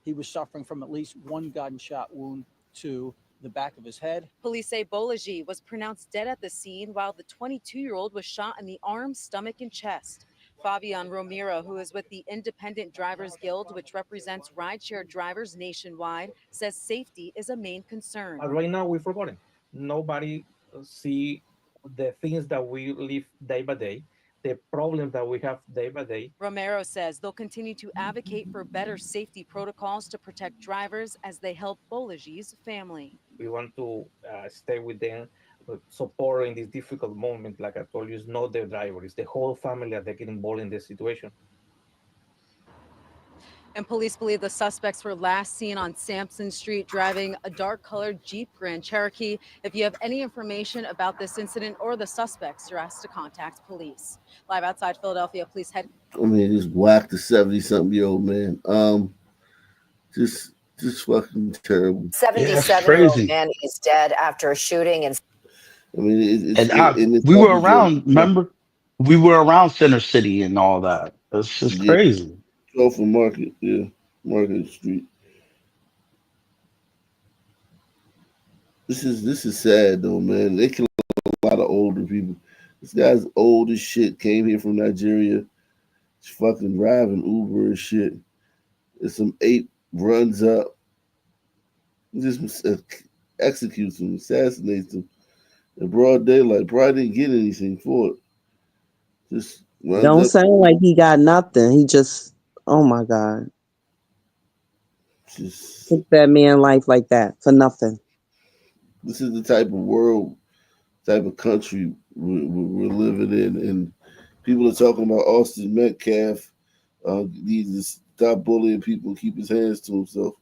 He was suffering from at least one gunshot wound to the back of his head. Police say Bolaji was pronounced dead at the scene while the 22-year-old was shot in the arm, stomach, and chest. Fabian Romero, who is with the Independent Drivers Guild, which represents rideshare drivers nationwide, says safety is a main concern. Right now, we're forgotten. Nobody see the things that we live day by day, the problems that we have day by day. Romero says they'll continue to advocate for better safety protocols to protect drivers as they help Bolaji's family. We want to stay with them, support in this difficult moment. Like I told you, it's not the driver, it's the whole family that they get involved in this situation. And police believe the suspects were last seen on Sampson Street driving a dark-colored Jeep Grand Cherokee. If you have any information about this incident or the suspects, you're asked to contact police. Live outside Philadelphia Police Head. I mean, just whacked the 70-something-year-old man. Just fucking terrible. 77-year-old man is dead after a shooting. And I mean, we were around. Remember, we were around Center City and all that. It's just crazy. Go for Market, yeah, Market Street. This is sad though, man. They kill a lot of older people. This guy's old as shit. Came here from Nigeria. He's fucking driving Uber and shit. And some ape runs up, just executes him, assassinates him in broad daylight. Probably didn't get anything for it. Just don't sound like he got nothing. He just, oh my God. Just took that man life like that for nothing. This is the type of world, type of country we're living in. And people are talking about Austin Metcalf. Needs to stop bullying people and keep his hands to himself.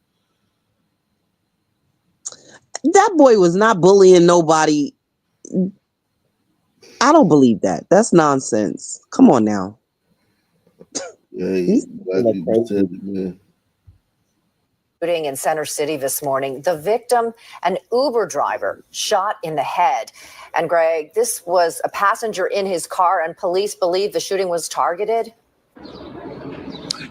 That boy was not bullying nobody. I don't believe that. That's nonsense. Come on now. Yeah, black people said it, man. shooting in Center City this morning. The victim, an Uber driver, shot in the head. And Greg, this was a passenger in his car, and police believe the shooting was targeted.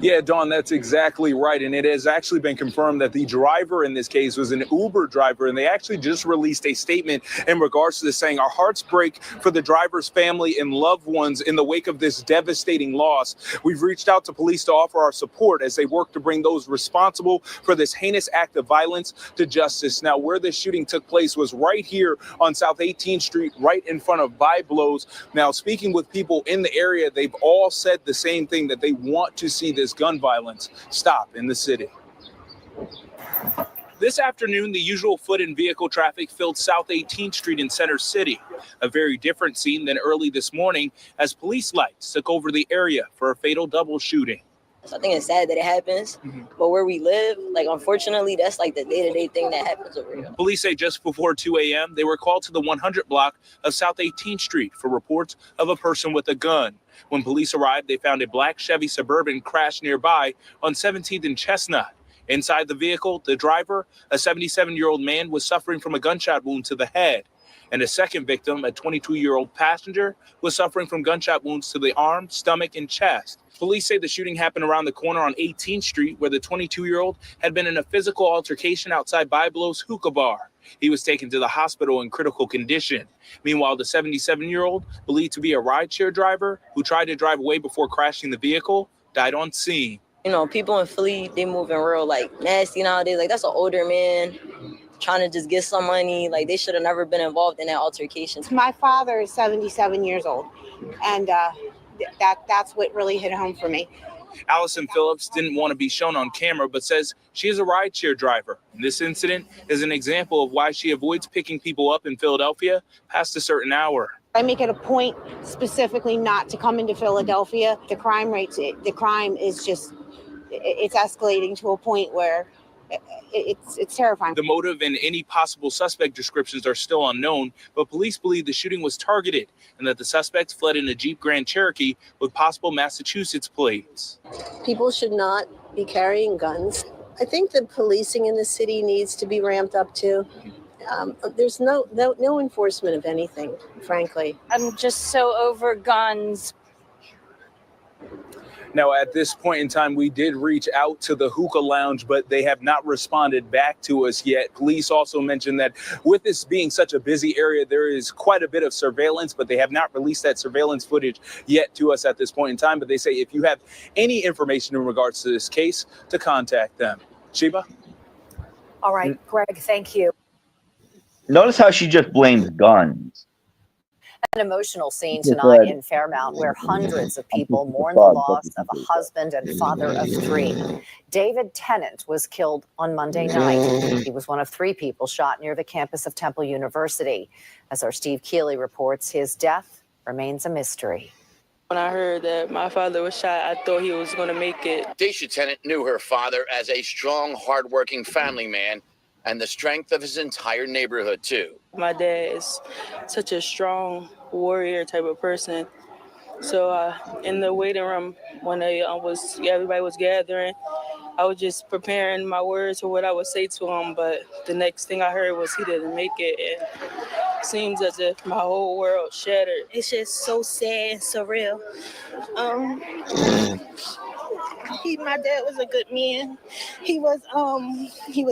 Yeah, Dawn, that's exactly right. And it has actually been confirmed that the driver in this case was an Uber driver. And they actually just released a statement in regards to this, saying our hearts break for the driver's family and loved ones in the wake of this devastating loss. We've reached out to police to offer our support as they work to bring those responsible for this heinous act of violence to justice. Now, where this shooting took place was right here on South 18th Street, right in front of Biblos. Now, speaking with people in the area, they've all said the same thing, that they want to see this gun violence stop in the city. This afternoon, the usual foot and vehicle traffic filled South 18th Street in Center City, a very different scene than early this morning as police lights took over the area for a fatal double shooting. I think it's sad that it happens, but where we live, like, unfortunately, that's like the day-to-day thing that happens over here. Police say just before 2 a.m., they were called to the 100 block of South 18th Street for reports of a person with a gun. When police arrived, they found a black Chevy Suburban crashed nearby on 17th and Chestnut. Inside the vehicle, the driver, a 77-year-old man, was suffering from a gunshot wound to the head. And a second victim, a 22-year-old passenger, was suffering from gunshot wounds to the arm, stomach, and chest. Police say the shooting happened around the corner on 18th Street, where the 22-year-old had been in a physical altercation outside Biblo's hookah bar. He was taken to the hospital in critical condition. Meanwhile, the 77-year-old, believed to be a rideshare driver who tried to drive away before crashing the vehicle, died on scene. You know, people in Philly, they moving real like nasty nowadays. Like, that's an older man trying to just get some money. Like, they should have never been involved in that altercation. My father is 77 years old, and that's what really hit home for me. Allison Phillips didn't want to be shown on camera, but says she is a rideshare driver. This incident is an example of why she avoids picking people up in Philadelphia past a certain hour. I make it a point specifically not to come into Philadelphia. The crime is just, it's escalating to a point where it's terrifying. The motive and any possible suspect descriptions are still unknown, but police believe the shooting was targeted and that the suspects fled in a Jeep Grand Cherokee with possible Massachusetts plates. People should not be carrying guns. I think the policing in the city needs to be ramped up too. There's no enforcement of anything, frankly. I'm just so over guns. Now, at this point in time, we did reach out to the hookah lounge, but they have not responded back to us yet. Police also mentioned that with this being such a busy area, there is quite a bit of surveillance, but they have not released that surveillance footage yet to us at this point in time. But they say if you have any information in regards to this case, to contact them. Sheba? All right, Greg, thank you. Notice how she just blames guns. An emotional scene Just tonight said- in Fairmount where hundreds of people mourn the loss of a husband and father of three. David Tennant was killed on Monday night. He was one of three people shot near the campus of Temple University. As our Steve Keeley reports, his death remains a mystery. When I heard that my father was shot, I thought he was going to make it. Daisha Tennant knew her father as a strong, hardworking family man and the strength of his entire neighborhood, too. My dad is such a strong warrior type of person. So in the waiting room, when everybody was gathering, I was just preparing my words for what I would say to him. But the next thing I heard was he didn't make it. And it seems as if my whole world shattered. It's just so sad and surreal. My dad was a good man. He was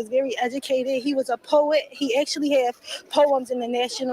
very educated. He was a poet. He actually had poems in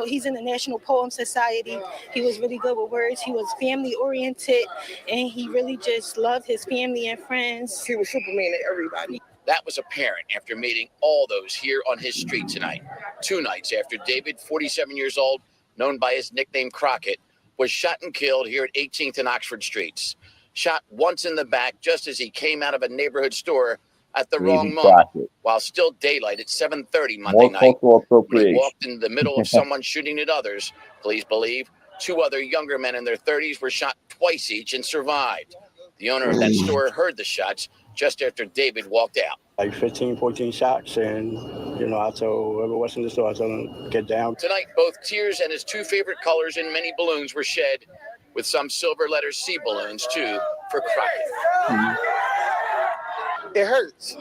he's in the National Poem Society. He was really good with words. He was family oriented, and he really just loved his family and friends. He was Superman to everybody. That was apparent after meeting all those here on his street tonight. 2 nights after David, 47 years old, known by his nickname Crockett, was shot and killed here at 18th and Oxford Streets. Shot once in the back just as he came out of a neighborhood store at the wrong moment, while still daylight at 7:30 Monday night. When he walked into the middle of someone shooting at others, police believe 2 other younger men in their 30s were shot twice each and survived. The owner of that store heard the shots just after David walked out. Like 15, 14 shots, and I told whoever was in the store, I told him get down. Tonight, both tears and his 2 favorite colors and many balloons were shed, with some silver letter C balloons too for Crockett. It hurts.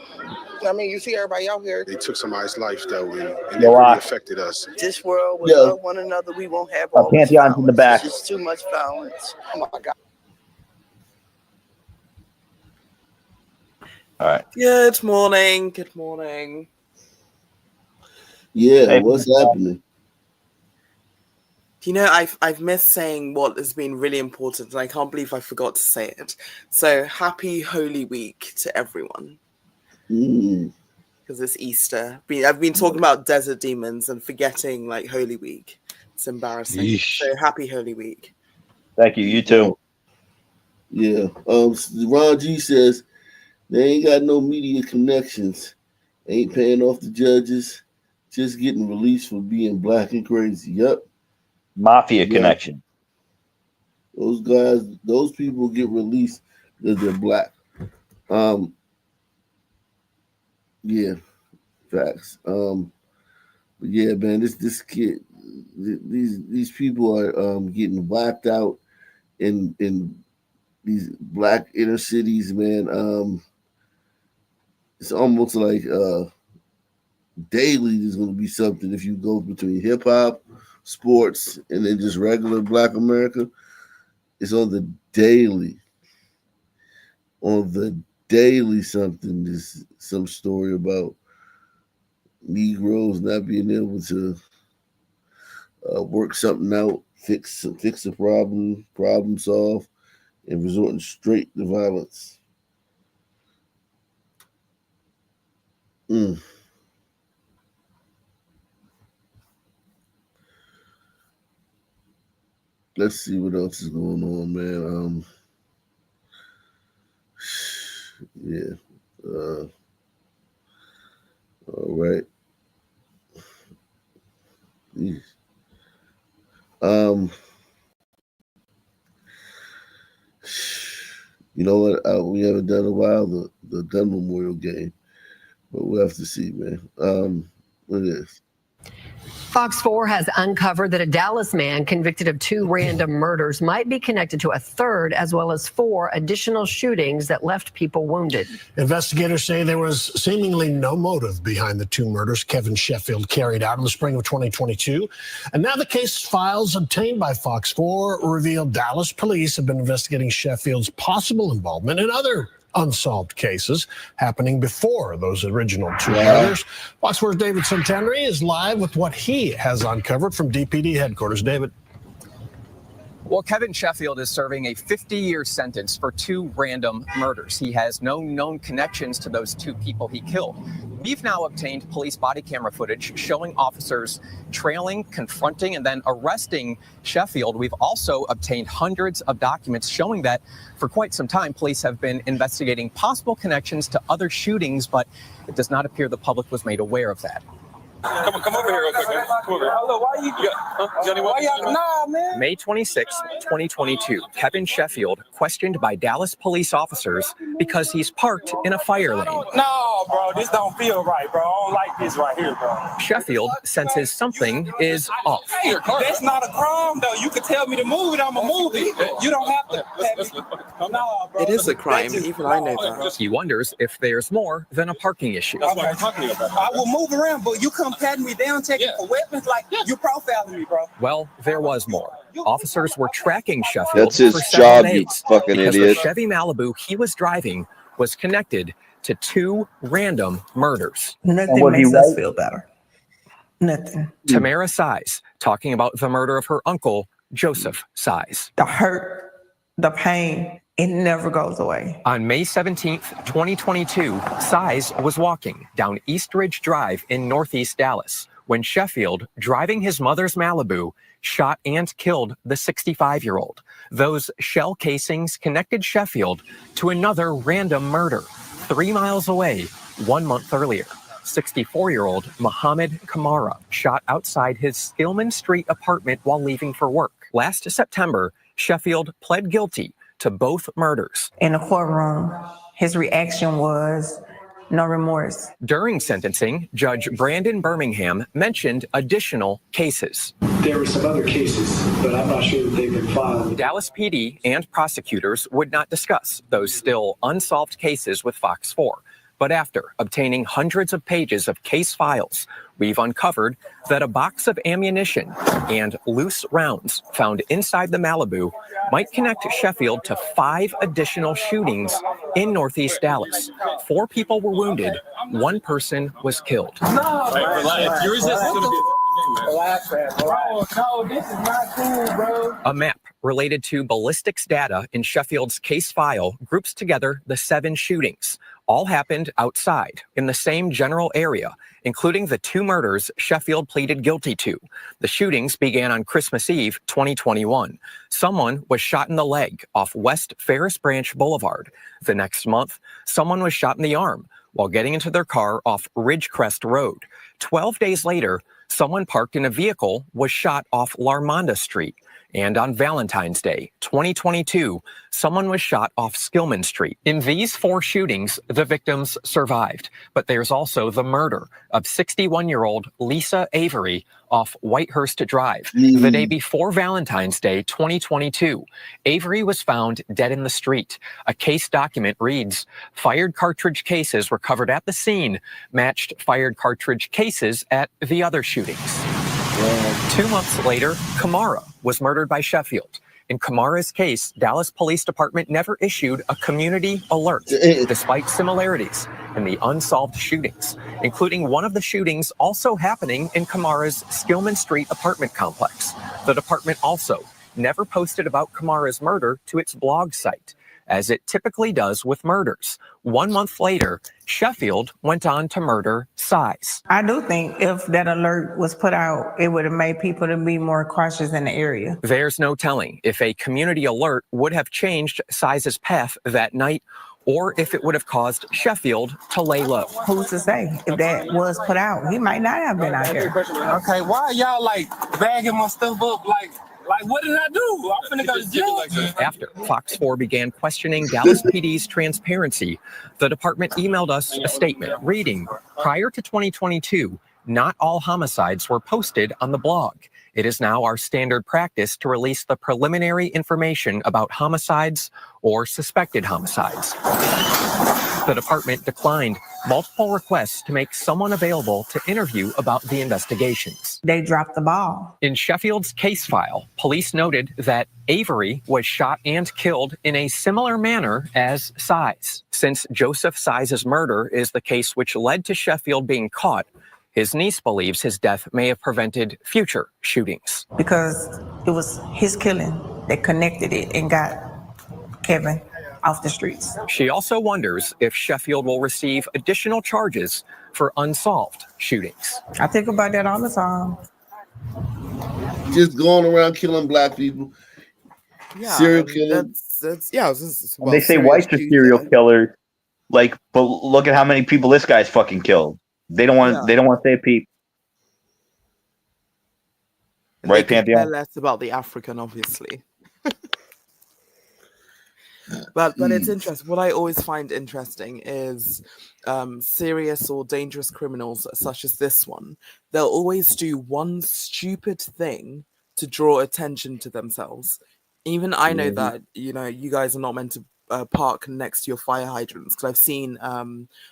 I mean, you see everybody out here. They took somebody's life though, and it really affected us. This world, we love one another. We won't have all this Pantheon's in the back. It's just too much violence. Oh my God. All right. Good morning. Good morning. Yeah, Hey, what's happening? I've missed saying what has been really important, and I can't believe I forgot to say it. So happy Holy Week to everyone, because it's Easter. I've been talking about desert demons and forgetting like Holy Week. It's embarrassing. Yeesh. So happy Holy Week. Thank you. You too. Yeah. Ron G says they ain't got no media connections, ain't paying off the judges, just getting released for being black and crazy. Yep. Mafia connection. Those guys, those people get released because they're black. Yeah, facts. But yeah, man, this kid, these people are getting wiped out in these black inner cities, man. It's almost like daily there's gonna be something if you go between hip hop sports, and then just regular Black America. It's on the daily. On the daily, something is some story about Negroes not being able to work something out, fix a problem solve, and resorting straight to violence. Let's see what else is going on, man. Yeah. All right. You know what? We haven't done a while the gun memorial game, but we'll have to see, man. What it is. Fox 4 has uncovered that a Dallas man convicted of 2 random murders might be connected to a third, as well as 4 additional shootings that left people wounded. Investigators say there was seemingly no motive behind the 2 murders Kevin Sheffield carried out in the spring of 2022. And now the case files obtained by Fox 4 revealed Dallas police have been investigating Sheffield's possible involvement in other unsolved cases happening before those original 2 murders. Fox 4's David Centenary is live with what he has uncovered from DPD headquarters. David. Well, Kevin Sheffield is serving a 50-year sentence for 2 random murders. He has no known connections to those 2 people he killed. We've now obtained police body camera footage showing officers trailing, confronting, and then arresting Sheffield. We've also obtained hundreds of documents showing that for quite some time, police have been investigating possible connections to other shootings, but it does not appear the public was made aware of that. Come over here real quick, man. Come over here. Hello, why you Johnny, why y'all? Nah, man. May 26, 2022, Kevin Sheffield questioned by Dallas police officers because he's parked in a fire lane. No, bro, this don't feel right, bro. I don't like this right here, bro. Sheffield senses something is off. Hey, that's not a crime, though. You can tell me to move it, I'm a move it. You don't have to. No, bro. It is a crime, even I know that. He wonders if there's more than a parking issue. That's what I'm talking about. I will move around, but you come patting me down, taking for weapons, like you profiling me, bro. Well, there was more. Officers were tracking Sheffield That's his for several job, days you fucking because idiot. the Chevy Malibu he was driving was connected to 2 random murders. Nothing makes us feel better. Nothing. Tamara Size talking about the murder of her uncle, Joseph Size. The hurt, the pain, it never goes away. On May 17th, 2022, Size was walking down East Ridge Drive in Northeast Dallas when Sheffield, driving his mother's Malibu, shot and killed the 65-year-old. Those shell casings connected Sheffield to another random murder 3 miles away 1 month earlier. 64-year-old Mohammed Kamara shot outside his Skillman Street apartment while leaving for work. Last September, Sheffield pled guilty to both murders. In the courtroom, his reaction was no remorse. During sentencing, Judge Brandon Birmingham mentioned additional cases. There were some other cases, but I'm not sure that they've been filed. Dallas PD and prosecutors would not discuss those still unsolved cases with Fox 4. But after obtaining hundreds of pages of case files, we've uncovered that a box of ammunition and loose rounds found inside the Malibu might connect Sheffield to 5 additional shootings in Northeast Dallas. 4 people were wounded. 1 person was killed. A map related to ballistics data in Sheffield's case file groups together the 7 shootings. All happened outside in the same general area, including the 2 murders Sheffield pleaded guilty to. The shootings began on Christmas Eve, 2021. Someone was shot in the leg off West Ferris Branch Boulevard. The next month, someone was shot in the arm while getting into their car off Ridgecrest Road. 12 days later, someone parked in a vehicle was shot off Larmonda Street. And on Valentine's Day, 2022, someone was shot off Skillman Street. In these 4 shootings, the victims survived. But there's also the murder of 61-year-old Lisa Avery off Whitehurst Drive. The day before Valentine's Day, 2022, Avery was found dead in the street. A case document reads, fired cartridge cases recovered at the scene matched fired cartridge cases at the other shootings. 2 months later, Kamara was murdered by Sheffield. In Kamara's case, Dallas Police Department never issued a community alert, despite similarities in the unsolved shootings, including one of the shootings also happening in Kamara's Skillman Street apartment complex. The department also never posted about Kamara's murder to its blog site, as it typically does with murders. 1 month later, Sheffield went on to murder Size. I do think if that alert was put out, it would have made people to be more cautious in the area. There's no telling if a community alert would have changed Size's path that night, or if it would have caused Sheffield to lay low. Who's to say? If that was put out, he might not have been out there. Okay, why y'all like bagging my stuff up? Like what did I do? I'm finna go to jail. After Fox 4 began questioning Dallas PD's transparency, the department emailed us a statement reading, prior to 2022, not all homicides were posted on the blog. It is now our standard practice to release the preliminary information about homicides or suspected homicides. The department declined multiple requests to make someone available to interview about the investigations. They dropped the ball. In Sheffield's case file, police noted that Avery was shot and killed in a similar manner as Size. Since Joseph Size's murder is the case which led to Sheffield being caught, his niece believes his death may have prevented future shootings. Because it was his killing that connected it and got Kevin off the streets. She also wonders if Sheffield will receive additional charges for unsolved shootings. I think about that all the time. Just going around killing black people. Yeah, Serial killing. They say whites are serial killers. Like, but look at how many people this guy's fucking killed. They don't want. They don't want to say peep. Right, They care Pantheon? less about the African, obviously. But it's interesting. What I always find interesting is serious or dangerous criminals such as this one. They'll always do one stupid thing to draw attention to themselves. Even I know that you guys are not meant to park next to your fire hydrants, because I've seen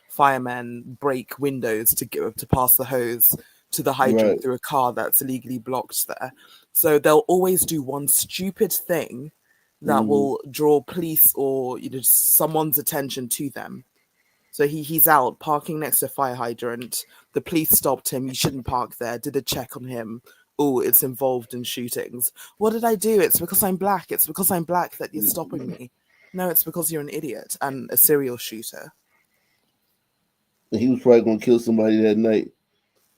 firemen break windows to pass the hose to the hydrant through a car that's illegally blocked there. So they'll always do one stupid thing that will draw police or someone's attention to them. So he's out parking next to a fire hydrant. The police stopped him. You shouldn't park there. Did a check on him. Oh, it's involved in shootings. What did I do? It's because I'm black. It's because I'm black that you're stopping me. No, it's because you're an idiot and a serial shooter. And he was probably going to kill somebody that night.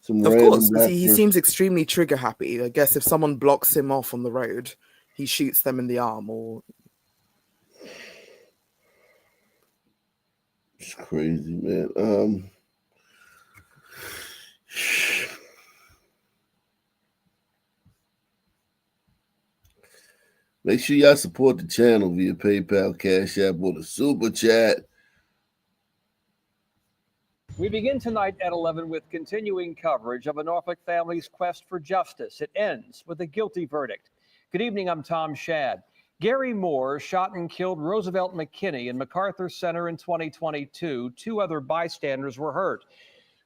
Of course, he seems extremely trigger happy. I guess if someone blocks him off on the road, he shoots them in the arm or... It's crazy, man. Make sure y'all support the channel via PayPal, Cash App, or the Super Chat. We begin tonight at 11 with continuing coverage of a Norfolk family's quest for justice. It ends with a guilty verdict. Good evening, I'm Tom Shadd. Gary Moore shot and killed Roosevelt McKinney in MacArthur Center in 2022. 2 other bystanders were hurt.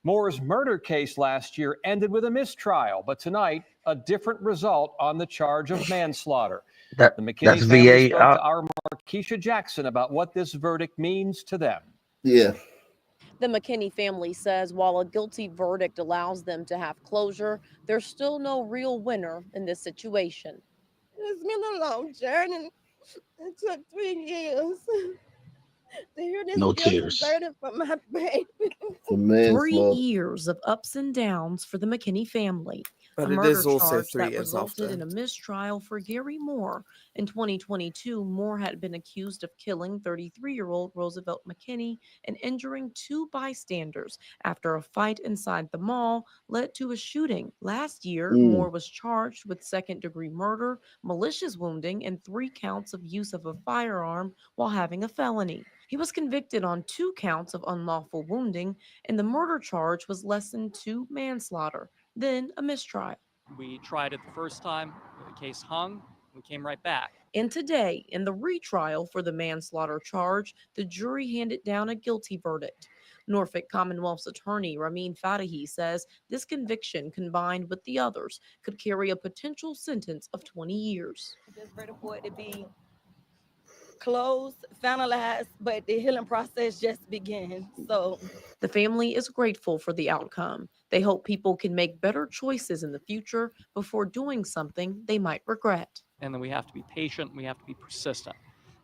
Moore's murder case last year ended with a mistrial, but tonight, a different result on the charge of manslaughter. The McKinney family spoke to our Markeisha Jackson about what this verdict means to them. Yeah. The McKinney family says while a guilty verdict allows them to have closure, there's still no real winner in this situation. It's been a long journey. It took 3 years to hear this guilty verdict from my baby. 3 years of ups and downs for the McKinney family. But a it murder is also charge 3 that years resulted after. in a mistrial for Gary Moore. In 2022, Moore had been accused of killing 33-year-old Roosevelt McKinney and injuring 2 bystanders after a fight inside the mall led to a shooting. Last year, Moore was charged with second-degree murder, malicious wounding, and 3 counts of use of a firearm while having a felony. He was convicted on 2 counts of unlawful wounding, and the murder charge was lessened to manslaughter, then a mistrial. We tried it the first time, the case hung, we came right back. And today, in the retrial for the manslaughter charge, the jury handed down a guilty verdict. Norfolk Commonwealth's attorney Ramin Fatahi says this conviction, combined with the others, could carry a potential sentence of 20 years. Just ready for it to be closed, finalized, but the healing process just began. So the family is grateful for the outcome. They hope people can make better choices in the future before doing something they might regret. And then we have to be patient, we have to be persistent,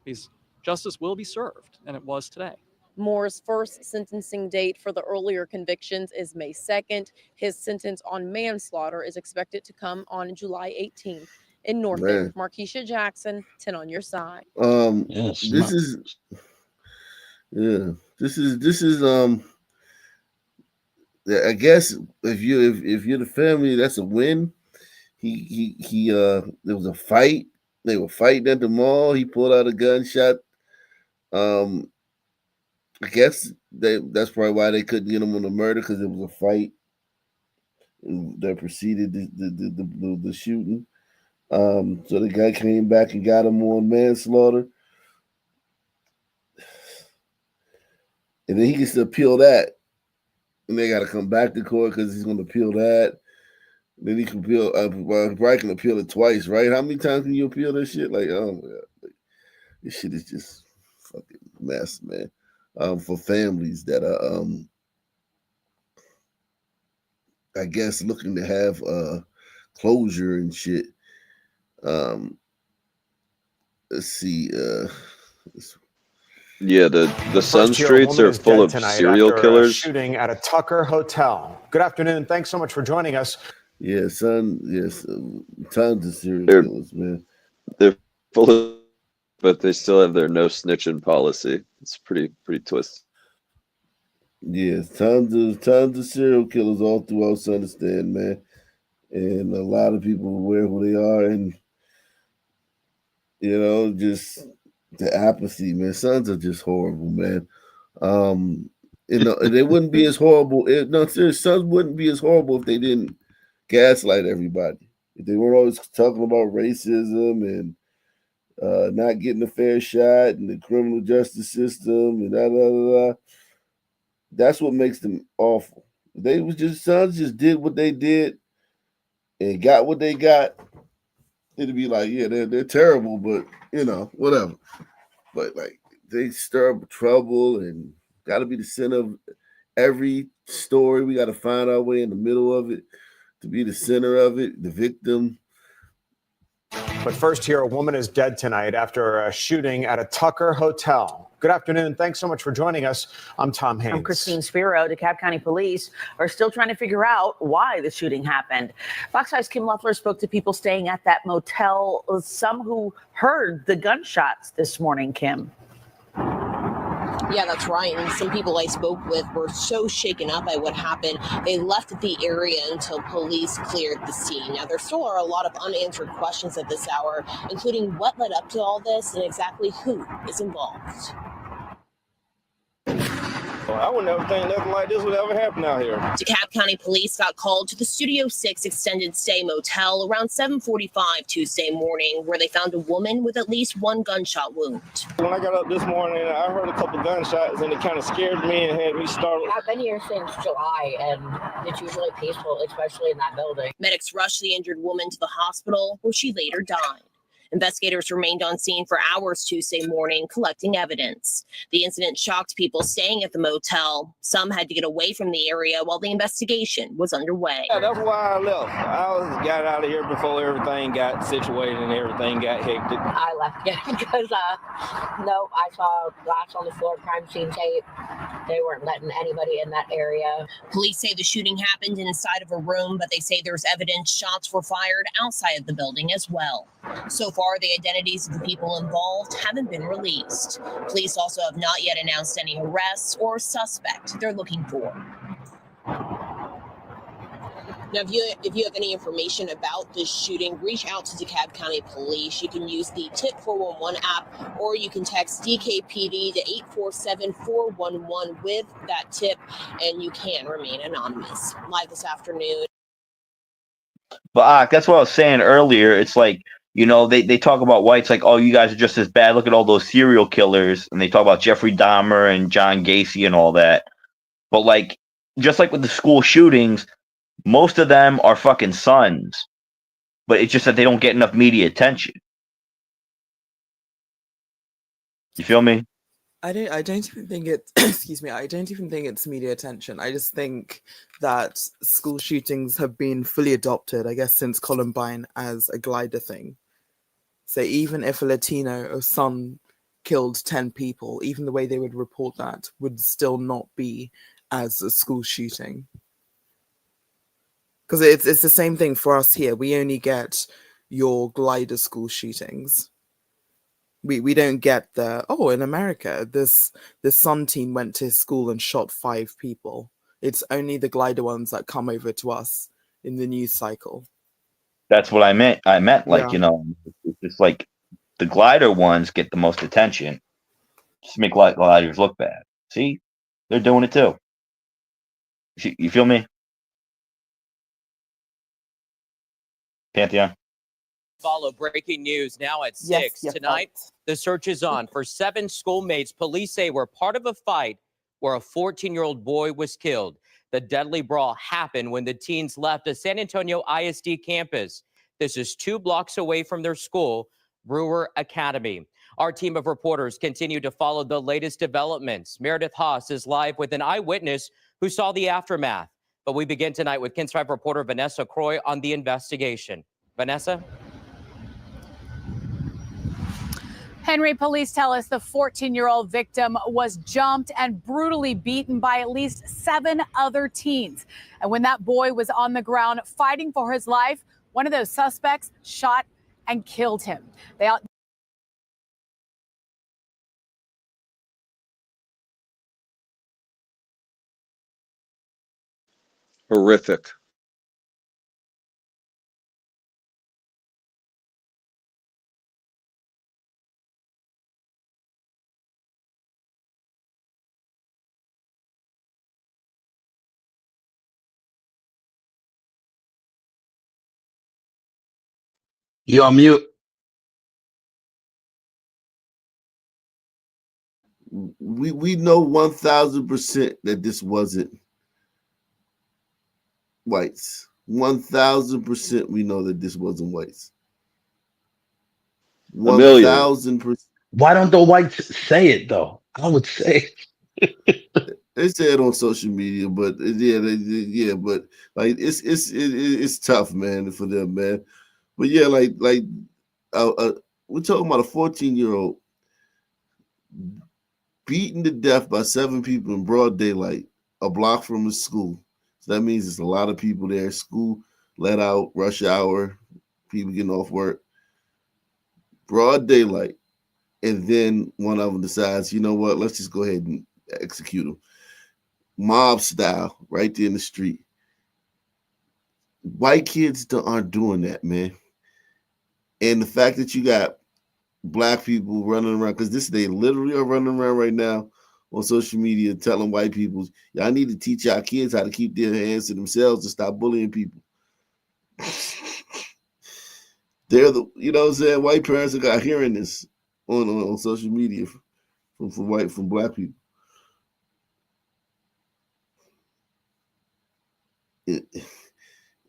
because justice will be served, and it was today. Moore's first sentencing date for the earlier convictions is May 2nd. His sentence on manslaughter is expected to come on July 18th. In Norfolk, Markeisha Jackson, 10 on your side. This is I guess if you're the family, that's a win. There was a fight. They were fighting at the mall. He pulled out a gunshot. I guess that's probably why they couldn't get him on the murder, because it was a fight that preceded the shooting. So the guy came back and got him on manslaughter. And then he gets to appeal that. And they got to come back to court because he's going to appeal that. Then he can appeal, probably can appeal it twice, right? How many times can you appeal this shit? Like, oh my God. Like, this shit is just fucking mess, man. For families that are, I guess, looking to have closure and shit. Let's see. Yeah, the Sun Streets are full of serial killers. Shooting at a Tucker hotel. Good afternoon. Thanks so much for joining us. Yeah, tons of serial killers, man. They're full of, but they still have their no snitching policy. It's pretty twisted. Yes, tons of serial killers all throughout Sunistan, man. And a lot of people aware who they are, and just the apathy, man. Sons are just horrible, man. They wouldn't be as horrible. Sons wouldn't be as horrible if they didn't gaslight everybody. If they weren't always talking about racism and not getting a fair shot and the criminal justice system and da. That's what makes them awful. Sons just did what they did and got what they got. It'd be like, yeah, they're terrible, but whatever. But like, they stir up trouble and got to be the center of every story. We got to find our way in the middle of it to be the center of it, the victim. But first here, a woman is dead tonight after a shooting at a Tucker hotel. Good afternoon. Thanks so much for joining us. I'm Tom Haynes. I'm Christine Spiro. DeKalb County Police are still trying to figure out why the shooting happened. Fox 5's Kim Loeffler spoke to people staying at that motel, some who heard the gunshots this morning, Kim. Yeah, that's right. And some people I spoke with were so shaken up by what happened, they left the area until police cleared the scene. Now, there still are a lot of unanswered questions at this hour, including what led up to all this and exactly who is involved. Well, I would never think nothing like this would ever happen out here. DeKalb County Police got called to the Studio 6 extended stay motel around 7:45 Tuesday morning, where they found a woman with at least one gunshot wound. When I got up this morning, I heard a couple gunshots, and it kind of scared me and had me startled. I've been here since July, and it's usually peaceful, especially in that building. Medics rushed the injured woman to the hospital, where she later died. Investigators remained on scene for hours Tuesday morning, collecting evidence. The incident shocked people staying at the motel. Some had to get away from the area while the investigation was underway. Yeah, that's why I left. I got out of here before everything got situated and everything got hectic. I left because, I saw glass on the floor, crime scene tape. They weren't letting anybody in that area. Police say the shooting happened inside of a room, but they say there's evidence shots were fired outside of the building as well. So far, the identities of the people involved haven't been released. Police also have not yet announced any arrests or suspect they're looking for. Now, if you have any information about this shooting, reach out to DeKalb County Police. You can use the Tip 411 app, or you can text DKPD to 847-411 with that tip, and you can remain anonymous. Live this afternoon. But that's what I was saying earlier. It's like You know, they talk about whites like, oh, you guys are just as bad. Look at all those serial killers. And they talk about Jeffrey Dahmer and John Gacy and all that. But like, just like with the school shootings, most of them are fucking sons. But it's just that they don't get enough media attention. You feel me? I don't even think it excuse me, I don't even think it's media attention. I just think that school shootings have been fully adopted, I guess, since Columbine as a glider thing. So even if a Latino or son killed 10 people, even the way they would report that would still not be as a school shooting. Because it's the same thing for us here. We only get your glider school shootings. We don't get in America, this Sun team went to his school and shot 5 people. It's only the glider ones that come over to us in the news cycle. That's what I meant. I meant like, Yeah. you know, it's just like the glider ones get the most attention. Just make gliders look bad. See? They're doing it too. You feel me? Pantheon. Follow breaking news now at Yes, 6. Tonight, the search is on for 7 schoolmates police say were part of a fight where a 14-year-old boy was killed. The deadly brawl happened when the teens left a San Antonio ISD campus. This is 2 blocks away from their school, Brewer Academy. Our team of reporters continue to follow the latest developments. Meredith Haas is live with an eyewitness who saw the aftermath. But we begin tonight with KENS 5 reporter Vanessa Croy on the investigation. Vanessa? Henry, police tell us the 14-year-old victim was jumped and brutally beaten by at least 7 other teens. And when that boy was on the ground fighting for his life, one of those suspects shot and killed him. Horrific. You're on mute. We know 1,000% that this wasn't whites. 1,000% we know that this wasn't whites. 1,000%. Why don't the whites say it though? I would say They say it on social media, but but like it's tough, man, for them, man. But yeah, we're talking about a 14-year-old beaten to death by 7 people in broad daylight, a block from his school. So that means there's a lot of people there. School let out, rush hour, people getting off work, broad daylight, and then one of them decides, you know what? Let's just go ahead and execute him. Mob style, right there in the street. White kids aren't doing that, man. And the fact that you got black people running around, because they literally are running around right now on social media telling white people, y'all need to teach our kids how to keep their hands to themselves and stop bullying people. They're the, you know what I'm saying? White parents are hearing this on social media from black people.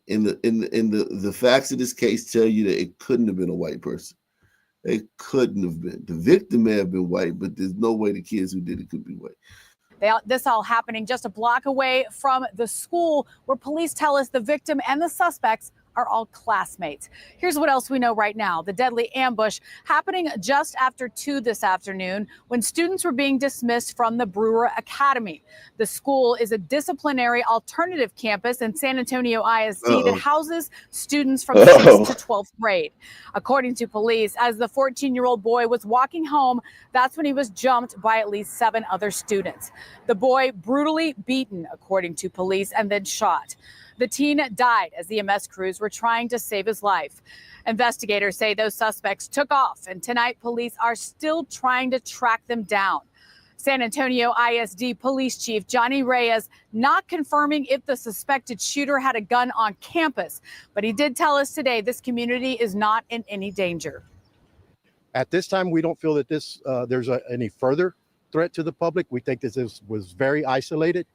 And the facts of this case tell you that it couldn't have been a white person. It couldn't have been. The victim may have been white, but there's no way the kids who did it could be white. This all happening just a block away from the school where police tell us the victim and the suspects are all classmates. Here's what else we know right now. The deadly ambush happening just after 2 this afternoon when students were being dismissed from the Brewer Academy. The school is a disciplinary alternative campus in San Antonio ISD that houses students from 6th to 12th grade. According to police, as the 14-year-old boy was walking home, that's when he was jumped by at least 7 other students. The boy brutally beaten, according to police, and then shot. The teen died as the EMS crews were trying to save his life. Investigators say those suspects took off, and tonight police are still trying to track them down. San Antonio ISD Police Chief Johnny Reyes not confirming if the suspected shooter had a gun on campus, but he did tell us today this community is not in any danger. At this time, we don't feel that there's any further threat to the public. We think this was very isolated.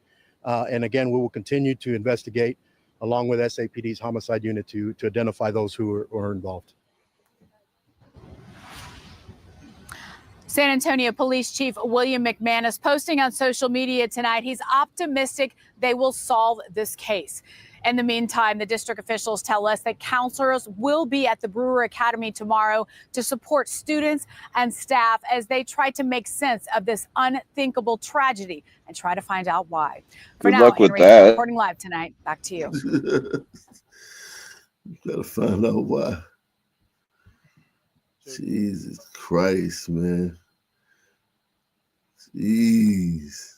And again, we will continue to investigate along with SAPD's homicide unit to identify those who are involved. San Antonio Police Chief William McManus posting on social media tonight. He's optimistic they will solve this case. In the meantime, the district officials tell us that counselors will be at the Brewer Academy tomorrow to support students and staff as they try to make sense of this unthinkable tragedy and try to find out why. For Good now, luck with Henry, that. reporting live tonight. Back to you. Gotta find out why. Jesus Christ, man. Jeez.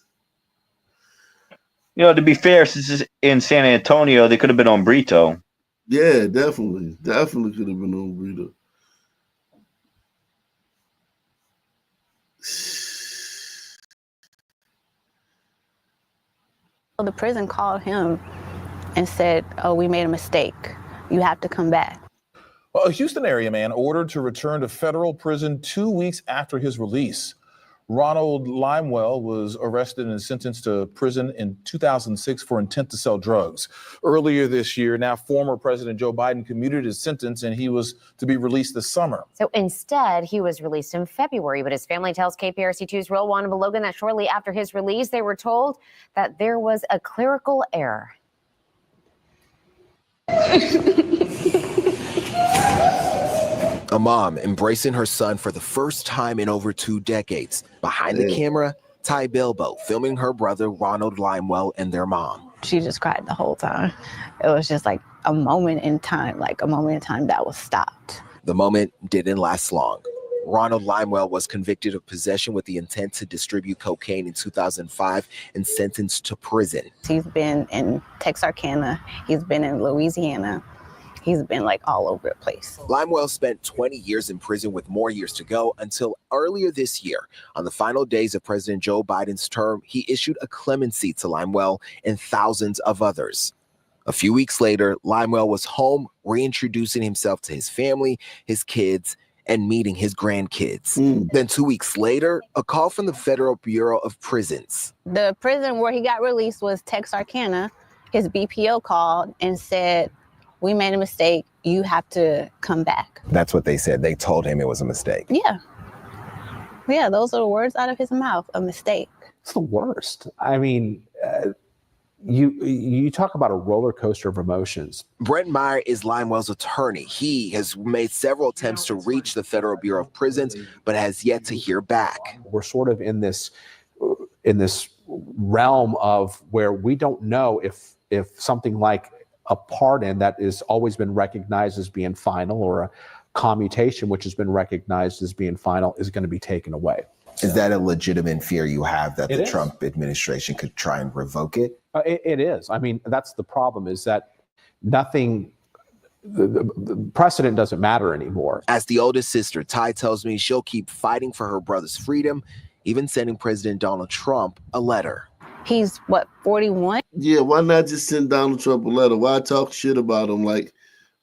You know, to be fair, since it's in San Antonio, they could have been on Brito. Yeah, definitely. Definitely could have been on Brito. So the prison called him and said, "Oh, we made a mistake. You have to come back." Well, a Houston area man ordered to return to federal prison 2 weeks after his release. Ronald Limewell was arrested and sentenced to prison in 2006 for intent to sell drugs. Earlier this year, now former President Joe Biden commuted his sentence and he was to be released this summer. So instead, he was released in February, but his family tells KPRC2's Will Wanaba-Logan that shortly after his release, they were told that there was a clerical error. A mom embracing her son for the first time in over 2 decades. Behind the camera, Ty Bilbo filming her brother Ronald Limewell and their mom. She just cried the whole time. It was just like a moment in time that was stopped. The moment didn't last long. Ronald Limewell was convicted of possession with the intent to distribute cocaine in 2005 and sentenced to prison. He's been in Texarkana. He's been in Louisiana. He's been like all over the place. Limewell spent 20 years in prison with more years to go until earlier this year. On the final days of President Joe Biden's term, he issued a clemency to Limewell and thousands of others. A few weeks later, Limewell was home, reintroducing himself to his family, his kids, and meeting his grandkids. Then 2 weeks later, a call from the Federal Bureau of Prisons. The prison where he got released was Texarkana. His BPO called and said, "We made a mistake. You have to come back." That's what they said. They told him it was a mistake. Yeah, those are the words out of his mouth, a mistake. It's the worst. I mean, you talk about a roller coaster of emotions. Brent Meyer is Limewell's attorney. He has made several attempts to reach the Federal Bureau of Prisons, but has yet to hear back. We're sort of in this realm of where we don't know if something like a pardon that has always been recognized as being final, or a commutation which has been recognized as being final, is going to be taken away. Is that a legitimate fear you have that the Trump administration could try and revoke it? It is. I mean, that's the problem, is that the precedent doesn't matter anymore. As the oldest sister, Ty tells me she'll keep fighting for her brother's freedom, even sending President Donald Trump a letter. He's, 41? Yeah, why not just send Donald Trump a letter? Why talk shit about him like,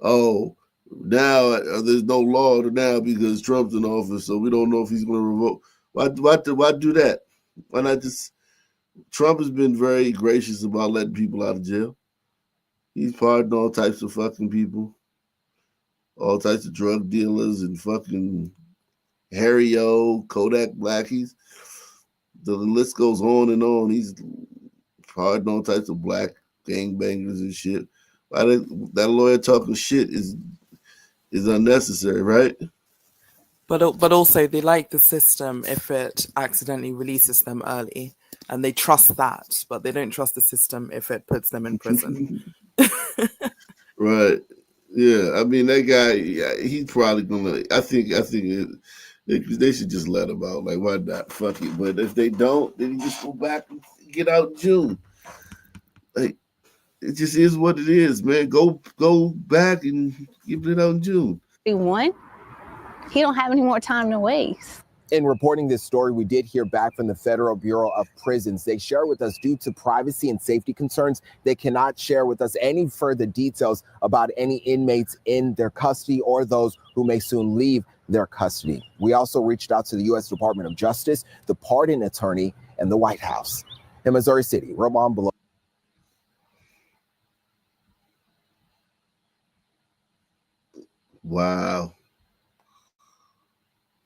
oh, now there's no law now because Trump's in office, so we don't know if he's going to revoke. Why do that? Why not just... Trump has been very gracious about letting people out of jail. He's pardoned all types of fucking people, all types of drug dealers and fucking Harry O, Kodak Blackies. The list goes on and on. He's pardoned all types of black gangbangers and shit. That lawyer talking shit is unnecessary, right? But also they like the system if it accidentally releases them early, and they trust that, but they don't trust the system if it puts them in prison. Right. Yeah. I mean, that guy, he's probably gonna. I think they should just let him out. Like, why not? Fuck it. But if they don't, then he just go back and get out in June. Like, it just is what it is, man. Go back and give it out in June. 41? He don't have any more time to waste. In reporting this story, we did hear back from the Federal Bureau of Prisons. They share with us, due to privacy and safety concerns, they cannot share with us any further details about any inmates in their custody or those who may soon leave their custody. We also reached out to the U.S. Department of Justice, the pardon attorney, and the White House. In Missouri City, Roman Below. Wow.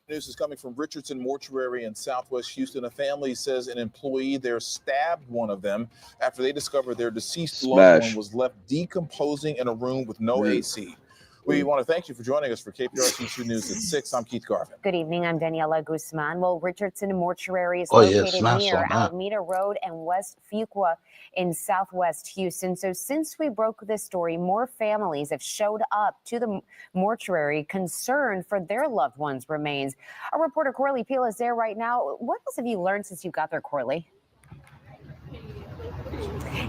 News is coming from Richardson Mortuary in Southwest Houston. A family says an employee there stabbed one of them after they discovered their deceased loved one was left decomposing in a room with no AC. We want to thank you for joining us for KPRC 2 News at 6. I'm Keith Garvin. Good evening. I'm Daniela Guzman. Well, Richardson Mortuary is Oh, yeah, located smash near on that. Alameda Road and West Fuqua in Southwest Houston. So since we broke this story, more families have showed up to the mortuary concerned for their loved ones' remains. Our reporter Corley Peel is there right now. What else have you learned since you got there, Corley?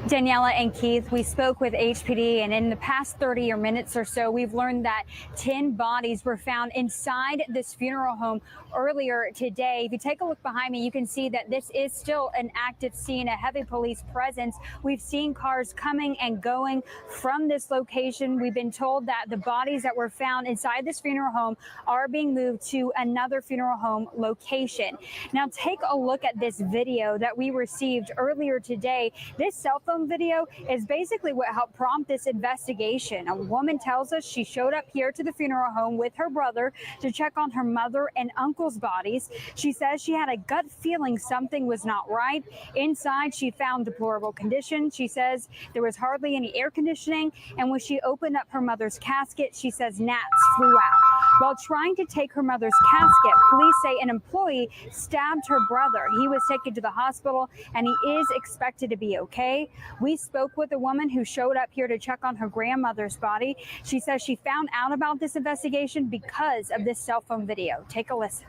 Daniela and Keith, we spoke with HPD, and in the past 30 minutes or so, we've learned that 10 bodies were found inside this funeral home earlier today. If you take a look behind me, you can see that this is still an active scene, a heavy police presence. We've seen cars coming and going from this location. We've been told that the bodies that were found inside this funeral home are being moved to another funeral home location. Now, take a look at this video that we received earlier today. This cell phone video is basically what helped prompt this investigation. A woman tells us she showed up here to the funeral home with her brother to check on her mother and uncle's bodies. She says she had a gut feeling something was not right. Inside, she found deplorable condition. She says there was hardly any air conditioning, and when she opened up her mother's casket, she says gnats flew out. While trying to take her mother's casket, police say an employee stabbed her brother. He was taken to the hospital, and he is expected to be okay. We spoke with a woman who showed up here to check on her grandmother's body. She says she found out about this investigation because of this cell phone video. Take a listen.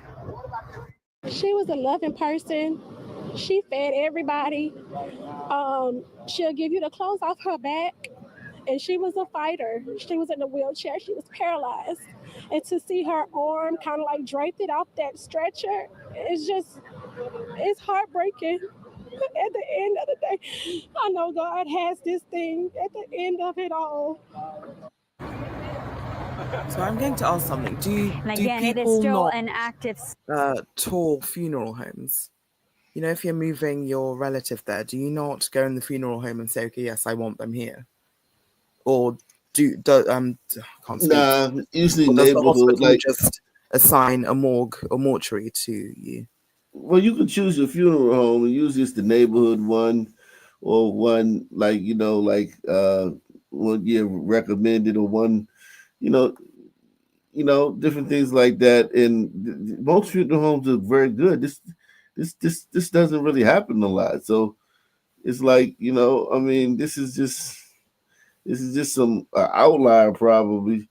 She was a loving person. She fed everybody. She'll give you the clothes off her back. And she was a fighter. She was in a wheelchair. She was paralyzed. And to see her arm kind of like draped it off that stretcher, it's heartbreaking. At the end of the day, I know God has this thing at the end of it all. So I'm going to ask something. Do Again, it is people still not an active. tour funeral homes? You know, if you're moving your relative there, do you not go in the funeral home and say, okay, yes, I want them here? Or can't speak. Nah, usually Or does the neighborhood, hospital like, just assign a morgue or mortuary to you? well, you can choose your funeral home, and usually it's the neighborhood one, or one like one year recommended, or one, you know, different things like that. And most funeral homes are very good. This doesn't really happen a lot, so it's like, you know, I mean, this is just some outlier probably.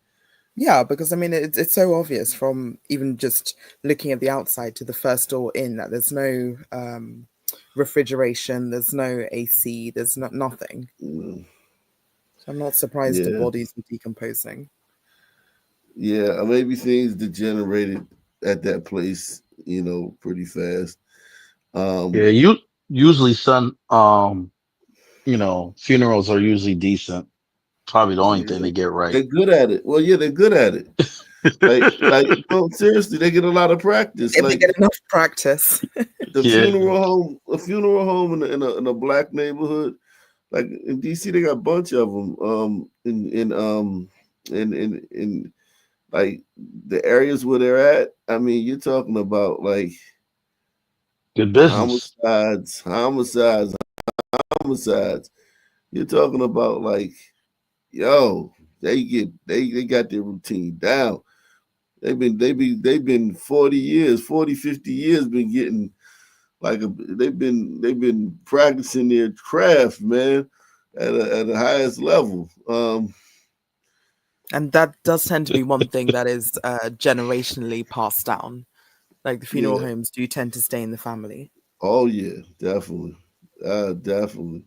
Yeah, because I mean, it's so obvious from even just looking at the outside to the first door in that there's no refrigeration, there's no AC, there's nothing. So I'm not surprised the Yeah. bodies are decomposing. Yeah, maybe things degenerated at that place, you know, pretty fast. Yeah, you usually funerals are usually decent. Probably the only thing Yeah, they get right. they're good at it. Well, yeah, they're good at it. No, seriously, they get a lot of practice. If they Like get enough practice. the Yeah. a funeral home in a black neighborhood, like in DC, they got a bunch of them. In like the areas where they're at. I mean, you're talking about like Good business. homicides. You're talking about like, yo, they got their routine down. They've been 40 years, 40, 50 years been getting they've been practicing their craft, man, at the highest level. And that does tend to be one thing that is generationally passed down. Like the funeral Yeah. homes do tend to stay in the family. Oh yeah, definitely. Definitely.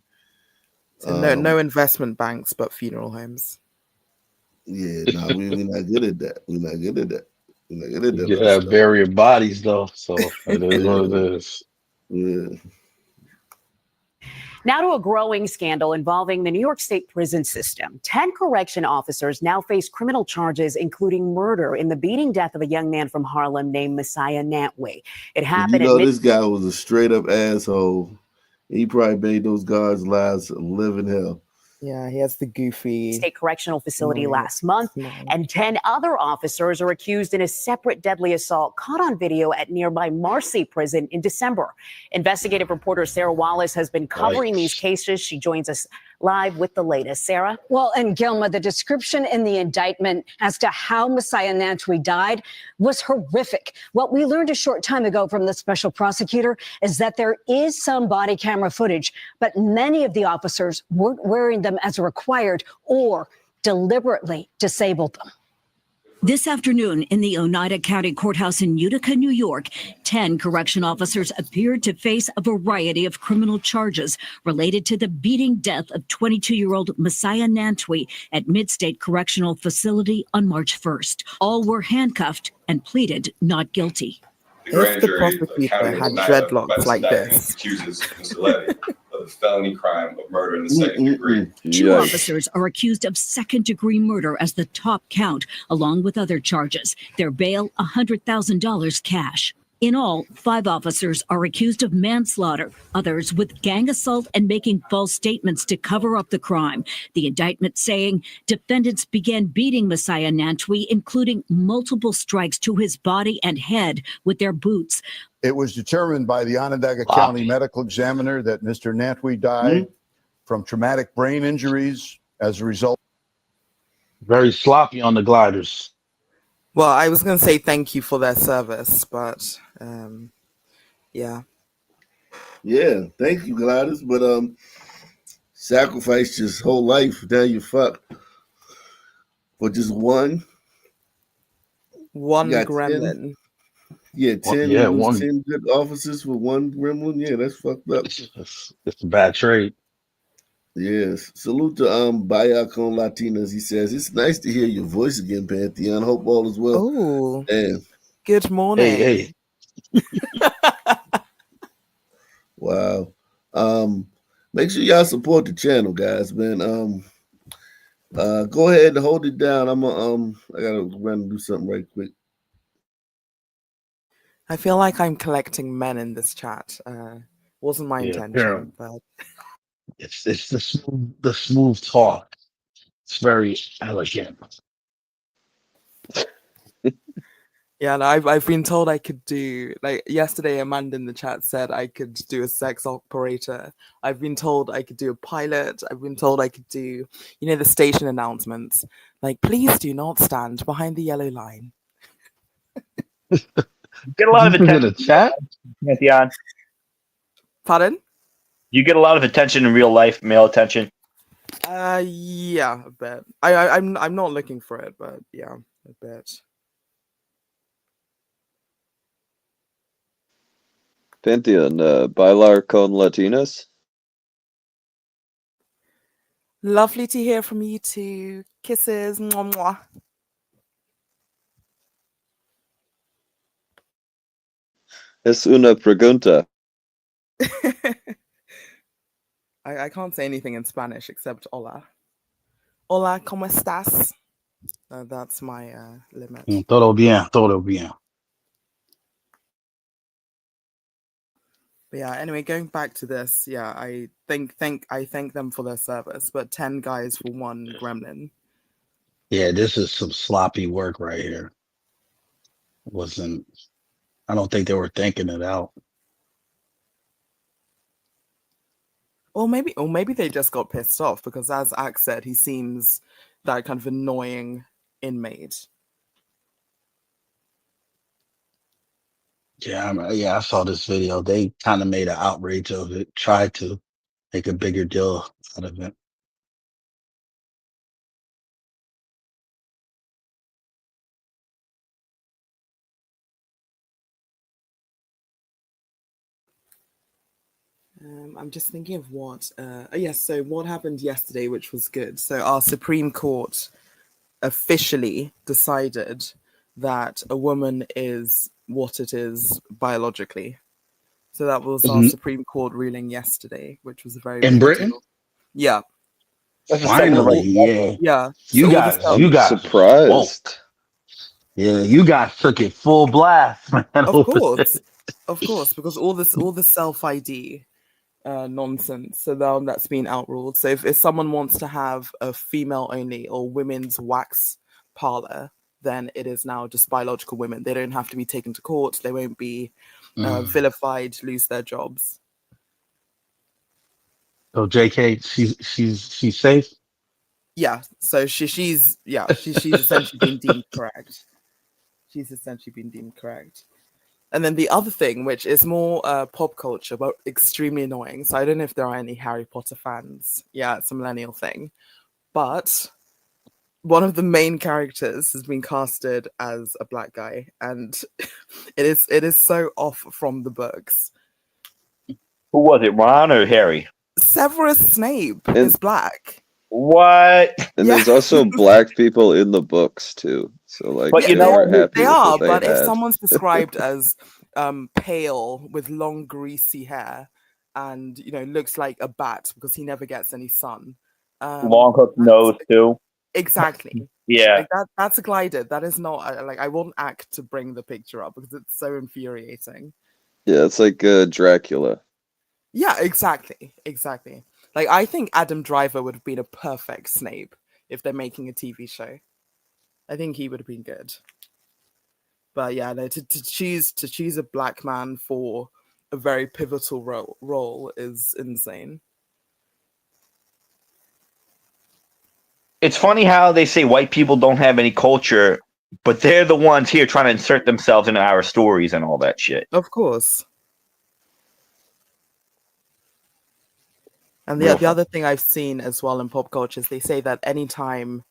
So no investment banks, but funeral homes. Yeah, we're not good at that. We're not good at that. Nigga, they never Yeah, stop. burying bodies though. So it is what it is. Yeah. Now to a growing scandal involving the New York State prison system. 10 correction officers now face criminal charges, including murder in the beating death of a young man from Harlem named Messiah Nantway. It And happened you at know, this guy was a straight up asshole. He probably made those guards' lives a living hell. Yeah, he has the goofy State Correctional Facility annoying last month, smile. and 10 other officers are accused in a separate deadly assault caught on video at nearby Marcy Prison in December. Investigative reporter Sarah Wallace has been covering these cases. She joins us live with the latest. Sarah? Well, and Gilma, the description in the indictment as to how Messiah Nantway died was horrific. What we learned a short time ago from the special prosecutor is that there is some body camera footage, but many of the officers weren't wearing them as required or deliberately disabled them. This afternoon in the Oneida County Courthouse in Utica, New York, 10 correction officers appeared to face a variety of criminal charges related to the beating death of 22-year-old Messiah Nantway at Midstate Correctional Facility on March 1st. All were handcuffed and pleaded not guilty. If the prosecutor had dreadlocks like this, accuses Mr. Levy of the felony crime of murder in the second degree. Two officers are accused of second-degree murder as the top count, along with other charges. Their bail, $100,000 cash. In all, 5 officers are accused of manslaughter, others with gang assault and making false statements to cover up the crime. The indictment saying defendants began beating Messiah Nantway, including multiple strikes to his body and head with their boots. It was determined by the Onondaga County medical examiner that Mr. Nantway died from traumatic brain injuries as a result. Very sloppy on the gliders. well, I was going to say thank you for their service, but yeah. Yeah, thank you, Gladys. But sacrificed his whole life. Now you fuck for just one. One You got gremlin. 10? Yeah, 10. Yeah, you lose one. 10 good officers for one gremlin. Yeah, that's fucked up. It's a bad trade. Yes. Salute to Bayak on Latinas. He says, it's nice to hear your voice again, Pantheon. Hope all is well. Oh, And good morning. Hey. wow. Make sure y'all support the channel, guys, man. Go ahead and hold it down. I gotta run and do something right quick. I feel like I'm collecting men in this chat. Wasn't my Yeah, intention, but It's the smooth talk. It's very elegant. yeah, and I've been told I could do, like yesterday Amanda in the chat said I could do a sex operator. I've been told I could do a pilot. I've been told I could do, the station announcements. Like, please do not stand behind the yellow line. Get a lot of You put it in attention. a chat? Pantheon. Pardon? You get a lot of attention in real life, male attention. Yeah, a bit. I'm not looking for it, but yeah, a bit. Pantheon, bailar con Latinas? Lovely to hear from you too. Kisses. Mwah, mwah. Es una pregunta. I can't say anything in Spanish except hola. Hola, ¿cómo estás? That's my limit. Todo bien, todo bien. But yeah, anyway, going back to this, yeah, I thank them for their service, but 10 guys for one gremlin. Yeah, this is some sloppy work right here. I don't think they were thinking it out. Or maybe they just got pissed off because, as Axe said, he seems that kind of annoying inmate. Yeah, I saw this video. They kind of made an outrage of it, tried to make a bigger deal out of it. I'm just thinking of what. Yes, so what happened yesterday, which was good. So our Supreme Court officially decided that a woman is what it is biologically. So that was our Mhm. Supreme Court ruling yesterday, which was a very In big Britain? deal. Yeah. That's the So second Finally, all, yeah. yeah. You So all the guys, self, you I'm guys surprised. smoked. Yeah, you guys took it full blast, man. of over there. course, because all the self ID nonsense. So now that's been outruled. So if someone wants to have a female only or women's wax parlor, then it is now just biological women. They don't have to be taken to court. They won't be vilified, lose their jobs. So JK, she's safe. Yeah. So she's essentially been deemed correct. She's essentially been deemed correct. And then the other thing, which is more pop culture, but extremely annoying. So I don't know if there are any Harry Potter fans. Yeah, it's a millennial thing. But one of the main characters has been casted as a black guy, and it is so off from the books. Who was it, Ron or Harry? Severus Snape And is black. What? and Yeah. there's also black people in the books too. So like But you they know were what? happy They with are, what they but if had. someone's described as pale with long greasy hair and looks like a bat because he never gets any sun, Long hook nose too. exactly. Yeah. Like that's a glided. That is not like I won't act to bring the picture up because it's so infuriating. Yeah, it's like Dracula. Yeah, exactly. Like I think Adam Driver would have been a perfect Snape if they're making a TV show. I think he would have been good. But yeah, no, to choose a black man for a very pivotal role is insane. It's funny how they say white people don't have any culture, but they're the ones here trying to insert themselves into our stories and all that shit. Of course. And Real the other thing I've seen as well in pop culture is they say that anytime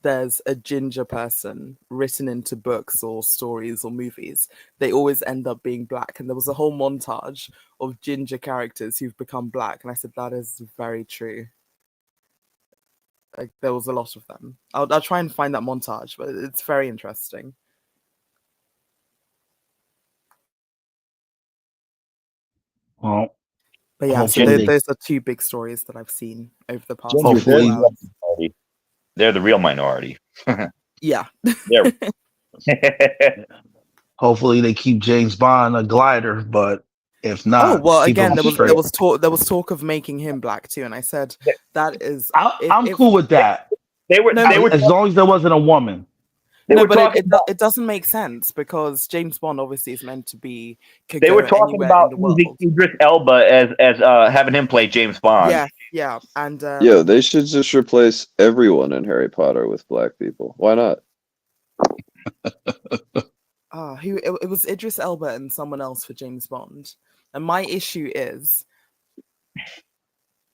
there's a ginger person written into books or stories or movies, they always end up being black. And there was a whole montage of ginger characters who've become black. And I said, that is very true. Like there was a lot of them. I'll try and find that montage, but it's very interesting. Well, But yeah, so hopefully, those are two big stories that I've seen over the past Ginger, 24 hopefully, hours. they're the real minority. Yeah. hopefully they keep James Bond a glider, but if Oh not, well, keep again, him there straight. was talk of making him black too, and I said that is I'm cool with that. They were As long as there wasn't a woman. No, but it doesn't make sense because James Bond obviously is meant to be could They go were talking anywhere in about the world. using Idris Elba as having him play James Bond. Yeah, and Yo, they should just replace everyone in Harry Potter with black people. Why not? it was Idris Elba and someone else for James Bond. And my issue is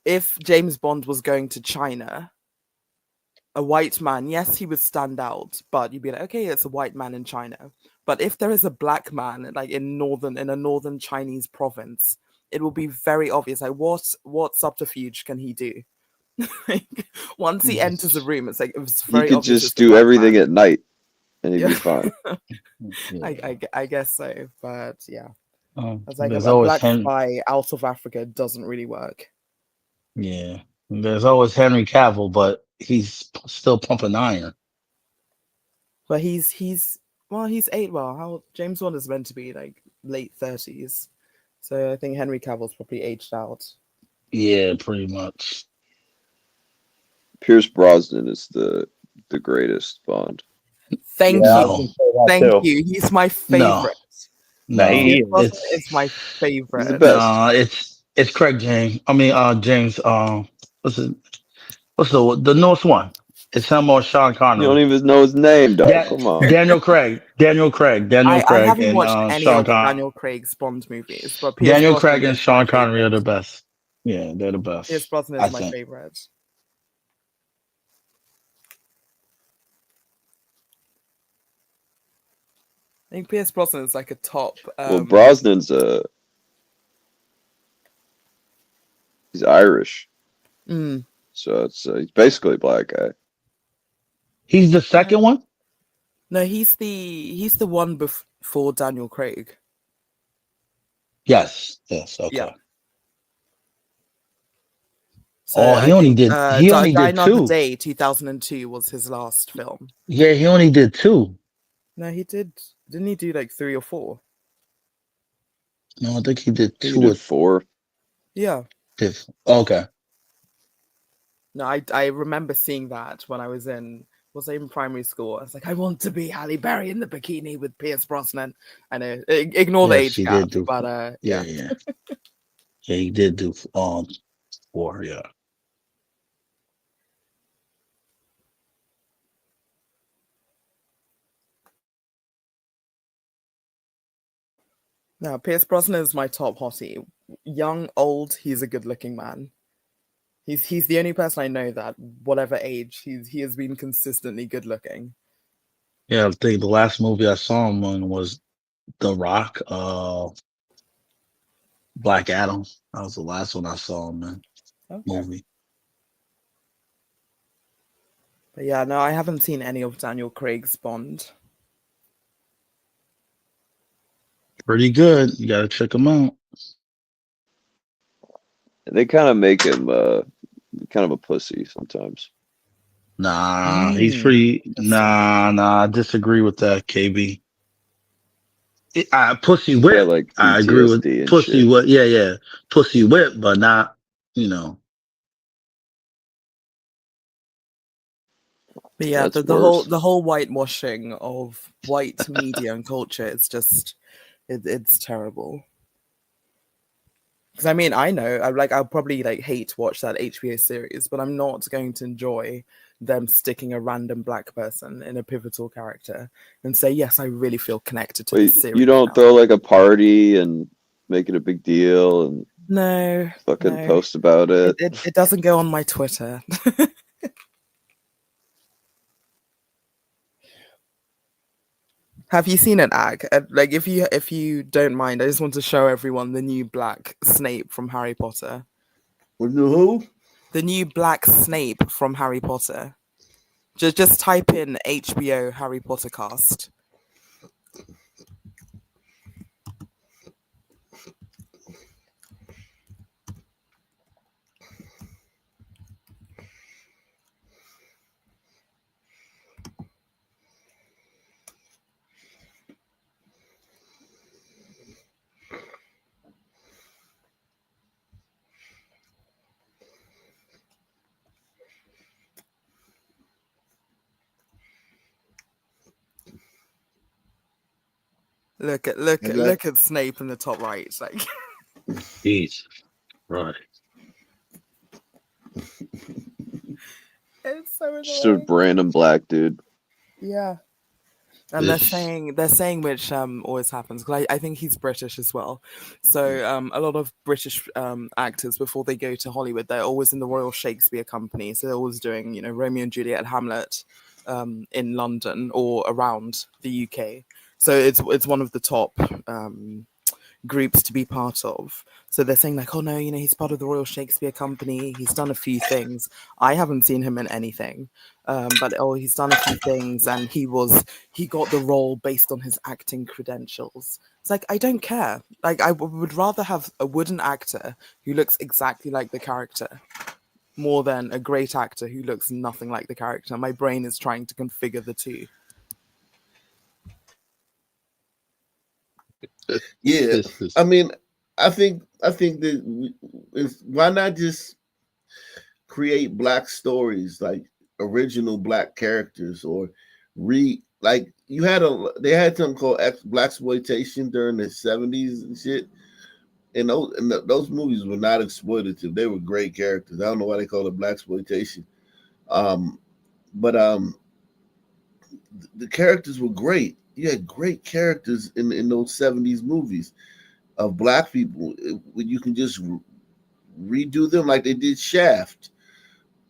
if James Bond was going to China, a white man, yes, he would stand out, but you'd be like, okay, it's a white man in China. But if there is a black man, like in a northern Chinese province, it will be very obvious. Like, what subterfuge can he do? Once he enters a room, it's like it's He very could obvious. just it's a do black everything man. at night, and he'd be fine. I guess so, but yeah, I was like There's a always black Henry. spy out of Africa doesn't really work. Yeah, there's always Henry Cavill, but he's still pumping iron. But he's 8. Well, how James Bond is meant to be like late 30s, so I think Henry Cavill's probably aged out. Yeah, pretty much. Pierce Brosnan is the greatest Bond. Thank Yeah, I you, was gonna say that thank too. you. He's my favorite. No, Pierce Brosnan it's is my favorite. He's the best. no, it's Craig James. I mean, James. What's the newest one? It's him or Sean You Connery. don't even know his name, dog. Come on. Daniel Craig, I haven't and watched any Sean of Connery. Daniel Craig's Bond movies, but Pierce Daniel Brosnan Craig and is my Sean Connery are favorite. the best. Yeah, they're the best. Pierce Brosnan I is my think. favorite. I think Pierce Brosnan is like a top. Well, Brosnan's he's Irish, Mm. so it's he's basically a black guy. He's the second one. No, he's the one before Daniel Craig. Yes. Okay. Yeah. Oh, So I think he only Die did Another 2. Day 2002 was his last film. Yeah, he only did 2. No, he did. Didn't he do like 3 or 4? No, I think he did He 2 did or 4. Yeah. Okay. No, I remember seeing that when I was in primary school. I was like, I want to be Halle Berry in the bikini with Pierce Brosnan. I know, ignore the Yes, age he gap, did do. but Yeah. yeah. Yeah, he did do 4. Yeah. No, Pierce Brosnan is my top hottie. Young, old, he's a good-looking man. He's the only person I know that, whatever age, he has been consistently good-looking. Yeah, I think the last movie I saw him in was The Rock, Black Adam. That was the last one I saw him in. Okay. Movie. But yeah, no, I haven't seen any of Daniel Craig's Bond. Pretty good. You gotta check him out. They kind of make him kind of a pussy sometimes. Nah, he's pretty. Nah, I disagree with that, KB. Pussy He's got whip. like I agree with PTSD and pussy shit. whip. Yeah, pussy whip, but not, you know. But yeah, That's the worse. whole whitewashing of white media and culture is just it's terrible. Because I mean, I know I'll probably like hate watch that HBO series, but I'm not going to enjoy them sticking a random black person in a pivotal character and say, yes, I really feel connected to Wait, this series. you don't throw like a party and make it a big deal and fucking No. post about it? It doesn't go on my Twitter. Have you seen it, Ag? Like, if you don't mind, I just want to show everyone the new black Snape from Harry Potter. Who? The new black Snape from Harry Potter. Just type in HBO Harry Potter cast. Look at Snape in the top right. It's like Jesus, right. it's so annoying. Just a random black dude. Yeah. And they're saying which always happens, because I think he's British as well. So a lot of British actors, before they go to Hollywood, they're always in the Royal Shakespeare Company. So they're always doing, Romeo and Juliet, Hamlet in London or around the UK. So it's one of the top groups to be part of. So they're saying like, oh no, he's part of the Royal Shakespeare Company. He's done a few things. I haven't seen him in anything, but he's done a few things, and he got the role based on his acting credentials. It's like, I don't care. Like, I would rather have a wooden actor who looks exactly like the character more than a great actor who looks nothing like the character. My brain is trying to configure the two. Yeah, I mean, I think that why not just create black stories, like original black characters, or like they had something called blaxploitation during the 70s and shit, and those movies were not exploitative. They were great characters. I don't know why they call it blaxploitation, but the characters were great. You had great characters in those 70s movies of black people. When you can just redo them like they did Shaft.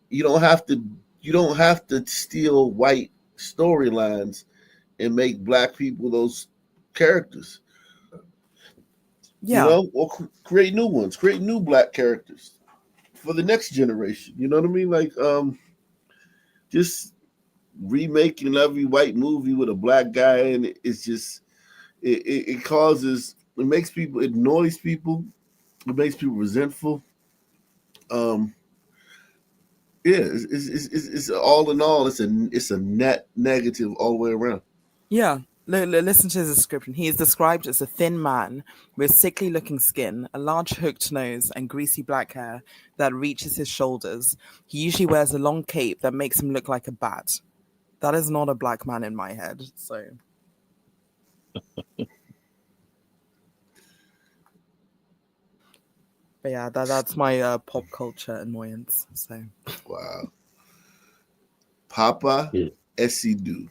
You don't have to steal white storylines and make black people those characters. Yeah. Or create new ones, create new black characters for the next generation. You know what I mean? Like just remaking every white movie with a black guy in it. It's just it causes, it makes people, it annoys people, it makes people resentful. Yeah, it's all in all, it's a net negative all the way around. Yeah. Listen to his description. He is described as a thin man with sickly looking skin, a large hooked nose, and greasy black hair that reaches his shoulders. He usually wears a long cape that makes him look like a bat. That is not a black man in my head. So. But yeah, that's my pop culture annoyance. So. Wow. Papa Esidu.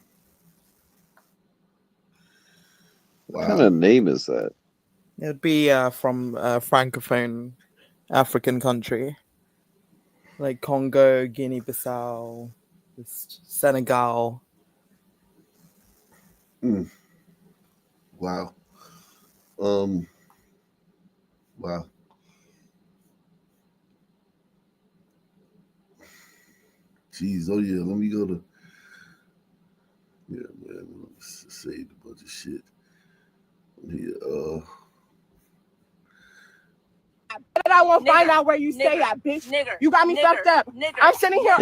What kind of name is that? It'd be from a francophone African country, like Congo, Guinea-Bissau, Senegal. Wow. Wow. Jeez, oh yeah, let me go to. Yeah, man, let's save a bunch of shit. Yeah, I won't find out where you stay at, bitch. You got me fucked up. I'm sitting here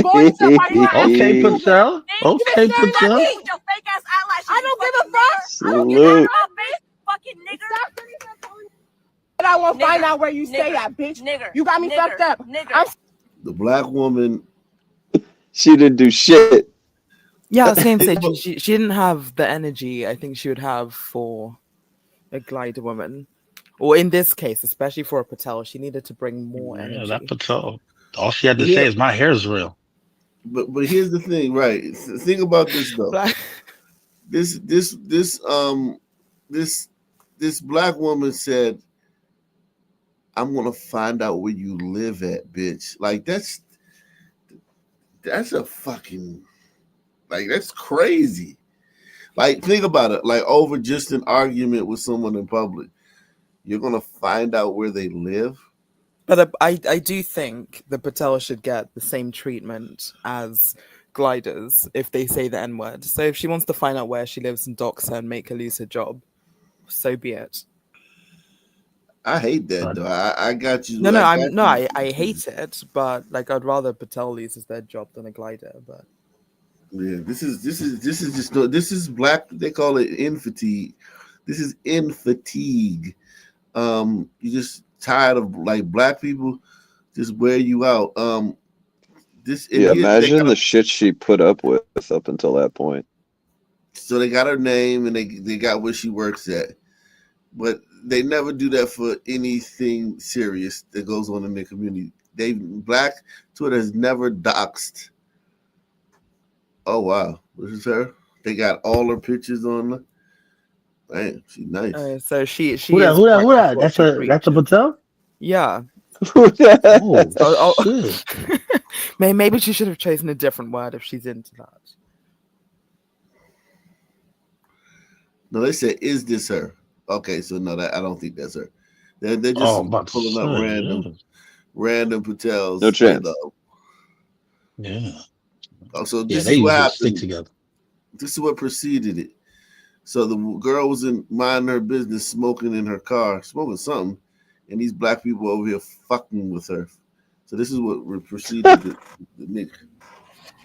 going to somebody. Okay, Patel. Okay, Patel. I don't give a fuck. Salute. Fucking nigger. I won't find out where you stay at, bitch. You got me fucked up. the black woman. She didn't do shit. Yeah, I was going to say she didn't have the energy I think she would have for a glider woman, or in this case, especially for a Patel, she needed to bring more energy. Yeah, that Patel. All she had to say is, "My hair's real." But here's the thing, right? Think about this though. This black woman said, "I'm gonna find out where you live at, bitch." Like that's a fucking, like, that's crazy. Like, think about it. Like, over just an argument with someone in public, you're gonna find out where they live. But I do think the Patel should get the same treatment as gliders if they say the N-word. So if she wants to find out where she lives and dox her and make her lose her job, so be it. I hate that though. I got you. I hate it, but like I'd rather Patel loses their job than a glider. But yeah, this is black. They call it in fatigue. This is in fatigue. You just tired of like black people just wear you out. Imagine the shit she put up with up until that point. So they got her name and they got where she works at, but they never do that for anything serious that goes on in their community. Black Twitter has never doxed. Oh wow, this is her. They got all her pictures on her. Man, she's nice. So she Who that? That's a Patel. Yeah. Oh, shit. Maybe she should have chosen a different word if she's into that. No, they said, "Is this her?" Okay, so no, I don't think that's her. They're just pulling up random Patels. No chance. Yeah. Oh, so Yeah, this they is what usually happened. stick together. This is what preceded it. So the girl was minding her business, smoking in her car, smoking something, and these black people over here fucking with her. So this is what preceded the nigga.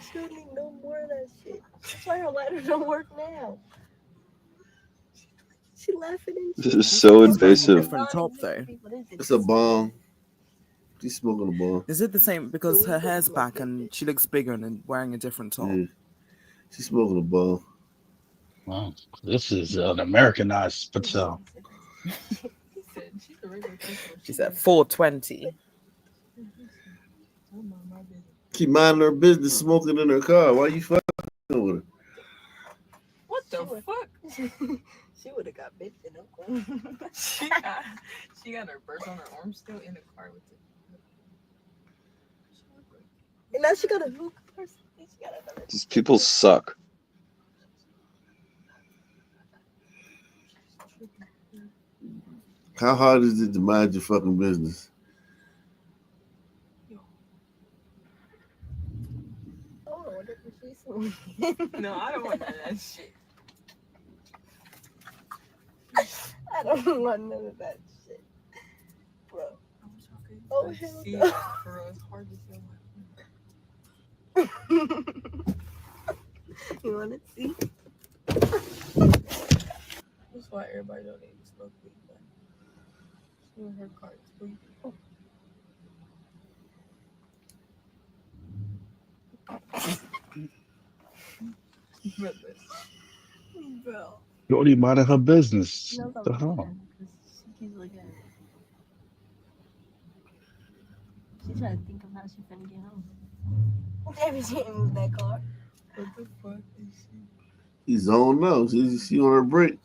She don't need no more of that shit. That's why her lighter don't work now. She laughing. This is so invasive. Different top though. It's a bomb. She's smoking a bomb. Is it the same because her hair's back and she looks bigger and wearing a different top? Yeah. She's smoking a bomb. Wow, this is an Americanized Patel. She's at 420. Keep minding her business, smoking in her car. Why you fucking with her? What the fuck? She would have got bitched in Oakland. she got her purse on her arm still in the car with it. And now she got a hook purse. These people suck. How hard is it to mind your fucking business? No, I don't want none of that shit. I don't want none of that shit, bro. Oh, hell See, no. for real, it's hard to feel You want to see? That's why everybody don't need to smoke weed. But she and her cards, weed. Bro. Shorty minding her business. She knows I'm The hell? looking because she keeps looking at me. She's trying to think of how she finna get home. Damn, she didn't move that car. What the fuck is she? She's on now. She on her break.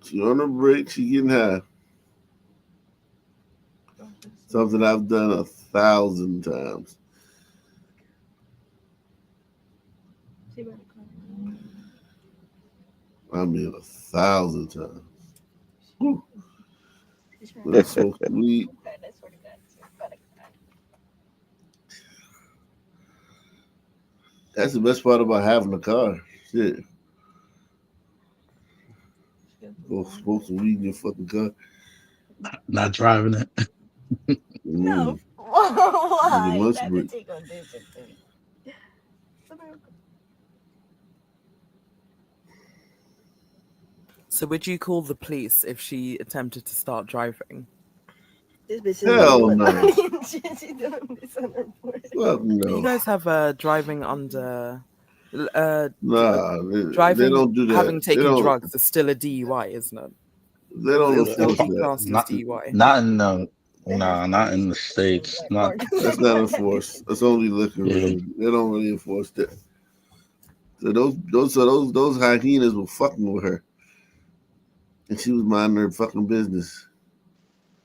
She on her break. She getting high. Something I've done 1,000 times. She better come. I mean 1,000 times. Woo. When I smoke weed. That's the best part about having a car. Shit. Go smoke some weed in your fucking car. Not driving it. No. Why? Your lunch That's break. what she gonna do shit to me. So would you call the police if she attempted to start driving? This bitch is Hell no. She doing this on her board. Fuck no. You guys have driving under Nah, they driving don't do that. having They taken don't. drugs is still a DUI, isn't it? They don't It'll still enforce be that. classed as DUI. Not in the not in the States. Not That's not enforced. That's only liquor. Yeah. Really. They don't really enforce that. So those hyenas were fucking with her, and she was minding her fucking business.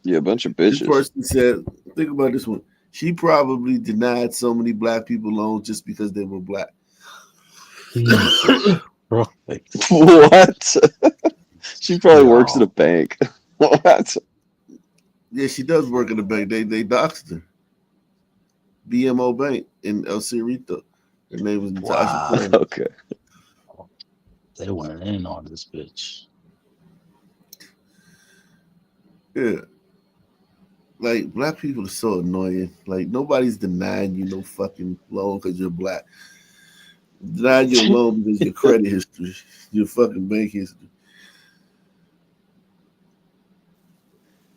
Yeah, a bunch of This bitches. person said, "Think about this one. She probably denied so many black people loans just because they were black." What? She probably works at a bank. What? Yeah, she does work at a bank. They doxed her. BMO Bank in El Cerrito. Her name was Natasha. Wow. Plum. Okay. They went in on this bitch. Yeah. Like, black people are so annoying. Like, nobody's denying you no fucking loan because you're black. Denying your loan because your credit history, your fucking bank history.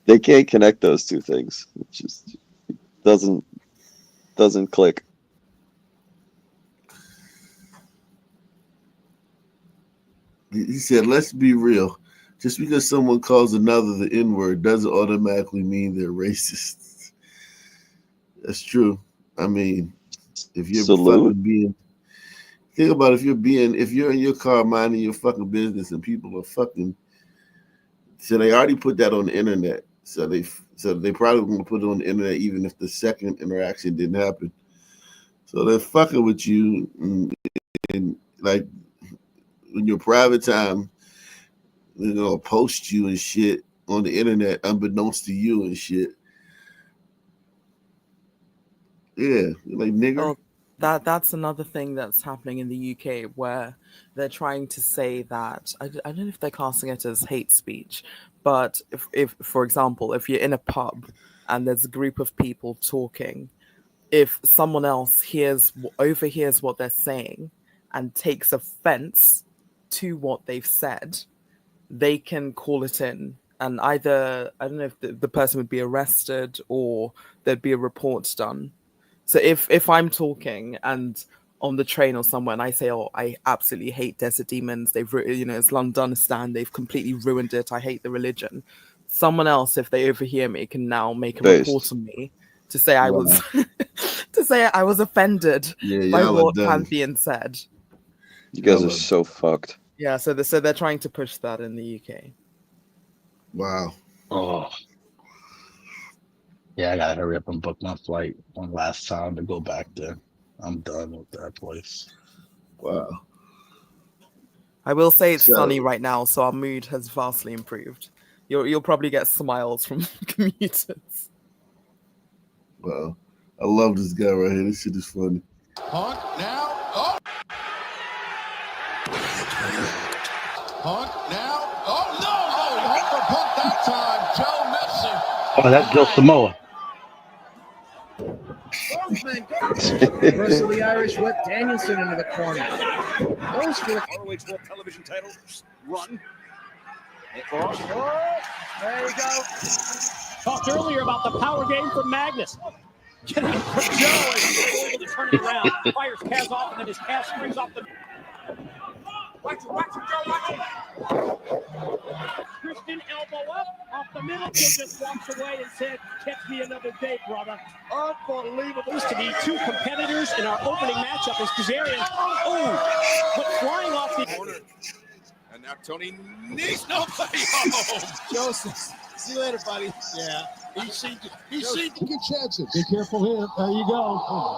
They can't connect those two things. It just doesn't click. He said, let's be real. Just because someone calls another the N-word doesn't automatically mean they're racist. That's true. I mean, if you're fucking being, think about if you're in your car minding your fucking business and people are fucking, so they already put that on the internet. So they probably going to put it on the internet even if the second interaction didn't happen. So they're fucking with you and like in your private time, you know, post you and shit on the internet unbeknownst to you and shit. Yeah, like nigger. Oh, that's another thing that's happening in the UK where they're trying to say that I don't know if they're classing it as hate speech, but if for example, if you're in a pub and there's a group of people talking, if someone else overhears what they're saying and takes offense to what they've said, they can call it in. And either, I don't know if the person would be arrested or there'd be a report done. So if I'm talking and on the train or somewhere and I say, oh, I absolutely hate Desert Demons, it's Londonistan, they've completely ruined it, I hate the religion. Someone else, if they overhear me, can now make a report on me to say I was to say I was offended by what Pantheon said. You guys are so fucked. Yeah, so they're trying to push that in the UK. Wow. Oh. Yeah, I gotta hurry up and book my flight one last time to go back there. I'm done with that place. Wow. I will say it's sunny right now, so our mood has vastly improved. You'll probably get smiles from commuters. Wow. I love this guy right here. This shit is funny. Hunt now. Oh. Hunt now. Oh, no. Homer punt that time. Joe missing. Oh, that's Joe Samoa. First of the Irish with Danielson into the corner. Goes for the ROH World Television title run. There you go. Talked earlier about the power game from Magnus. Getting it from Joe and he's able to turn it around. Fires Kaz off and then his Kaz springs off the. Watch it, Joe, watch it. Christian elbow up off the middle. Joe just walks away and said, catch me another day, brother. Unbelievable. Used to be two competitors in our opening matchup as Kazarian. Oh, but flying off the corner. And now Tony needs nobody home. Joseph, see you later, buddy. Yeah. He's seen good chances. Be careful here. There you go.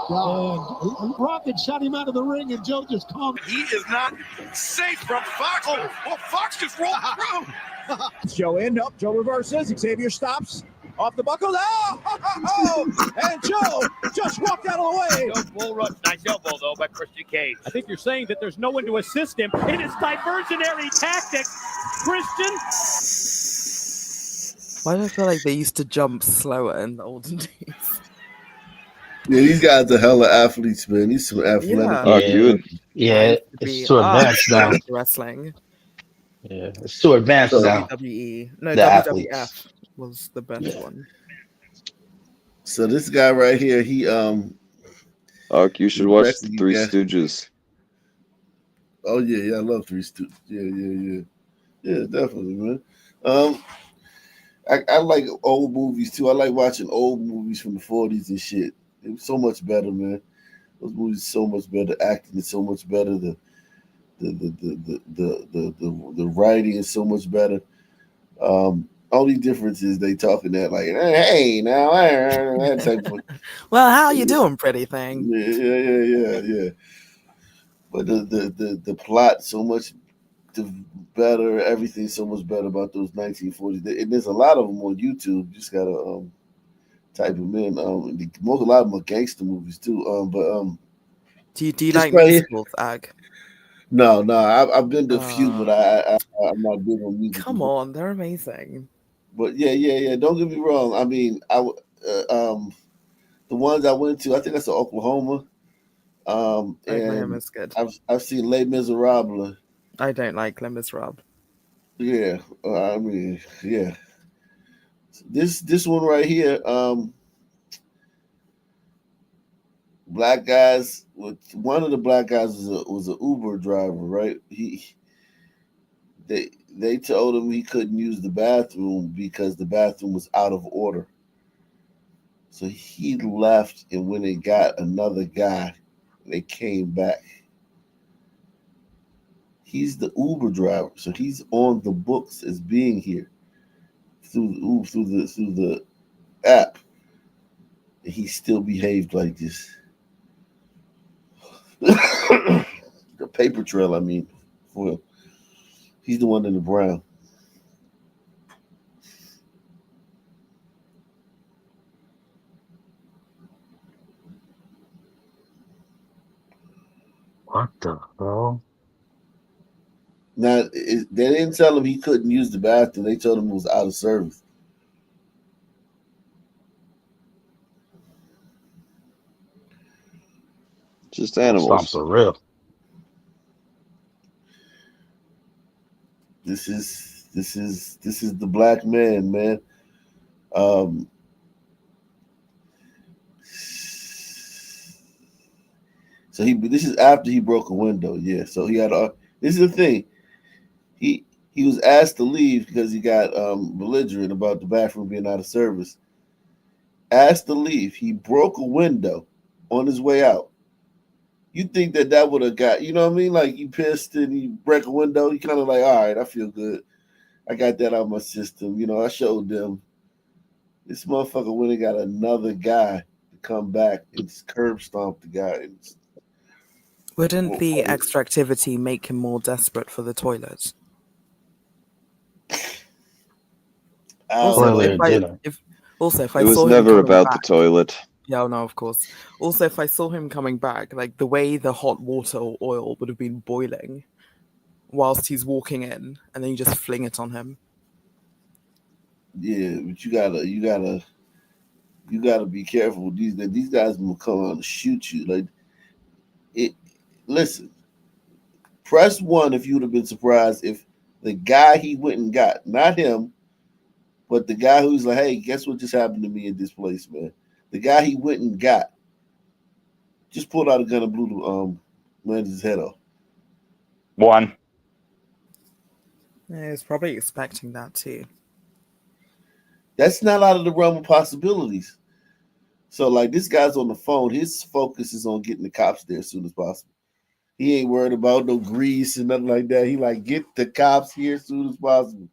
Oh, and Rocket shot him out of the ring, and Joe just calmed. He is not safe from Fox. Oh, Fox just rolled through. Joe in. Nope. Joe reverses. Xavier stops. Off the buckle. Oh! And Joe just walked out of the way. No bull rush. Nice elbow, though, by Christian Cage. I think you're saying that there's no one to assist him in his diversionary tactics. Christian. Why do I feel like they used to jump slower in the olden days? Yeah, these guys are hella athletes, man. These some athletic. It's too advanced now. Wrestling. Yeah, it's too advanced now. WWE. No, The WWF athletes. was the best one. So this guy right here, he Ark, you should watch the Three Stooges. Oh yeah, I love Three Stooges. Yeah, definitely, man. I like old movies too. I like watching old movies from the 40s and shit. It was so much better, man. Those movies are so much better. Acting is so much better. The writing is so much better. Only difference is they talking that like, hey, now that type of. Well, how you doing, pretty thing? Yeah. But the plot so much better. Everything's so much better about those 1940s. And there's a lot of them on YouTube. You just gotta type them in. A lot of them are gangster movies too. Do you like musicals, Ag? No. I've been to a few, but I'm not big on music. Come on, they're amazing. But yeah. Don't get me wrong. I mean, the ones I went to, I think that's Oklahoma. And is good. I've seen Les Miserables. I don't like Les Miserables. Yeah, I mean, yeah. This one right here, black guys. One of the black guys was an Uber driver, right? They told him he couldn't use the bathroom because the bathroom was out of order. So he left and went and got another guy. They came back. He's the Uber driver, so he's on the books as being here through the app. And he still behaved like this. The paper trail, I mean, for him. He's the one in the brown. What the hell? Now, they didn't tell him he couldn't use the bathroom. They told him it was out of service. Just animals. Stomps are real. This is the black man, man. So this is after he broke a window. Yeah. So he had this is the thing. He was asked to leave because he got belligerent about the bathroom being out of service. Asked to leave. He broke a window on his way out. You think that would have got, you know what I mean? Like you pissed and you break a window. You kind of like, all right, I feel good. I got that out of my system. You know, I showed them. This motherfucker went and got another guy to come back and just curb stomp the guy. Wouldn't the extra activity make him more desperate for the toilet? Also, if I it was saw never him about back, the toilet. Yeah, no, of course. Also, if I saw him coming back, like the way the hot water or oil would have been boiling whilst he's walking in, and then you just fling it on him. Yeah, but you gotta be careful. These guys will come out and shoot you. Like it. Listen, press one if you would have been surprised if the guy he went and got, not him, but the guy who's like, hey, guess what just happened to me in this place, man? The guy he went and got just pulled out a gun and blew landed his head off. One. Yeah, he's probably expecting that too. That's not out of the realm of possibilities. So, like, this guy's on the phone. His focus is on getting the cops there as soon as possible. He ain't worried about no grease and nothing like that. He like, get the cops here as soon as possible.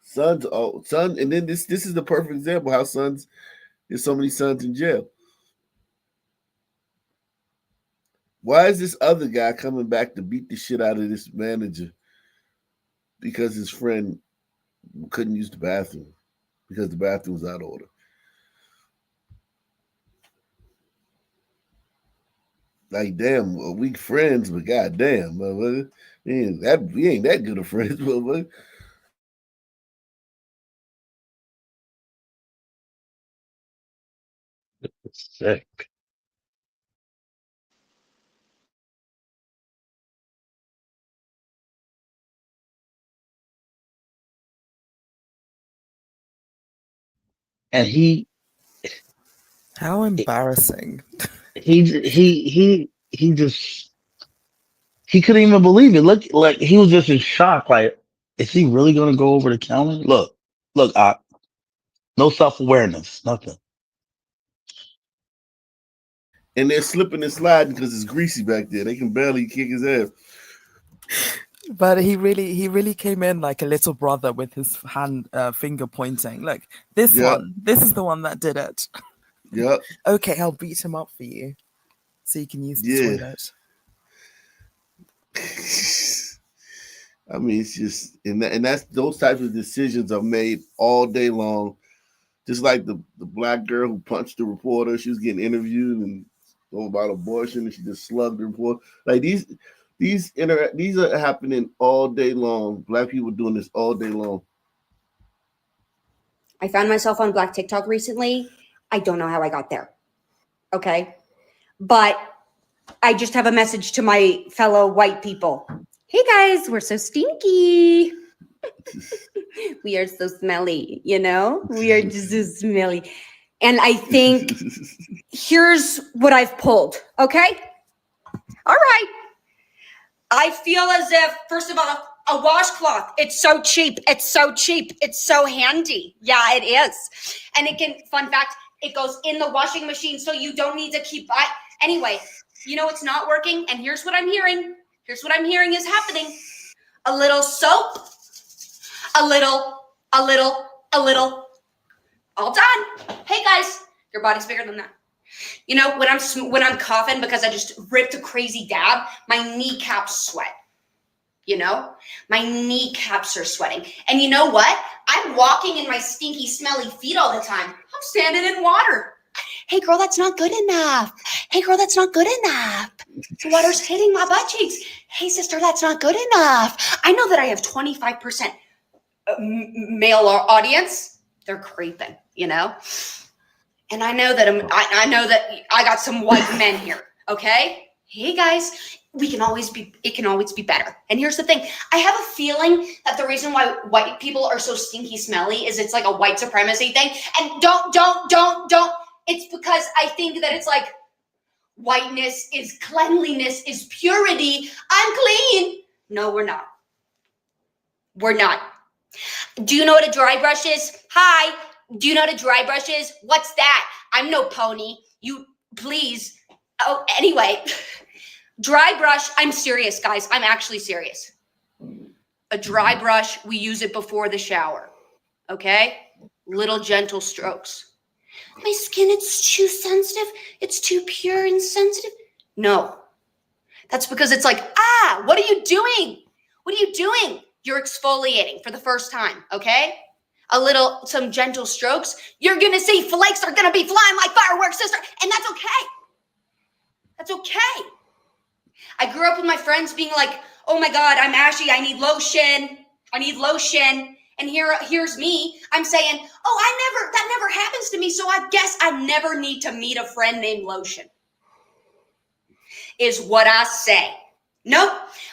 Son, and then this is the perfect example how there's so many sons in jail. Why is this other guy coming back to beat the shit out of this manager because his friend couldn't use the bathroom because the bathroom was out of order? Like, damn, we friends, but goddamn, motherfucker, we ain't that good of friends, motherfucker. Sick. And How embarrassing. he just he couldn't even believe it. Look, like he was just in shock. Like, is he really gonna go over the counter? Look, no self-awareness, nothing. And they're slipping and sliding because it's greasy back there. They can barely kick his ass. But he really came in like a little brother with his finger pointing. Look, this is the one that did it. Yep. Okay, I'll beat him up for you, so you can use the toilet. I mean, it's just and that's those types of decisions are made all day long. Just like the black girl who punched the reporter, she was getting interviewed and about abortion, and she just slugged the reporter. Like these are happening all day long. Black people doing this all day long. I found myself on Black TikTok recently. I don't know how I got there. Okay. But I just have a message to my fellow white people. Hey guys, we're so stinky. We are so smelly, you know? We are just so smelly. And I think here's what I've pulled. Okay. All right. I feel as if, first of all, a washcloth, it's so cheap. It's so cheap. It's so handy. Yeah, it is. And fun fact, it goes in the washing machine, so you don't need to keep anyway, you know it's not working, and here's what I'm hearing. Here's what I'm hearing is happening. A little soap, a little, all done. Hey guys, your body's bigger than that. You know, when I'm coughing because I just ripped a crazy dab, my kneecaps sweat. You know, my kneecaps are sweating. And you know what? I'm walking in my stinky, smelly feet all the time. I'm standing in water. Hey, girl, that's not good enough. Hey, girl, that's not good enough. The water's hitting my butt cheeks. Hey, sister, that's not good enough. I know that I have 25% male audience. They're creeping, you know? And I know that I know that I got some white men here, okay? Hey, guys. It can always be better. And here's the thing. I have a feeling that the reason why white people are so stinky smelly is it's like a white supremacy thing. And don't. It's because I think that it's like whiteness is cleanliness is purity. I'm clean. No, we're not. We're not. Do you know what a dry brush is? Hi. Do you know what a dry brush is? What's that? I'm no pony. You please. Oh, anyway. Dry brush, I'm serious, guys. I'm actually serious. A dry brush, we use it before the shower, okay? Little gentle strokes. My skin, it's too sensitive. It's too pure and sensitive. No, that's because it's like, what are you doing? What are you doing? You're exfoliating for the first time, okay? some gentle strokes, you're going to see flakes are going to be flying like fireworks, sister. And that's okay. That's okay. I grew up with my friends being like, oh my God, I'm ashy. I need lotion. I need lotion. And here's me. I'm saying, oh, that never happens to me. So I guess I never need to meet a friend named Lotion. Is what I say. Nope.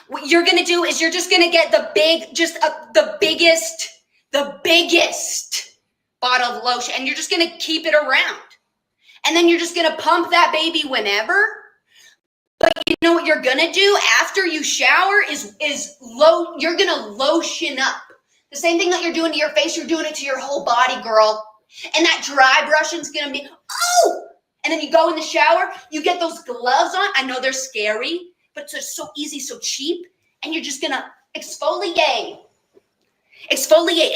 What you're going to do is you're just going to get the biggest bottle of lotion, and you're just going to keep it around. And then you're just going to pump that baby whenever. But you know what you're going to do after you shower you're going to lotion up. The same thing that you're doing to your face, you're doing it to your whole body, girl. And that dry brushing's going to be, oh! And then you go in the shower, you get those gloves on. I know they're scary, but it's so easy, so cheap. And you're just going to exfoliate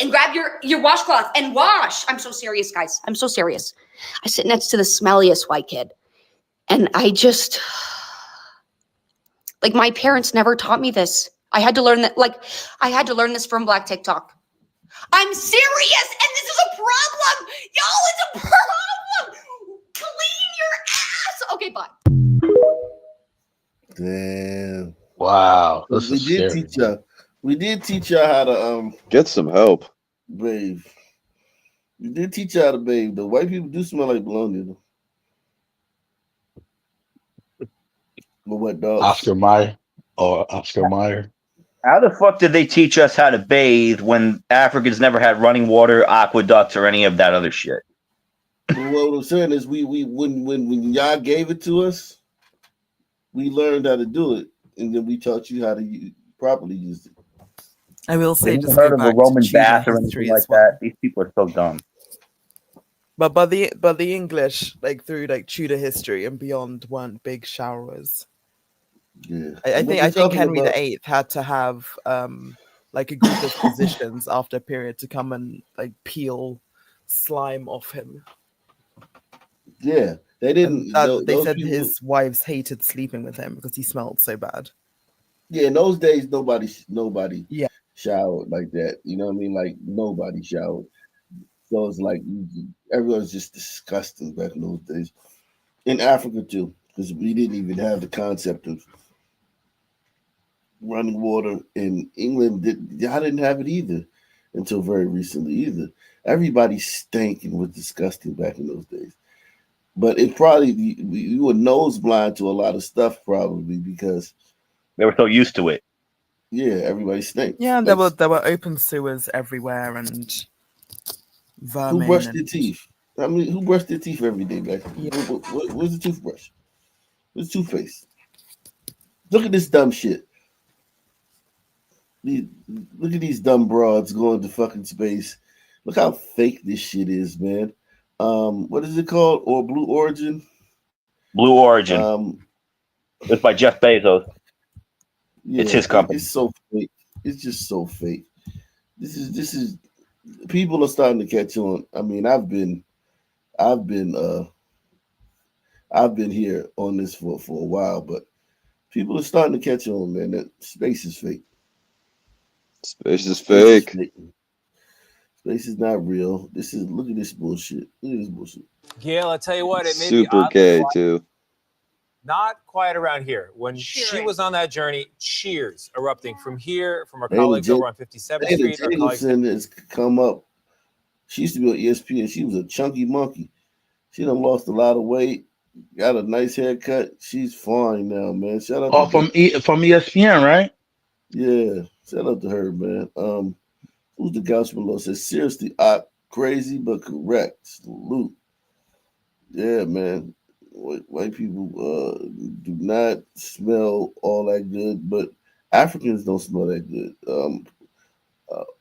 and grab your washcloth and wash. I'm so serious, guys. I'm so serious. I sit next to the smelliest white kid. And I just, like, my parents never taught me this. I had to learn that, I had to learn this from Black TikTok. I'm serious, and this is a problem. Y'all, it's a problem. Clean your ass. Okay, bye. Damn. Wow. We did teach y'all how to get some help. Bathe. We did teach y'all how to bathe. The white people do smell like bologna though. But what dog? Oscar Mayer. How the fuck did they teach us how to bathe when Africans never had running water, aqueducts, or any of that other shit? Well, what I'm saying is, when y'all gave it to us, we learned how to do it, and then we taught you how to properly use it. I will say, We've just never go heard of a back Roman to Tudor bath or history anything like as well. that. These people are so dumb. But the English, like through like Tudor history and beyond, weren't big showerers. Yeah, I think Henry VIII had to have like a group of physicians after a period to come and like peel slime off him. Yeah, they didn't. They said his wives hated sleeping with him because he smelled so bad. Yeah, in those days, nobody Yeah. showered like that. You know what I mean? Like nobody showered. So it's like everyone's just disgusting back in those days. In Africa too, because we didn't even have the concept of running water. In England, y'all didn't have it either until very recently either. Everybody stank and was disgusting back in those days. But it probably you were nose blind to a lot of stuff probably because they were so used to it. Yeah, everybody stinks. Yeah, and there were open sewers everywhere and vermin. Who brushed their teeth? I mean, who brushed their teeth every day back then? Yeah. Where's the toothbrush? Where's the toothpaste? Look at this dumb shit. Look at these dumb broads going to fucking space. Look how fake this shit is, man. What is it called? Or Blue Origin? Blue Origin. It's by Jeff Bezos. Yeah, it's his company. It's so fake. It's just so fake. This is people are starting to catch on. I mean, I've been here on this for a while, but people are starting to catch on, man. That space is fake. Space is fake. Space is not real. Look at this bullshit. Look at this bullshit. Gail, I tell you what, it may Super be gay too. Not quite around here. When she was on that journey, cheers erupting from here, from our colleagues over on 57th Street. Our colleagues has come up. She used to be on ESPN. She was a chunky monkey. She done lost a lot of weight. Got a nice haircut. She's fine now, man. Shout out. From ESPN, right? Yeah. Shout out to her, man. Who's the couch below? Says seriously, crazy but correct. Salute. Yeah, man. White people do not smell all that good, but Africans don't smell that good.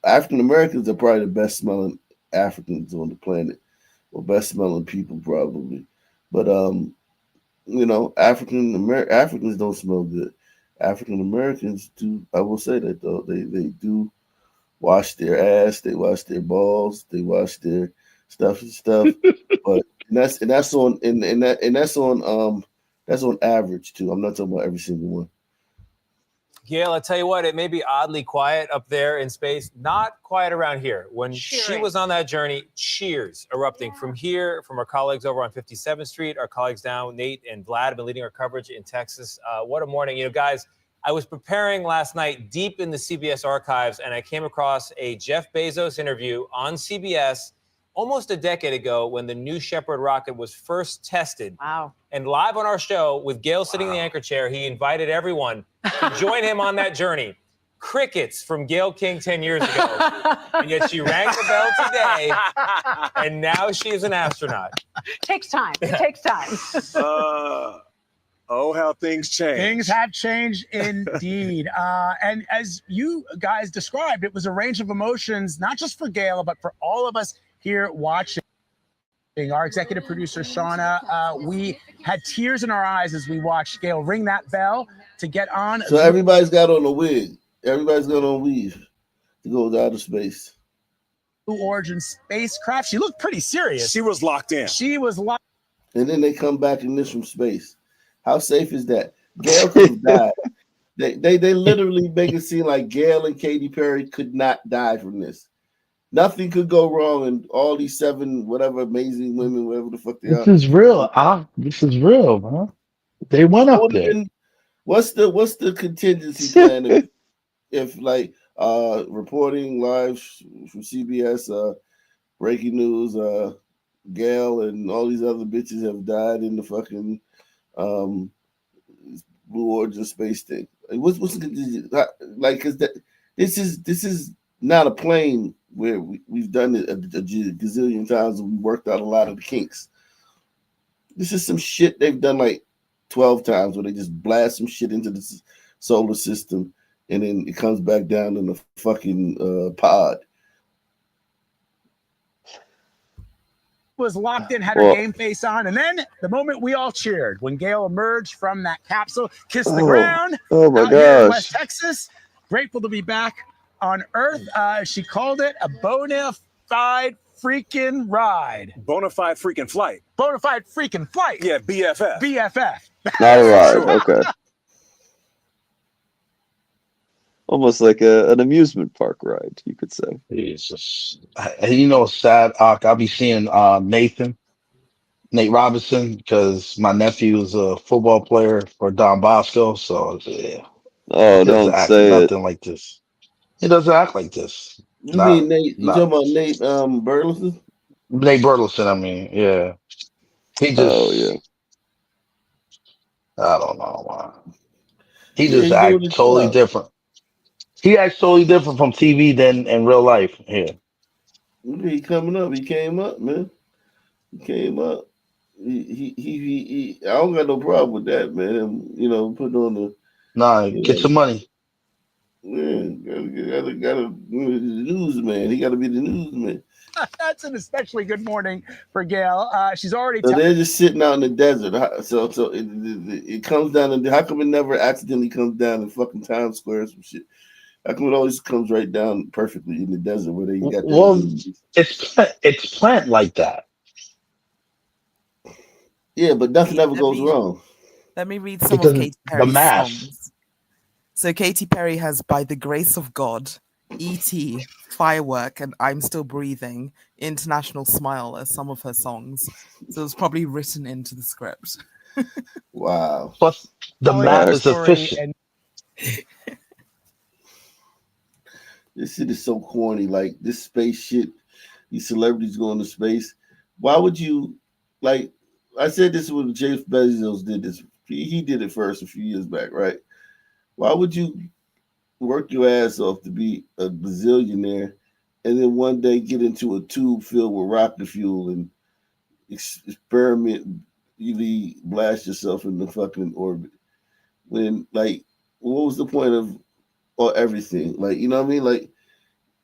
African Americans are probably the best smelling Africans on the planet, or best smelling people probably. But Africans don't smell good. African Americans do. I will say that though they do wash their ass, they wash their balls, they wash their stuff. But that's on average too. I'm not talking about every single one. Gail, I tell you what, it may be oddly quiet up there in space, not quiet around here. When she was on that journey, cheers erupting from here, from our colleagues over on 57th Street, our colleagues down, Nate and Vlad, have been leading our coverage in Texas. What a morning. You know, guys, I was preparing last night deep in the CBS archives, and I came across a Jeff Bezos interview on CBS almost a decade ago when the New Shepard rocket was first tested. Wow. And live on our show with Gail sitting in the anchor chair, he invited everyone to join him on that journey. Crickets from Gail King 10 years ago. And yet she rang the bell today, and now she is an astronaut. Takes time. It takes time. Oh, how things change. Things have changed indeed. And as you guys described, it was a range of emotions, not just for Gail, but for all of us here watching. Our executive producer, Shauna, we had tears in our eyes as we watched Gail ring that bell to get on. So everybody's got on a wig. Everybody's got on weave to go to outer space. Blue Origin spacecraft. She looked pretty serious. She was locked in. She was locked. And then they come back in this from space. How safe is that? Gail could have died. They literally make it seem like Gail and Katy Perry could not die from this. Nothing could go wrong, and all these 7 whatever amazing women, whatever the fuck they are. This is real. This is real, man. They went up there. What's the contingency plan if like reporting live from CBS, breaking news, Gail and all these other bitches have died in the fucking Blue Origin space thing. What's like? Because this is not a plane where we've done it a gazillion times and we worked out a lot of the kinks. This is some shit they've done like 12 times where they just blast some shit into the solar system and then it comes back down in the fucking pod. Was locked in, had her game face on, and then the moment we all cheered when Gail emerged from that capsule, kissed the ground. Oh my out here in gosh. West Texas. Grateful to be back on Earth. She called it a bona fide freaking ride. Bona fide freaking flight. Bona fide freaking flight. Yeah, BFF. BFF. Not a ride. Okay. Almost like an amusement park ride, you could say. It's just, you know, sad. I'll be seeing Nate Robinson, because my nephew is a football player for Don Bosco. So yeah. Oh, He doesn't don't act say nothing like this. He doesn't act like this. You mean Nate? You talking about Nate Burleson? Nate Burleson, I mean, yeah. He just, yeah. I don't know why. He Yeah, just he's doing acts his totally job. different. He acts totally different from TV than in real life here. He coming up. He came up, man. He came up. He I don't got no problem with that, man. You know, put on the Get some money. Yeah, gotta the newsman. He gotta be the newsman. That's an especially good morning for Gail. She's already So they're just sitting out in the desert. So it comes down, and how come it never accidentally comes down in fucking Times Square or some shit? How come it always comes right down perfectly in the desert where they got Well, it's planned like that. Yeah, but nothing ever goes wrong. Let me read some Because of Katy the Perry's math. songs. So Katy Perry has By the Grace of God, E.T., Firework, and I'm Still Breathing, International Smile as some of her songs. So it was probably written into the script. Wow. Plus, the telling math her is story efficient. This shit is so corny. Like this space shit, these celebrities going to space. Why would you like? I said this when Jeff Bezos did this. He did it first a few years back, right? Why would you work your ass off to be a bazillionaire and then one day get into a tube filled with rocket fuel and experiment, you blast yourself in the fucking orbit? When, like, what was the point of everything? Like, you know what I mean? Like,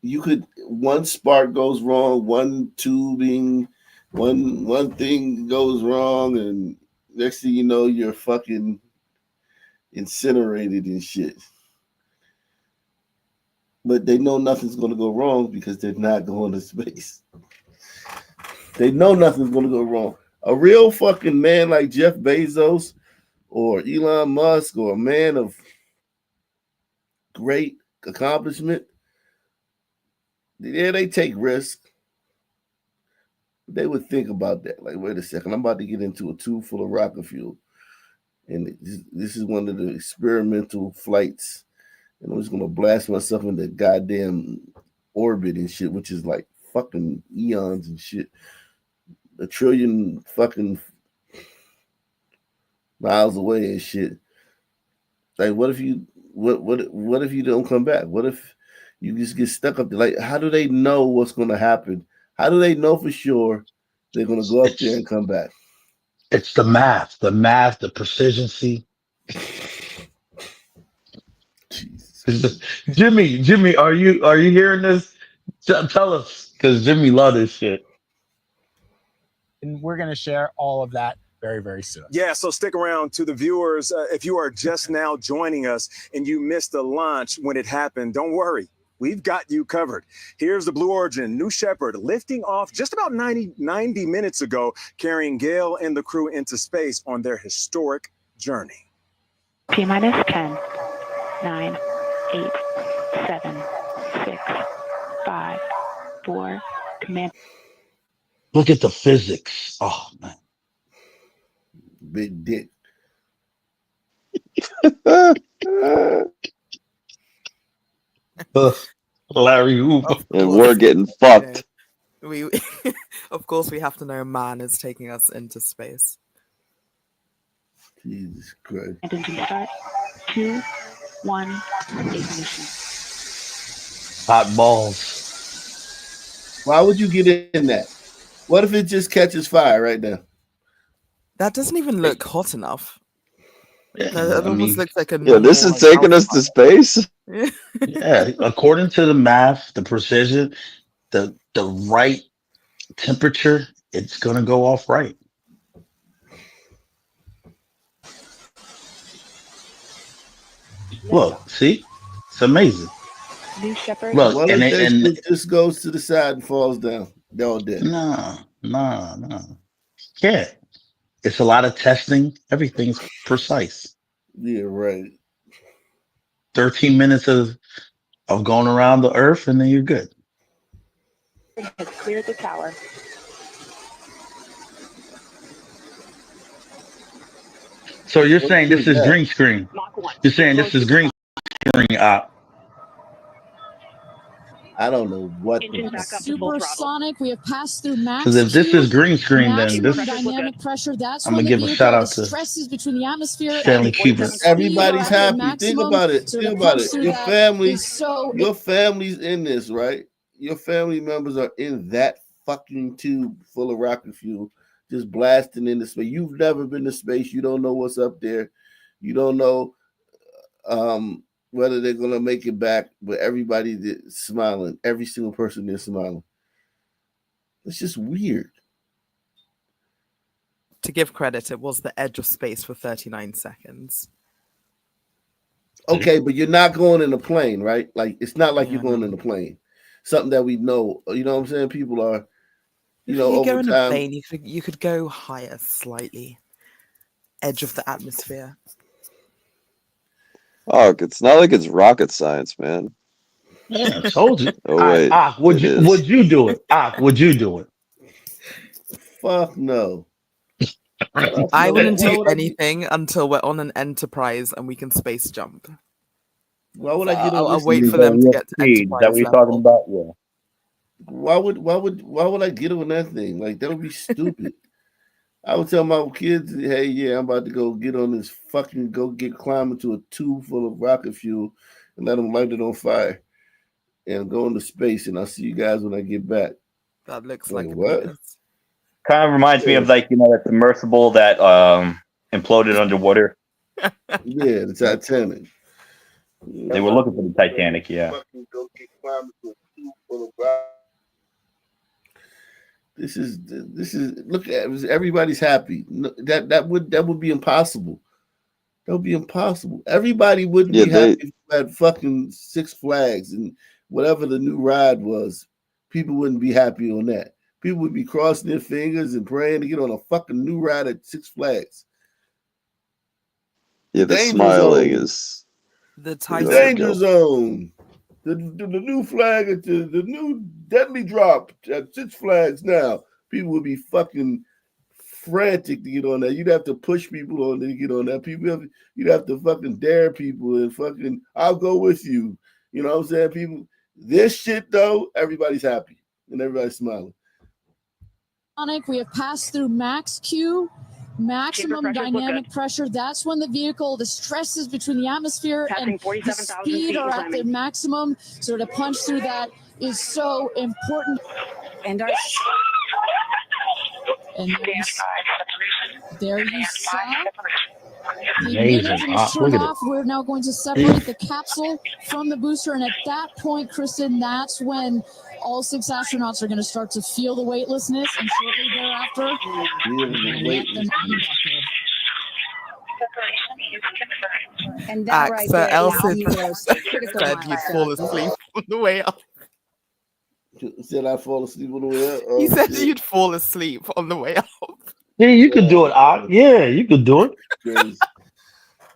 you could, one spark goes wrong, one tubing, one thing goes wrong, and next thing you know, you're fucking incinerated and shit. But they know nothing's going to go wrong because they're not going to space. They know nothing's going to go wrong. A real fucking man like Jeff Bezos or Elon Musk or a man of great accomplishment. Yeah, they take risks. They would think about that. Like, wait a second, I'm about to get into a tube full of rocket fuel. And this is one of the experimental flights. And I'm just going to blast myself into goddamn orbit and shit, which is like fucking eons and shit. A trillion fucking miles away and shit. Like, what if you don't come back? What if you just get stuck up there? Like, how do they know what's going to happen? How do they know for sure they're going to go up there and come back? It's the math, the precision. Jimmy, are you hearing this? Tell us, because Jimmy loves this shit. And we're going to share all of that very, very soon. Yeah, so stick around. To the viewers. If you are just now joining us and you missed the launch when it happened, don't worry. We've got you covered. Here's the Blue Origin New Shepard lifting off just about 90 minutes ago, carrying Gail and the crew into space on their historic journey. T-minus 10, 9, 8, 7, 6, 5, 4, command. Look at the physics. Oh, man. Big dick. Larry Hoover. And we're getting fucked. We, of course, we have to know man is taking us into space. Jesus Christ. Engine start. 2, 1, ignition. Hot balls. Why would you get in that? What if it just catches fire right now? That doesn't even look hot enough. It almost looks like a this is taking us to space. Yeah, according to the math, the precision, the right temperature, it's gonna go off right. Look, see, it's amazing. New Shepard. Look, what and if and it just goes to the side and falls down? They're all dead. no. Yeah, it's a lot of testing. Everything's precise. Yeah, right. 13 minutes of going around the earth, and then you're good. Has cleared the tower. So you're saying this is green screen? You're saying this is green screen? I don't know what. Supersonic. We have passed through max. Because if this is green screen, then this dynamic pressure. That's I'm when gonna the give a shout vehicle out to stresses between the atmosphere Stanley and Kubrick. Everybody's happy. Think about it. So Think to about punch it. through Your that family, is so- your family's in this, right? Your family members are in that fucking tube full of rocket fuel, just blasting into space. You've never been to space. You don't know what's up there. You don't know whether they're gonna make it back. But everybody is smiling. Every single person is smiling. It's just weird. To give credit, it was the edge of space for 39 seconds. Okay, but you're not going in a plane, right? Like, it's not like you're going in a plane. Something that we know. You know what I'm saying? People are, If you over go in time. a plane, you could go higher slightly. Edge of the atmosphere. Oh, it's not like it's rocket science, man. Yeah, I told you. Oh wait, would you do it? Would you do it? Fuck no. I wouldn't do anything until we're on an Enterprise and we can space jump. Why would I get on I'll this? wait for them to get to Enterprise that we're level. talking about. Yeah. Why would I get on that thing? Like, that would be stupid. I would tell my kids, hey, yeah, I'm about to go get on this fucking climb into a tube full of rocket fuel and let them light it on fire and go into space. And I'll see you guys when I get back. That looks like what? Kind of reminds me of that submersible that imploded underwater. Yeah, the Titanic. They were looking for the Titanic, yeah. This is look at everybody's happy. That would be impossible. That would be impossible. Everybody wouldn't be happy if you had fucking Six Flags and whatever the new ride was. People wouldn't be happy on that. People would be crossing their fingers and praying to get on a fucking new ride at Six Flags. Yeah, the smiling is. The danger zone. The new flag at the new deadly drop at Six Flags now. People would be fucking frantic to get on that. You'd have to push people on to get on that. You'd have to fucking dare people and fucking I'll go with you. You know what I'm saying? People, this shit though, everybody's happy and everybody's smiling. We have passed through max Q, maximum dynamic pressure. That's when the stresses between the atmosphere and the speed are at their maximum. So to punch through that is so important. And there you saw the Amazing. ignition is Look turned at off. We're now going to separate the capsule from the booster. And at that point, Kristen, that's when all 6 astronauts are going to start to feel the weightlessness. And shortly thereafter, let them unbuckle. And that right there Elsa is the most critical said you'd fall asleep on the way up. Said I fall asleep on the way up. You said you'd fall asleep on the way up. Yeah, you could do it, Ak. Yeah, you could do it.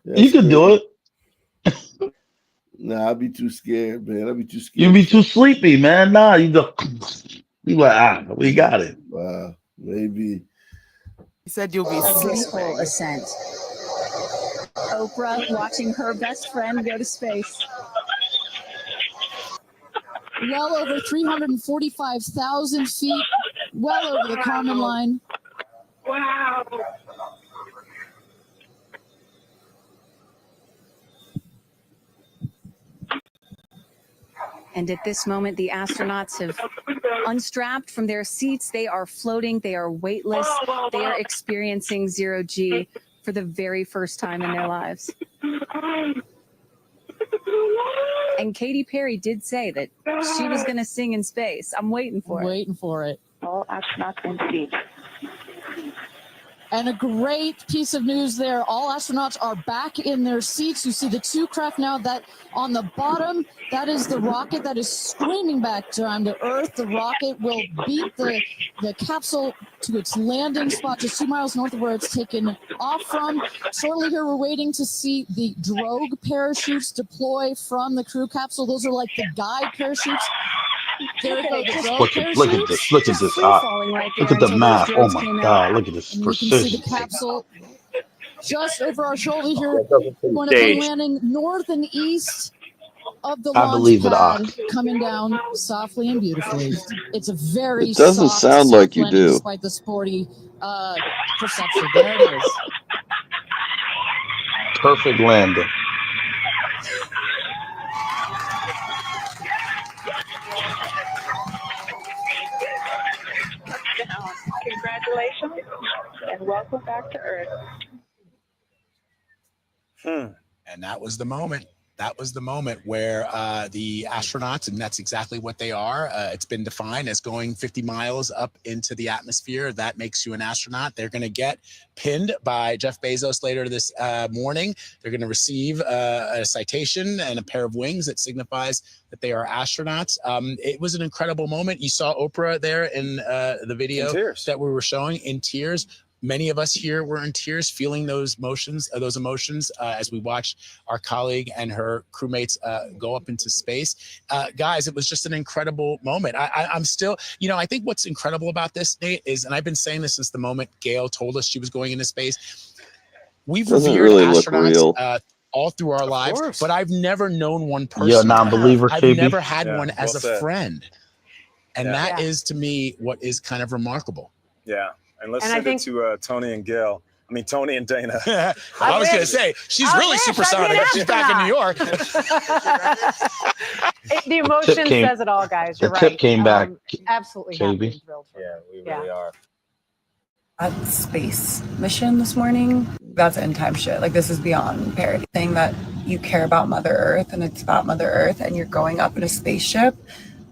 You could do it. Nah, I'd be too scared, man. I'd be too scared. You'd be too sleepy, man. Nah, you go. You like, we got it. Maybe. He said you'll be peaceful ascent. Oprah watching her best friend go to space. Well over 345,000 feet, well over the Kármán line. Wow. And at this moment, the astronauts have unstrapped from their seats. They are floating. They are weightless. They are experiencing zero G for the very first time in their lives. And Katy Perry did say that she was going to sing in space. I'm waiting for it. Waiting for it. All astronauts in seats. And a great piece of news there. All astronauts are back in their seats. You see the 2 craft now that on the bottom, that is the rocket that is screaming back down to Earth. The rocket will beat the capsule to its landing spot just 2 miles north of where it's taken off from. Shortly here, we're waiting to see the drogue parachutes deploy from the crew capsule. Those are like the guide parachutes. There we go, the drogue parachutes. Look at this. Look at this. Look at the map. Oh my God. Look at this And you can see precision. the capsule just over our shoulder here. Going to be landing north and east of the I launch believe it, pad, Ak. coming down softly and beautifully. It's a very It doesn't soft, sound safe like you landing do. despite the sporty perception. There it is. Perfect landing. Congratulations and welcome back to Earth. And that was the moment. That was the moment where the astronauts, and that's exactly what they are. It's been defined as going 50 miles up into the atmosphere. That makes you an astronaut. They're going to get pinned by Jeff Bezos later this morning. They're going to receive a citation and a pair of wings that signifies that they are astronauts. It was an incredible moment. You saw Oprah there in the video that we were showing in tears. Many of us here were in tears, feeling those emotions as we watched our colleague and her crewmates go up into space. Guys, it was just an incredible moment. I'm still, I think what's incredible about this, Nate, is, and I've been saying this since the moment Gail told us she was going into space. We've Doesn't revered really look astronauts real. all through our lives, course. but I've never known one You're a person. non-believer, I've KB? never had Yeah, one well as a said. friend. And that is, to me, what is kind of remarkable. Yeah. And let's And I send think- it to Tony and Gail. I mean, Tony and Dana. I was going to say, she's really supersonic if she's back in New York. The emotion came- says it all, guys. You're the right. tip came back, Absolutely KB. happy and thrilled for Yeah, we Yeah. really are. A space mission this morning. That's end time shit. Like, this is beyond parody. Saying that you care about Mother Earth and it's about Mother Earth and you're going up in a spaceship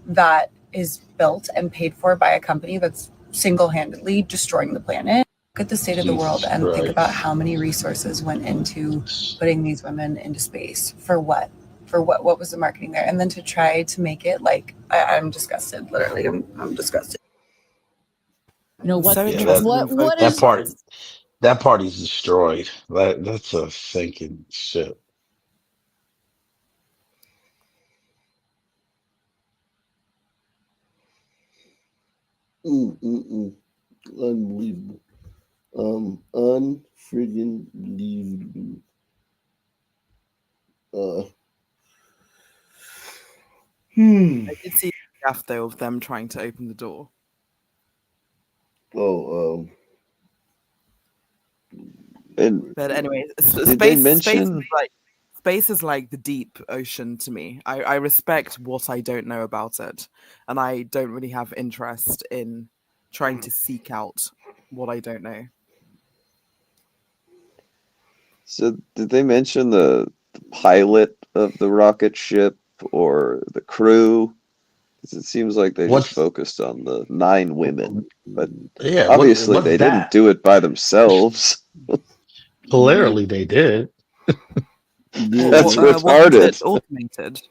that is built and paid for by a company that's single-handedly destroying the planet. Look at the state of the world and think about how many resources went into putting these women into space. For what? What was the marketing there? And then to try to make it like, I'm disgusted. Literally, I'm disgusted. You know what? Yeah, What that is that party's destroyed. That's a sinking ship. Unbelievable. Unfriggin' believable. I did see a gaff though of them trying to open the door. And But anyway, did they mention? Space is like the deep ocean to me. I respect what I don't know about it, and I don't really have interest in trying to seek out what I don't know. So did they mention the pilot of the rocket ship or the crew? Because it seems like they just focused on the 9 women, but Yeah, obviously what's they didn't that? do it by themselves. Clearly, they did. That's What was retarded. it? Automated.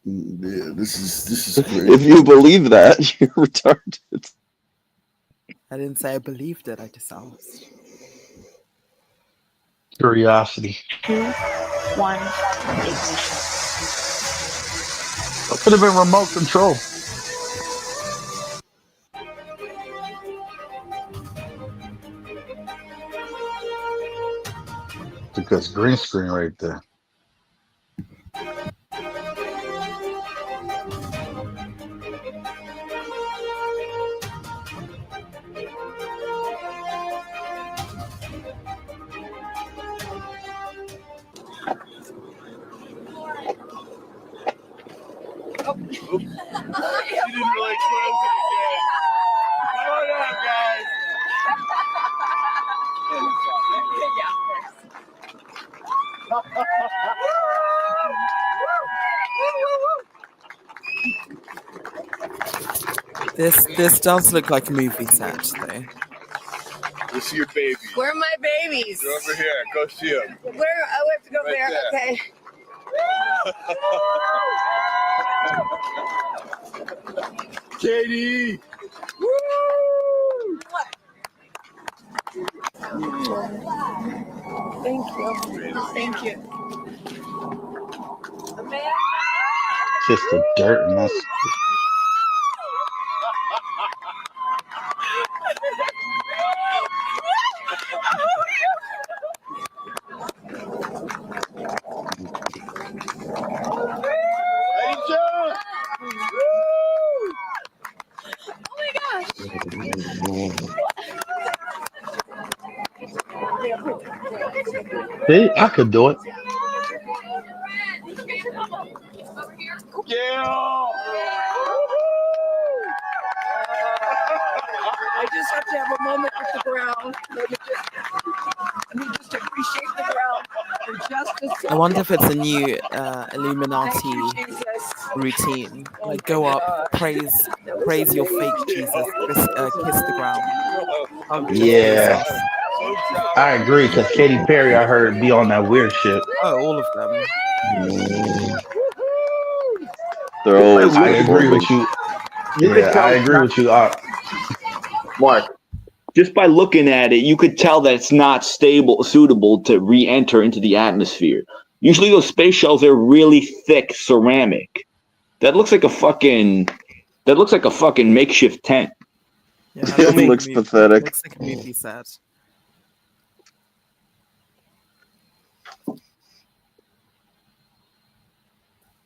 Yeah, this is crazy. If you believe that, you're retarded. I didn't say I believed it. I just asked. Curiosity. 2, 1, ignition. It could have been remote control. Because green screen right there. She didn't really close it again. Hold on, guys. This does look like a movie set, though. This is your baby. Where are my babies? Go over here. Go see him. Where? I have to go Right there. there. Okay. Katie. Thank you. Thank you. Just the dirt and that's see, I could do it. I just have to have a moment with the ground. Let me just appreciate the ground for just a second. I wonder if it's a new Illuminati routine. Like, go up, praise your fake Jesus, kiss the ground. Hug your Yeah, Jesus. I agree. Because Katy Perry, I heard, be on that weird shit. Oh, all of them. They're always I agree performing. with you. You could Yeah, tell I agree with you. Mark, just by looking at it, you could tell that it's not suitable to re-enter into the atmosphere. Usually those space shells are really thick ceramic. That looks like a fucking makeshift tent. Yeah, It looks pathetic. Looks like a movie set.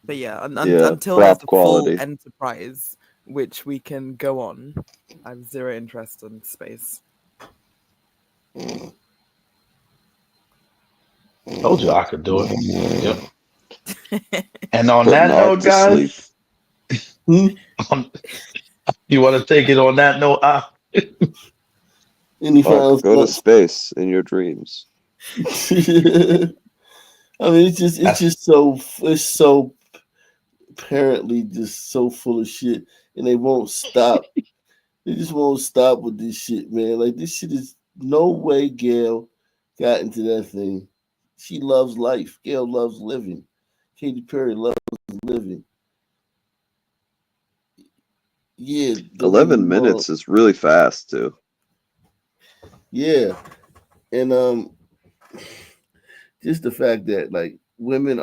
But yeah, until there's prop a quality. full enterprise, which we can go on, I have zero interest in space. Told you I could do it. Yep. And on Putting that Art note, to sleep. guys, you want to take it on that note? Any final Mark, go to thoughts? space in your dreams. I mean, it's so apparently just so full of shit, and they won't stop. They just won't stop with this shit, man. Like, this shit is no way Gail got into that thing. She loves life. Gail loves living. Katy Perry loves living. Yeah, 11 minutes is really fast too. Yeah, and just the fact that like women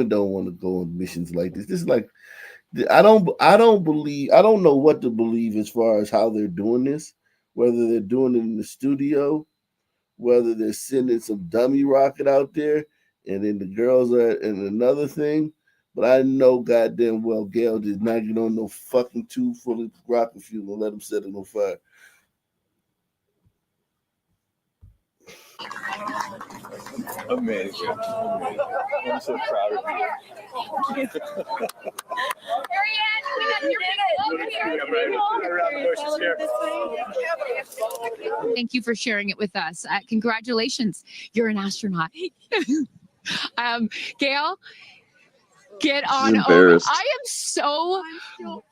don't want to go on missions like this. This is like I don't know what to believe as far as how they're doing this, whether they're doing it in the studio, whether they're sending some dummy rocket out there, and then the girls are in another thing. But I know goddamn well Gail did not get on no fucking tube full of rocket fuel and let them set it on fire. Amazing. I'm so proud of you. Thank you for sharing it with us. Congratulations. You're an astronaut. Gail, get She's on over. embarrassed. I am so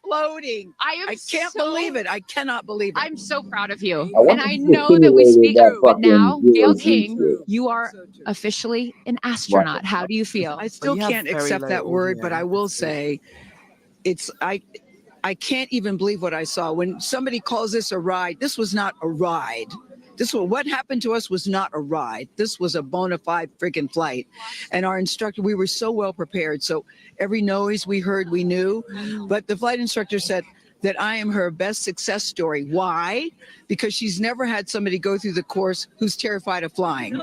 Floating. I can't believe it. I cannot believe it. I'm so proud of you. I wonder And I if you know that we simulated speak, that but now, fucking Gail 0G King, shit. you are officially an astronaut. How do you feel? I still you have can't very accept low that word, but audio. I will say I can't even believe what I saw. When somebody calls this a ride, this was not a ride. What happened to us was not a ride. This was a bona fide freaking flight. And our instructor, we were so well prepared. So every noise we heard, we knew. But the flight instructor said that I am her best success story. Why? Because she's never had somebody go through the course who's terrified of flying.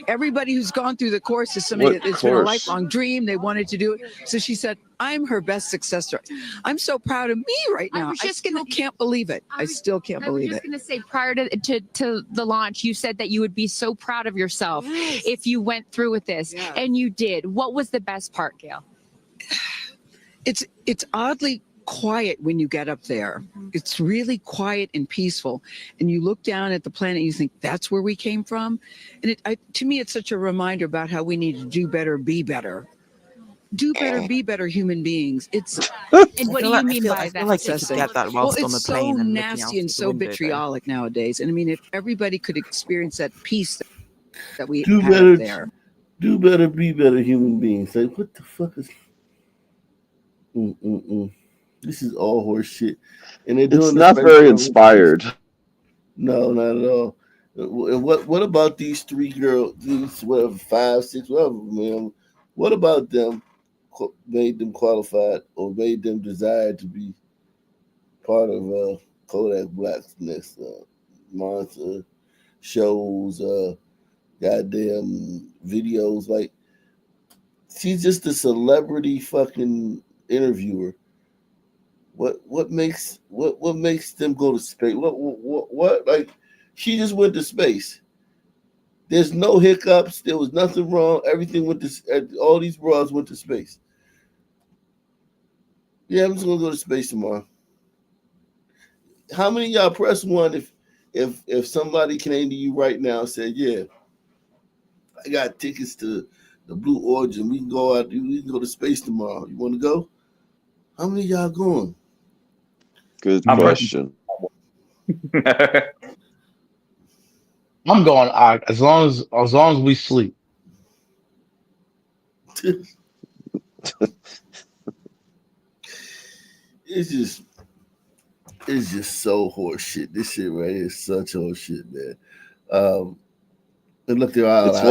Everybody who's gone through the course is somebody What that it's been a course? lifelong dream. They wanted to do it. So she said, I'm her best success story. I'm so proud of me right now. I still can't believe it. I still can't I was believe just it. going to say, prior to the launch, you said that you would be so proud of yourself if you went through with this, and you did. What was the best part, Gail? It's oddly quiet when you get up there. It's really quiet and peaceful. And you look down at the planet and you think, that's where we came from. And to me, it's such a reminder about how we need to do better, be better. Do better, be better human beings. And what do you mean by I that? feel like you could get that whilst on the it's plane so and looking out nasty and the so window, though. vitriolic nowadays. And I mean, if everybody could experience that peace that we Do had up better, there. do better, be better human beings. Like, what the fuck is? This is all horse shit, and they're doing It's the not space very program. inspired. No, not at all. What about these three girls? These whatever 5, 6, whatever, man. What about them made them qualified or made them desire to be part of Kodak Black's next monster shows, goddamn videos? Like, she's just a celebrity fucking interviewer. What makes them go to space? What like she just went to space. There's no hiccups. There was nothing wrong. Everything went to all these broads went to space. Yeah, I'm just gonna go to space tomorrow. How many of y'all press one if somebody came to you right now and said, yeah, I got tickets to the Blue Origin. We can go out. We can go to space tomorrow. You want to go? How many of y'all going? Good question. I'm going as long as we sleep. It's just so horse shit. This shit right here is such horse shit, man. And look, they're all It's out.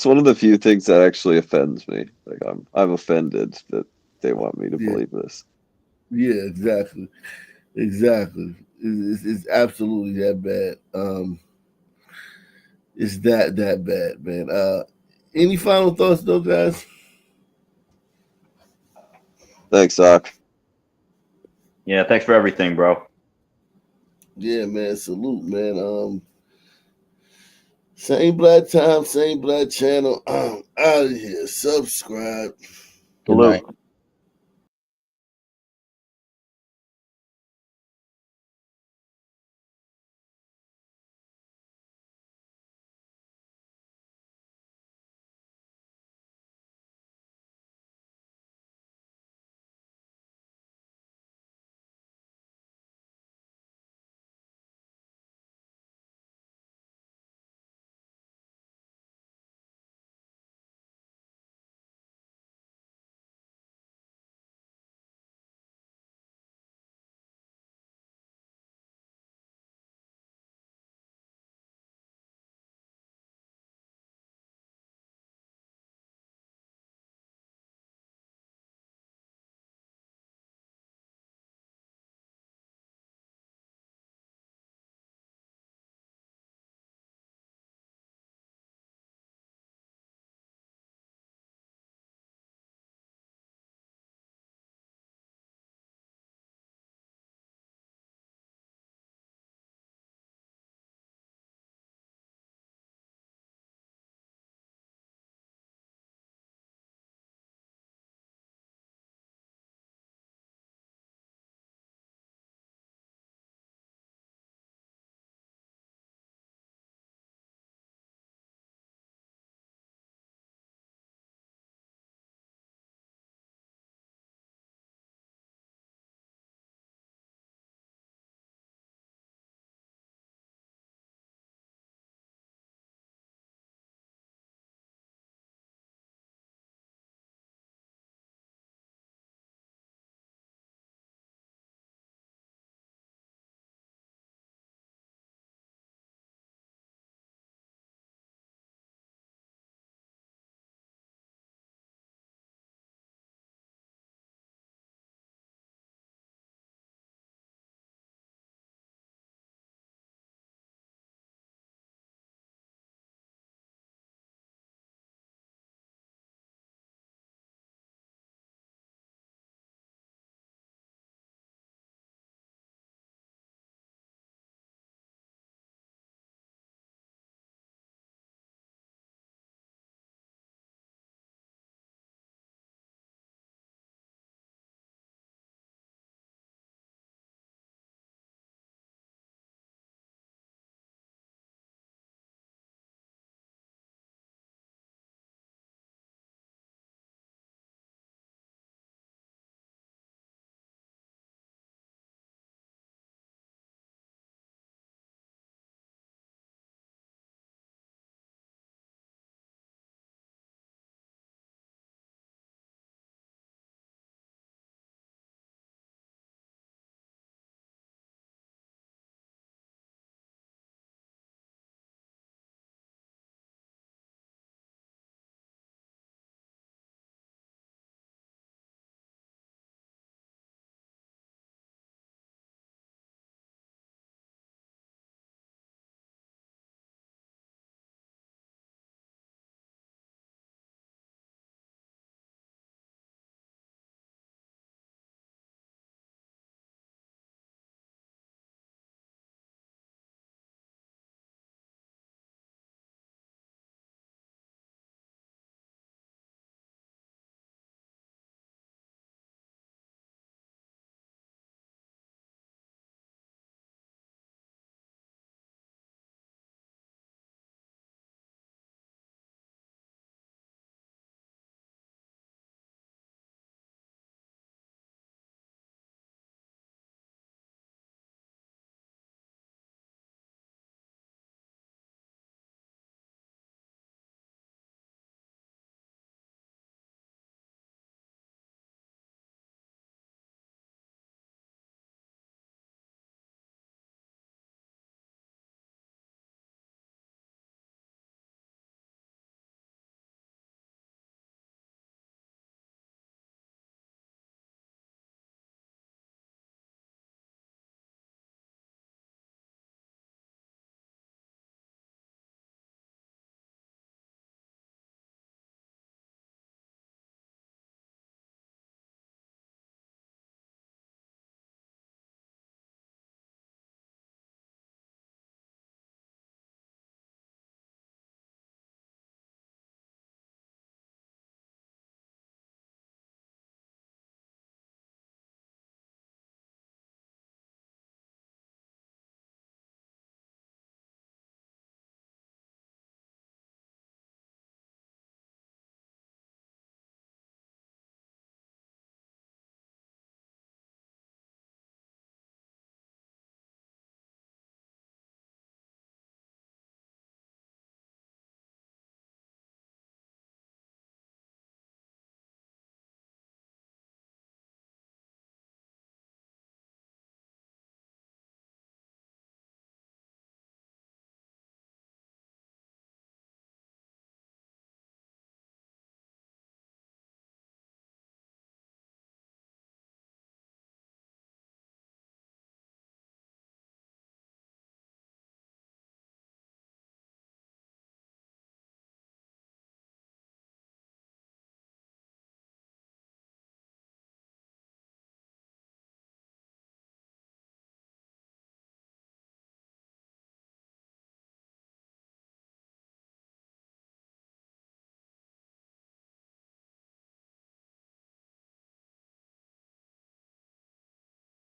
one of the few things that actually offends me. Like I'm offended that they want me to believe this. Yeah, exactly. It's absolutely that bad. It's that bad, man. Any final thoughts, though, guys? Thanks, Doc. Yeah, thanks for everything, bro. Yeah, man. Salute, man. Same black time, same black channel. Out of here. Subscribe. Good night.